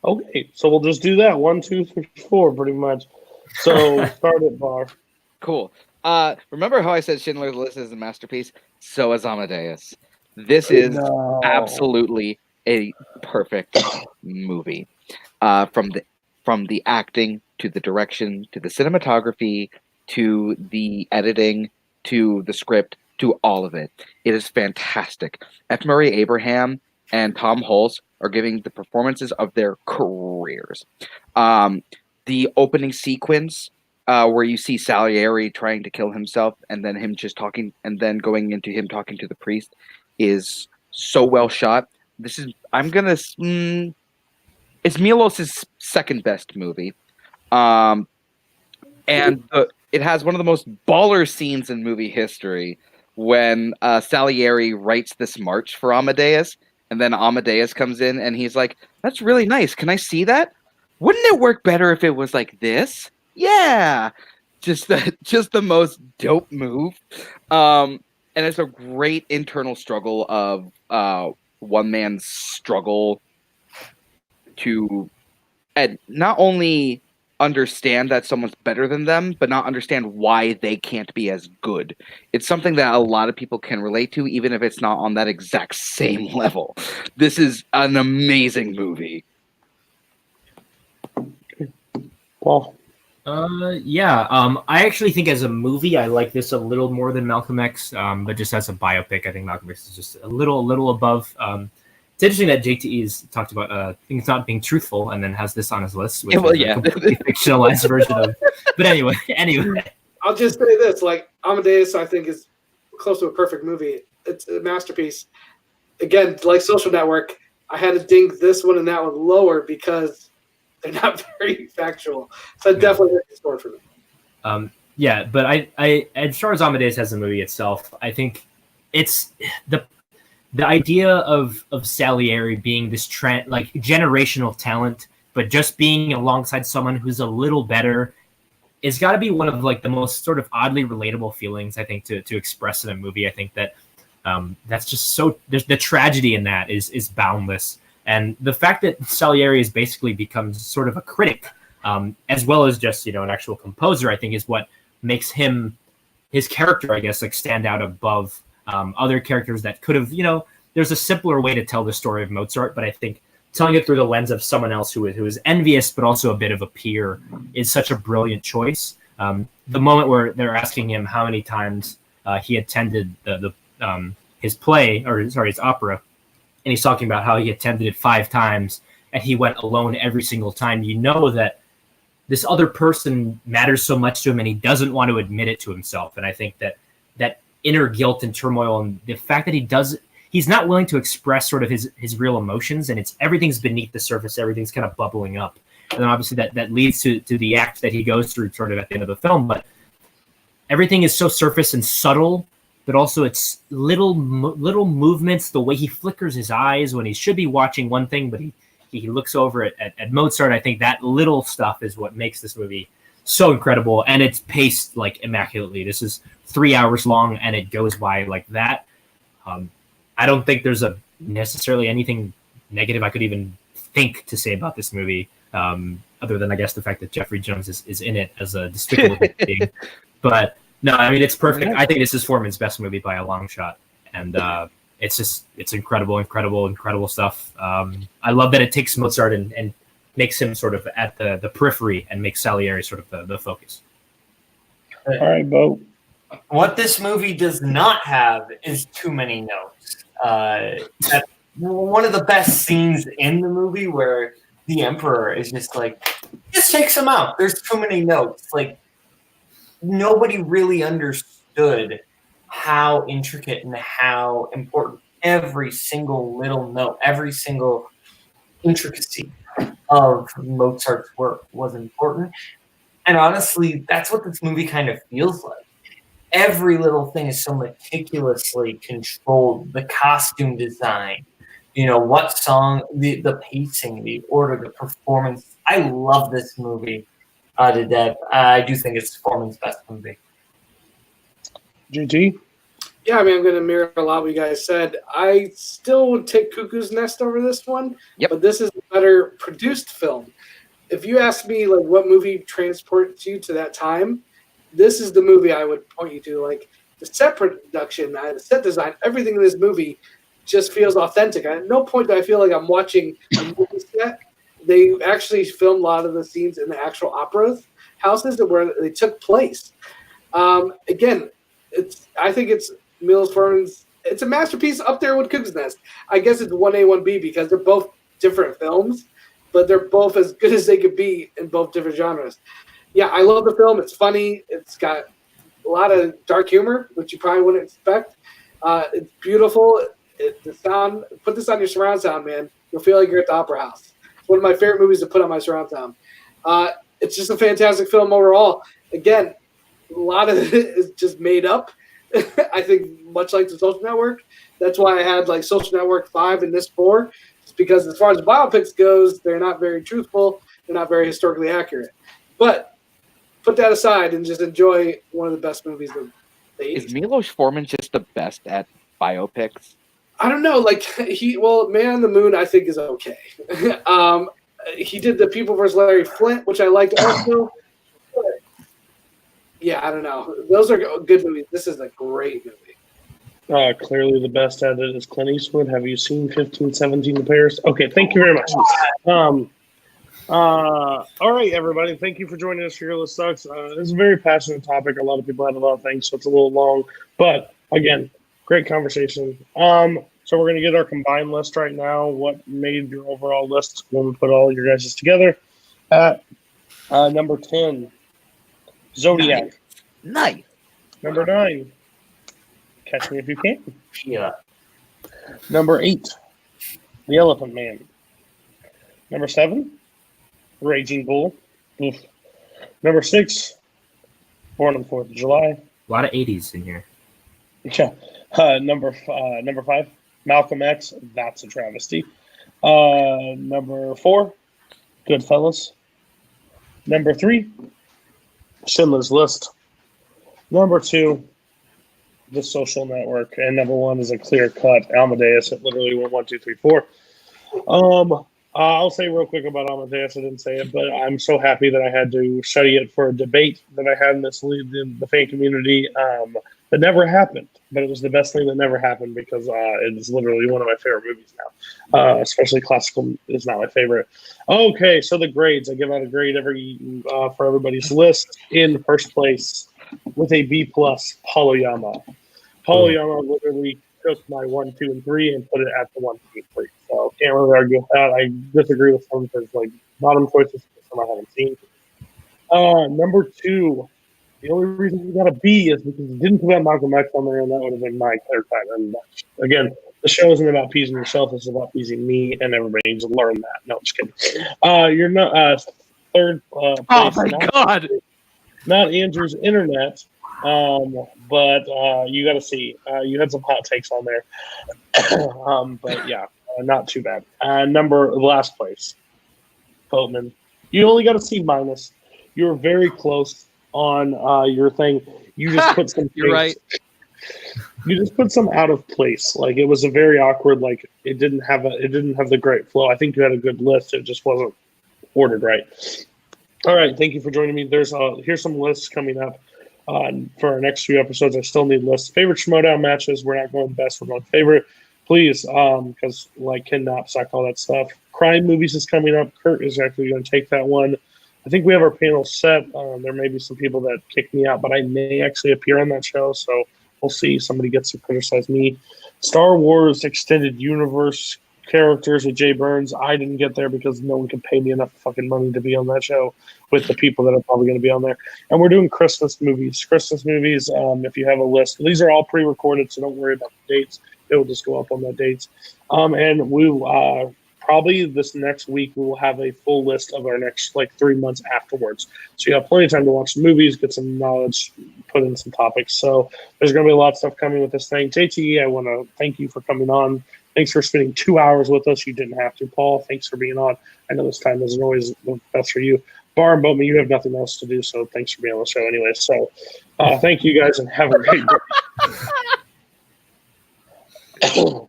Okay, so we'll just do that. 1, 2, 3, 4, pretty much. So start at Barr. Cool. Remember how I said Schindler's List is a masterpiece? So is Amadeus. This is absolutely a perfect movie. From the acting to the direction to the cinematography to the editing to the script to all of it. It is fantastic. F. Murray Abraham and Tom Hulce are giving the performances of their careers. The opening sequence where you see Salieri trying to kill himself and then him just talking and then going into him talking to the priest is so well shot. It's Milos' second best movie. It has one of the most baller scenes in movie history when Salieri writes this march for Amadeus and then Amadeus comes in and he's like, "That's really nice. Can I see that? Wouldn't it work better if it was like this?" Yeah, just the most dope move, and it's a great internal struggle of one man's struggle to not only understand that someone's better than them, but not understand why they can't be as good. It's something that a lot of people can relate to, even if it's not on that exact same level. This is an amazing movie. Paul. I actually think as a movie, I like this a little more than Malcolm X, but just as a biopic, I think Malcolm X is just a little above. It's interesting that JTE's talked about things not being truthful and then has this on his list, which is a completely fictionalized version of. But anyway. I'll just say this: like Amadeus, I think is close to a perfect movie. It's a masterpiece. Again, like Social Network, I had to ding this one and that one lower because they're not very factual. So I definitely hit the score for me. But I as far as Amadeus as a movie itself, I think it's the idea of Salieri being this generational talent, but just being alongside someone who's a little better is got to be one of like the most sort of oddly relatable feelings, I think, to express in a movie. I think that that's just so the tragedy in that is boundless. And the fact that Salieri has basically become sort of a critic, as well as just, an actual composer, I think is what makes his character, I guess, like stand out above other characters that could have, there's a simpler way to tell the story of Mozart, but I think telling it through the lens of someone else who is envious, but also a bit of a peer is such a brilliant choice. The moment where they're asking him how many times he attended his play, his opera, and he's talking about how he attended it 5 times and he went alone every single time. You know that this other person matters so much to him and he doesn't want to admit it to himself. And I think that inner guilt and turmoil and the fact that he's not willing to express sort of his real emotions, and everything's beneath the surface, everything's kind of bubbling up. And then obviously that leads to the act that he goes through sort of at the end of the film. But everything is so surface and subtle, but also it's little movements, the way he flickers his eyes when he should be watching one thing, but he looks over at Mozart. I think that little stuff is what makes this movie so incredible, and it's paced like immaculately. This is 3 hours long, and it goes by like that. I don't think there's necessarily anything negative I could even think to say about this movie, other than I guess the fact that Jeffrey Jones is in it as a despicable being. But no, I mean, it's perfect. I think this is Foreman's best movie by a long shot, and it's incredible stuff. I love that it takes Mozart and makes him sort of at the periphery and makes Salieri sort of the focus. All right, Bo. What this movie does not have is too many notes. That's one of the best scenes in the movie where the Emperor is just like, just takes them out. There's too many notes. Like, nobody really understood how intricate and how important every single little note, every single intricacy of Mozart's work was important. And honestly, that's what this movie kind of feels like. Every little thing is so meticulously controlled. The costume design, what song, the pacing, the order, the performance. I love this movie to death. I do think it's Foreman's best movie. JT? Yeah, I mean, I'm going to mirror a lot what you guys said. I still would take Cuckoo's Nest over this one, but this is a better produced film. If you ask me, like, what movie transports you to that time, this is the movie I would point you to. Like, the set production, the set design, everything in this movie just feels authentic. At no point do I feel like I'm watching a movie set. They actually filmed a lot of the scenes in the actual opera houses where they took place. Again, I think it's Milos Forman's. It's a masterpiece up there with Cuckoo's Nest. I guess it's 1A, 1B because they're both different films, but they're both as good as they could be in both different genres. Yeah, I love the film. It's funny. It's got a lot of dark humor, which you probably wouldn't expect. It's beautiful. The sound. Put this on your surround sound, man. You'll feel like you're at the Opera House. It's one of my favorite movies to put on my surround sound. It's just a fantastic film overall. Again, a lot of it is just made up. I think much like the Social Network. That's why I had like Social Network 5 and this 4. Just because as far as biopics goes, they're not very truthful. They're not very historically accurate. But put that aside and just enjoy one of the best movies of the 80s. Is Milos Forman just the best at biopics? I don't know. Like Man on the Moon, I think is okay. He did The People vs. Larry Flint, which I liked also. Yeah, I don't know. Those are good movies. This is a great movie. Clearly the best at it is Clint Eastwood. Have you seen 1517 to Paris? Okay, thank you very much. All right, everybody. Thank you for joining us for Your List Sucks. It's a very passionate topic. A lot of people had a lot of things, so it's a little long. But, again, great conversation. So we're going to get our combined list right now. What made your overall list when we put all your guys' together? At number 10, Zodiac. Nice. Number 9, Catch Me If You Can. Yeah. Number 8, The Elephant Man. Number 7, Raging Bull. Oof. Number 6, Born on the 4th of July. A lot of 80s in here. Yeah. Number 5, Malcolm X. That's a travesty. Number 4, Goodfellas. Number 3, Schindler's List. Number 2, The Social Network. And number 1 is a clear cut Amadeus. It literally went 1, 2, 3, 4. I'll say real quick about Amadeus. I didn't say it, but I'm so happy that I had to study it for a debate that I had in the fan community that never happened. But it was the best thing that never happened because it is literally one of my favorite movies now. Especially classical is not my favorite. Okay, so the grades. I give out a grade for everybody's list. In first place with a B+, Paul Oyama. Paul Oyama literally took my 1, 2, and 3 and put it at the 1, 2, and 3. So can't really argue with that. I disagree with some because like bottom choices some I haven't seen. Number 2, the only reason we got a B is because you didn't put Malcolm X on there, and that would have been my clear cut. And again, the show isn't about pleasing yourself; it's about pleasing me, and everybody needs to learn that. No, I'm just kidding. You're not third. Place, Oh my God! Not Andrew's Internet But you got to see. You had some hot takes on there. But yeah, not too bad. Last place, Boatman. You only got to see minus. You were very close on your thing. You just put some. You're right. You just put some out of place. Like it was a very awkward. Like it didn't have the great flow. I think you had a good list. It just wasn't ordered right. All right, thank you for joining me. Here's some lists coming up for our next few episodes. I still need lists. Favorite Schmodown matches. We're not going best. We're going favorite. Please, because like kidnap, suck, all that stuff. Crime movies is coming up. Kurt is actually going to take that one. I think we have our panel set. There may be some people that kick me out, but I may actually appear on that show. So we'll see. Somebody gets to criticize me. Star Wars Extended Universe characters with Jay Burns. I didn't get there because no one can pay me enough fucking money to be on that show with the people that are probably going to be on there. And we're doing Christmas movies. If you have a list, these are all pre-recorded, so don't worry about the dates. It will just go up on the dates. And we probably this next week we will have a full list of our next 3 months afterwards. So you have plenty of time to watch some movies, get some knowledge, put in some topics. So there's going to be a lot of stuff coming with this thing. JTE, I want to thank you for coming on. Thanks for spending 2 hours with us. You didn't have to, Paul. Thanks for being on. I know this time isn't always the best for you. Barr and Boatman, you have nothing else to do, so thanks for being on the show anyway. So thank you guys and have a great day.